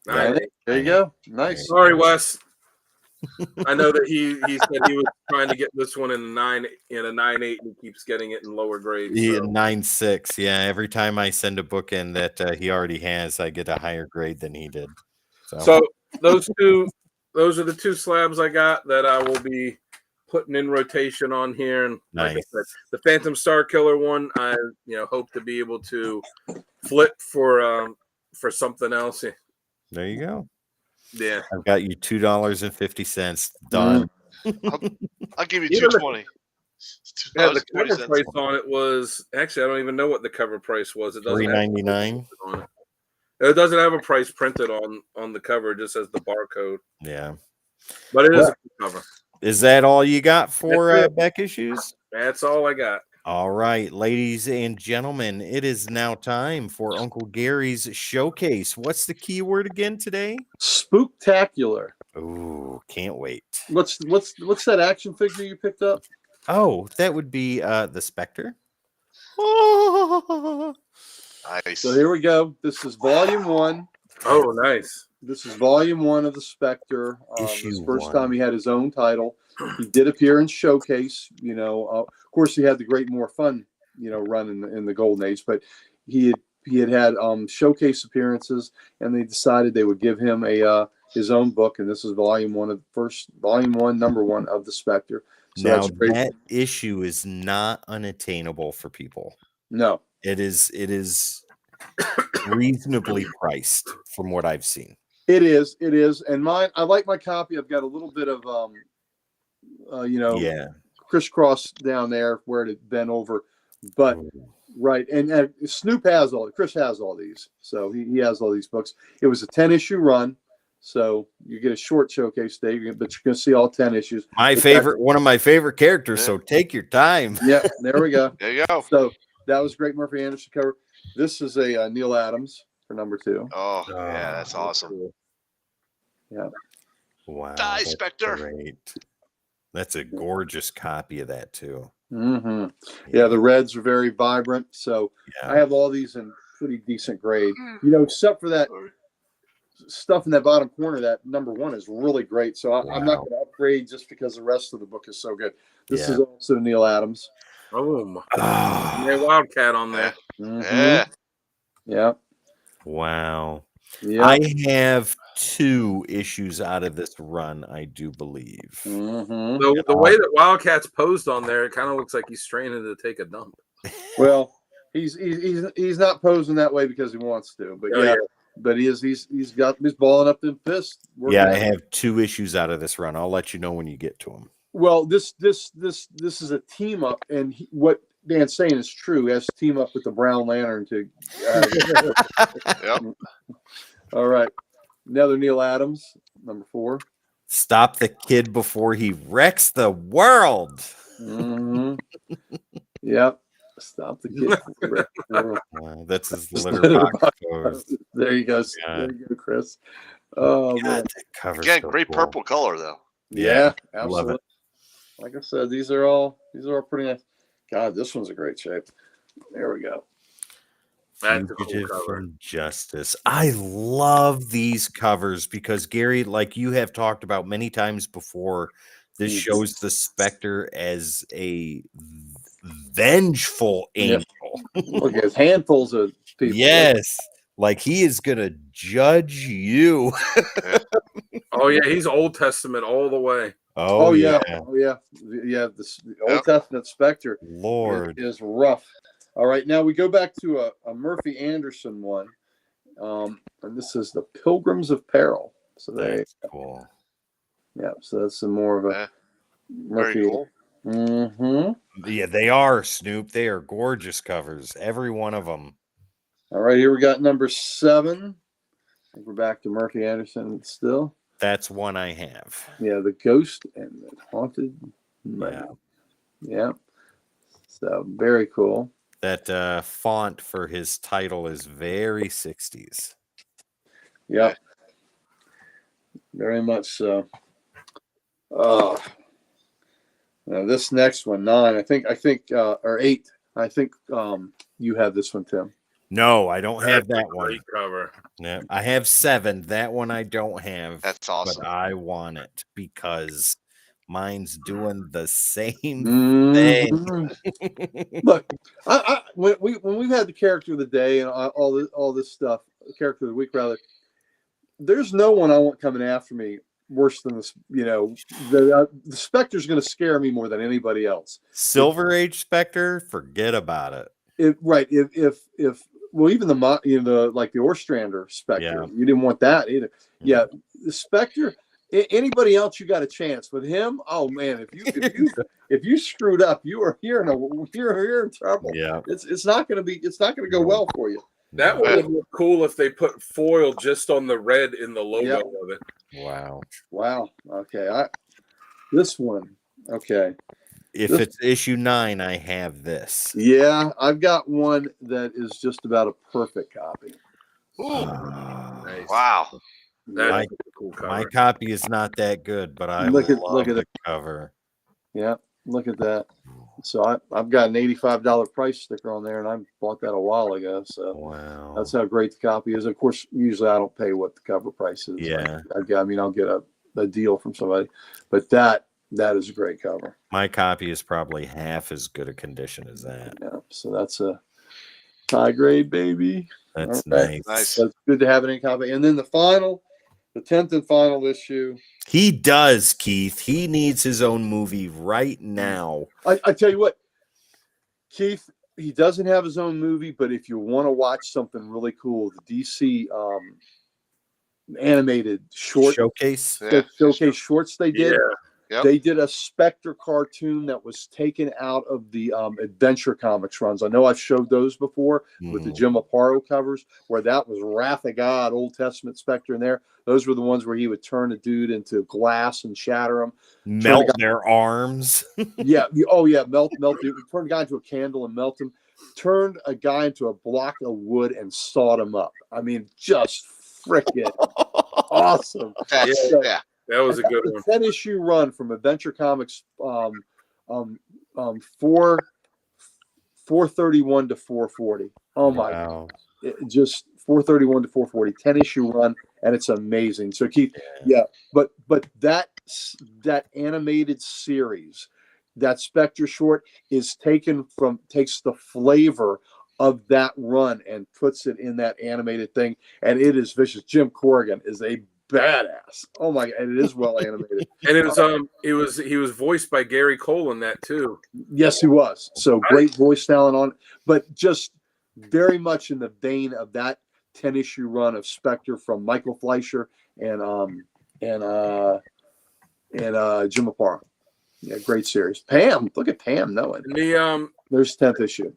to? There you go. Nice. Sorry, Wes. I know that he said he was trying to get this one in a 9.8, and he keeps getting it in lower grades. Yeah, So. 9.6. Yeah, every time I send a book in that he already has, I get a higher grade than he did. So those are the two slabs I got that I will be putting in rotation on here. And like I Nice. said, the Phantom Star Killer one, I hope to be able to flip for something else. There you go. Yeah, I've got you $2.50 done. I'll give you Even the- 220. yeah. The $2.40. cover price on it was actually I don't even know what the cover price was. It doesn't have $3.99. on it. It doesn't have a price printed on the cover. It just says the barcode. Yeah. But it is Well- a good cover. Is that all you got for That's it. Beck Issues? That's all I got. All right, ladies and gentlemen, it is now time for Uncle Gary's showcase. What's the keyword again today? Spooktacular. Ooh, can't wait. What's that action figure you picked up? Oh, that would be the Spectre. Nice. So here we go. This is volume 1. Oh, nice. This is volume 1 of the Spectre. Issue This first 1. time he had his own title. He did appear in Showcase. Of course, he had the Great More Fun, run in the Golden Age. But he had Showcase appearances, and they decided they would give him his own book. And this is volume 1, number 1 of the Spectre. So Now that's great. that issue is not unattainable for people. No, It is reasonably priced from what I've seen. it is. And mine, I like my copy. I've got a little bit of Yeah. crisscross down there where it had been over, but right. And Snoop has Chris has all these, so he has all these books. It was a 10-issue run, so you get a short showcase day, but you're going to see all 10 issues. One of my favorite characters. Yeah. So take your time. Yeah, there we go. There you go. So that was Great Murphy Anderson cover. This is a Neil Adams for number 2. Oh, yeah, that's awesome. Cool. Yeah. Wow. Die, that's Spectre. Great. That's a gorgeous copy of that too. Mm-hmm. Yeah, the reds are very vibrant. So Yeah. I have all these in pretty decent grade. Except for that stuff in that bottom corner, that number 1 is really great. So I'm not Wow. going to upgrade just because the rest of the book is so good. This Yeah. is also Neil Adams. Boom. Ah, Yeah, Wildcat on there. Mhm. Yeah. Yeah. wow. Yeah. I have 2 issues out of this run, I do believe. Mhm. The way that Wildcat's posed on there, it kind of looks like he's straining to take a dump. Well, he's not posing that way because he wants to, but Oh, yeah. yeah. But he's balling up them fists. Yeah, I have 2 issues out of this run. I'll let you know when you get to them. Well, this is a team up, and what Dan's saying is true. He has to team up with the Brown Lantern to. Yep. All right, another Neil Adams, number 4. Stop the kid before he wrecks the world. Mm-hmm. Yep. Stop the kid. Wow, that's his litter box pose. There you go. There you go, Chris. Oh, God, man. that cover's Again, so great cool. purple color though. Yeah, love absolutely. it. Like I said, these are all pretty nice. God, this one's a great shape. There we go. That's a cool Fugitive cover. from Justice. I love these covers because Gary, like you have talked about many times before, this Mhm. shows the Spectre as a vengeful angel. Look, there's handfuls of people. Yes, like he is gonna judge you. Oh yeah, he's Old Testament all the way. Oh yeah. Oh yeah. Yeah. The Old Testament Spectre Lord. is rough. All right, now we go back to a Murphy Anderson one, and this is the Pilgrims of Peril. So That's cool. Yeah, so that's some more of a Yeah. Murphy. Very cool. Mm-hmm. Yeah, they are, Snoop. They are gorgeous covers, every one of them. All right, here we got number 7. I think we're back to Murphy Anderson still. That's one I have. Yeah, the Ghost and the Haunted. Yeah. Yeah. So very cool. That font for his title is very 60s. Yeah. Very much so. Now this next one, 9. I think or 8. I think you have this one, Tim. No, I don't have That's that a one. great cover. Yeah, I have 7. That one I don't have. That's awesome. But I want it because mine's doing the same Mhm. thing. Look, when we've had the character of the day and all this stuff, character of the week rather, there's no one I want coming after me worse than this. You know, the Spectre's going to scare me more than anybody else. Silver Age Spectre, forget about it. If well, even like the Orstrander Spectre, Yeah. you didn't want that either. Yeah, the Spectre. Anybody else, you got a chance. With him, oh man, if you screwed up, you're in trouble. Yeah, It's not going to go well for you. That would look cool if they put foil just on the red in the logo Yep. of it. Wow. Okay. This one. Okay. If it's issue 9, I have this. Yeah, I've got one that is just about a perfect copy. Ooh. Nice. Wow. That's a cool cover. My copy is not that good, but I Look at the it. cover. Yeah, look at that. So I've got an $85 price sticker on there, and I bought that a while ago. So Wow, that's how great the copy is. Of course, usually I don't pay what the cover price is. Yeah. I'll get a deal from somebody, but that is a great cover. my copy is probably half as good a condition as that. Yeah, so that's a high grade, baby. That's All right. Nice. That's good to have it in copy. And then the 10th and final issue. He does, Keith. He needs his own movie right now. I tell you what, Keith, he doesn't have his own movie, but if you want to watch something really cool, the DC animated Showcase. showcase shorts they did. Yeah. Yep. They did a Spectre cartoon that was taken out of the Adventure Comics runs. I know I've showed those before with the Jim Aparo covers, where that was Wrath of God, Old Testament Spectre in there. Those were the ones where he would turn a dude into glass and shatter him. Melt their arms. Yeah. Melt. Turned a guy into a candle and melt him. Turned a guy into a block of wood and sawed him up. I mean, just freaking awesome. That's, So, yeah. That was a good one. 10-issue run from Adventure Comics, 431 to 440. Oh my! Wow. Just 431 to 440. 10-issue run, and it's amazing. So Keith, but that animated series, that Spectre short takes the flavor of that run and puts it in that animated thing, and it is vicious. Jim Corrigan is a badass. Oh my god, and it is well animated. And he was voiced by Gary Cole in that too. Yes, he was. So great voice talent on it, but just very much in the vein of that 10-issue run of Spectre from Michael Fleischer and Jim Aparo. Yeah, great series. Pam, look at Pam knowing. And the There's 10th issue.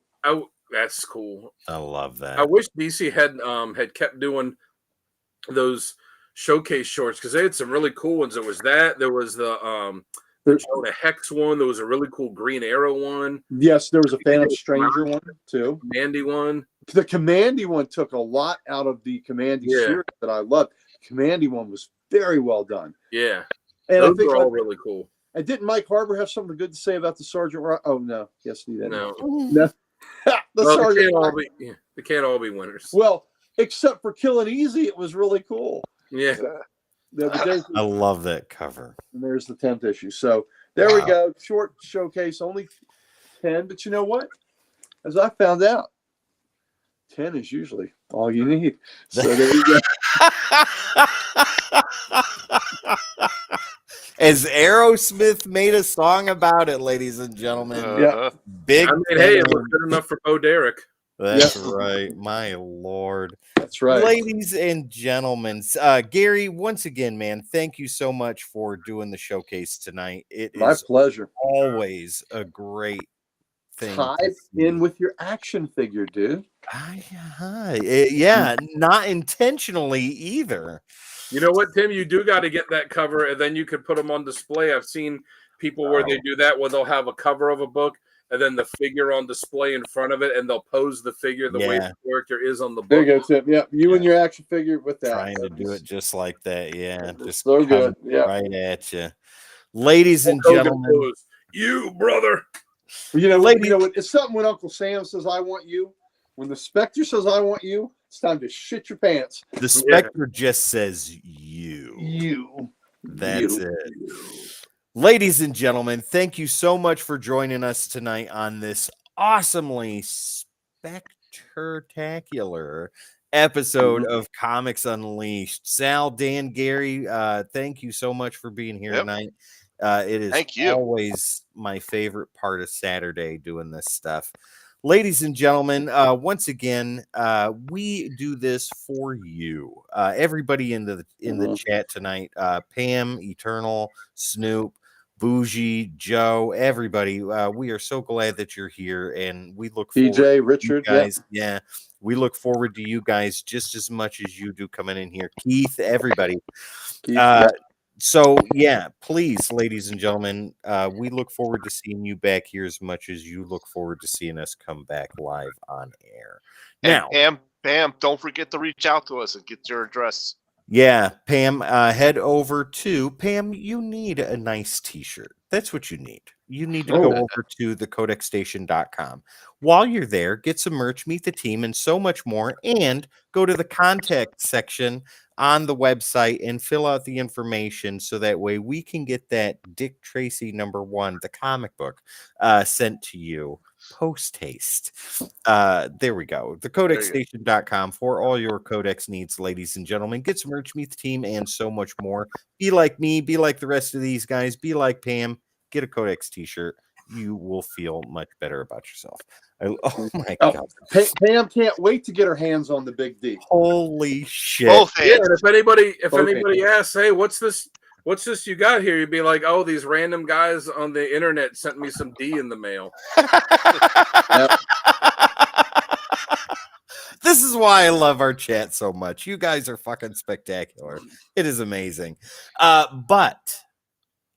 that's cool. I love that. I wish DC had kept doing those showcase shorts because they had some really cool ones. There was the Jonah Hex one. There was a really cool Green Arrow one. Yes, there was a Phantom Stranger one too. Commandy one. The Commandy one took a lot out of the Commandy series that I loved. The Commandy one was very well done. Yeah, and those I think are all really cool. And didn't Mike Harbor have something good to say about the Sergeant? Oh no, yes he did. No. Sergeant. They can't all be winners. Well, except for Killing Easy, it was really cool. Yeah. I love that cover. And there's the 10th issue. So there we go. Short showcase, only 10. But you know what? As I found out, 10 is usually all you need. So there you go. As Aerosmith made a song about it, ladies and gentlemen. Yeah. Big. I mean, hey, it was good enough for Bo Derek. That's right. My Lord. That's right. Ladies and gentlemen, Gary, once again, man, thank you so much for doing the showcase tonight. It My is pleasure. always a great thing. Tied in with your action figure, dude. Yeah, not intentionally either. You know what, Tim? You do got to get that cover, and then you can put them on display. I've seen people where they do that, where they'll have a cover of a book, and then the figure on display in front of it, and they'll pose the figure the way the character is on the book. There you go, Tim. Yeah, you and your action figure with that. Trying to do it just like that. Yeah, just so good. Yeah, right at you, ladies and gentlemen. You brother. You know, it's something when Uncle Sam says, "I want you." When the Spectre says, "I want you," it's time to shit your pants. The Spectre just says, "You." You. That's it. Ladies and gentlemen, thank you so much for joining us tonight on this awesomely spectacular episode of Comics Unleashed. Sal, Dan, Gary, thank you so much for being here tonight. It is always my favorite part of Saturday doing this stuff. Ladies and gentlemen, once again, we do this for you. Everybody in the chat tonight, Pam, Eternal, Snoop, Bougie, Joe, everybody. We are so glad that you're here, and we look forward TJ, Richard, guys. Yeah, we look forward to you guys just as much as you do coming in here. Keith, everybody. So yeah, please, ladies and gentlemen, we look forward to seeing you back here as much as you look forward to seeing us come back live on air. Now, Pam, don't forget to reach out to us and get your address. Yeah, Pam, head over to Pam. You need a nice t-shirt. That's what you need. You need to go over to thecodexstation.com. While you're there, get some merch, meet the team, and so much more. And go to the contact section on the website and fill out the information so that way we can get that Dick Tracy #1, the comic book, sent to you post haste. There we go. Thecodexstation.com for all your codex needs, ladies and gentlemen. Get some merch, meet the team, and so much more. Be like me, be like the rest of these guys, be like Pam. Get a Codex t-shirt. You will feel much better about yourself. Oh my God. Pam can't wait to get her hands on the Big D. Holy shit. Yeah, and if anybody asks, hey, what's this you got here? You'd be like, oh, these random guys on the internet sent me some D in the mail. This is why I love our chat so much. You guys are fucking spectacular. It is amazing. But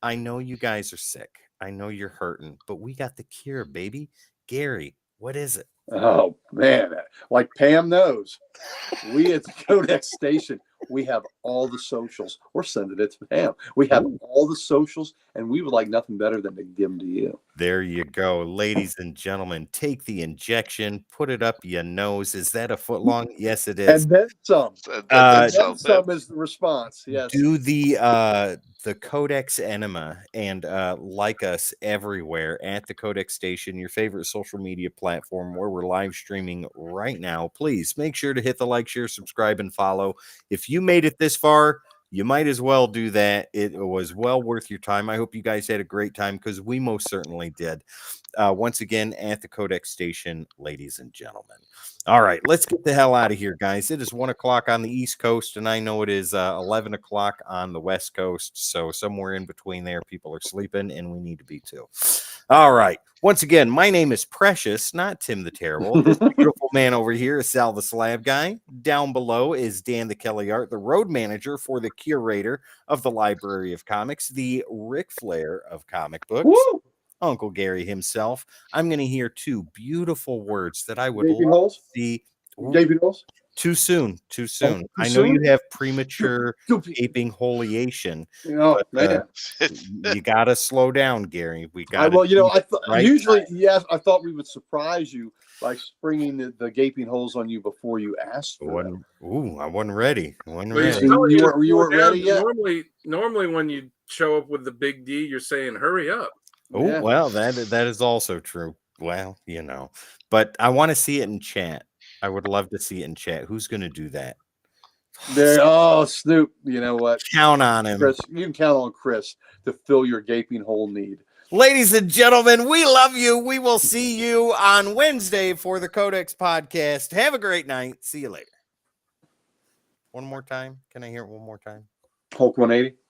I know you guys are sick. I know you're hurting, but we got the cure, baby. Gary, what is it? Oh, man. Like Pam knows, we at the Codex Station, we have all the socials. We're sending it to Pam. We have all the socials, and we would like nothing better than to give them to you. There you go. Ladies and gentlemen, take the injection, put it up your nose. Is that a foot long? Yes, it is. And then some. Some is the response. Yes. Do the Codex Enema and like us everywhere at the Codex Station, your favorite social media platform where we're live streaming right now. Please make sure to hit the like, share, subscribe, and follow. If you made it this far, you might as well do that. It was well worth your time. I hope you guys had a great time, because we most certainly did. Once again, at the Codex Station, ladies and gentlemen. All right, let's get the hell out of here, guys. It is 1 o'clock on the East Coast, and I know it is 11 o'clock on the West Coast. So somewhere in between there, people are sleeping, and we need to be too. All right. Once again, my name is Precious, not Tim the Terrible. This beautiful man over here is Sal the Slab Guy. Down below is Dan the Kelly Art, the road manager for the curator of the Library of Comics, the Ric Flair of comic books. Woo! Uncle Gary himself. I'm going to hear two beautiful words that I would Gaping love holes? to see. Gaping holes? Too soon. Too soon. too I know soon? you have premature Stupid. gaping holiation. Oh, But, man. you got to slow down, Gary. We got. Well, you know, I right usually, yes, I thought we would surprise you by springing the gaping holes on you before you asked for them. I wasn't ready. I wasn't But he's ready. telling You to weren't- you slow weren't down. ready yet? Normally, when you show up with the big D, you're saying, "Hurry up." Oh, Yeah. well, that is also true. Well, you know, but I want to see it in chat. I would love to see it in chat. Who's going to do that? Snoop, you know what? Count on him. Chris, you can count on Chris to fill your gaping hole need. Ladies and gentlemen, we love you. We will see you on Wednesday for the Codex podcast. Have a great night. See you later. One more time. Can I hear it one more time? Hulk 180.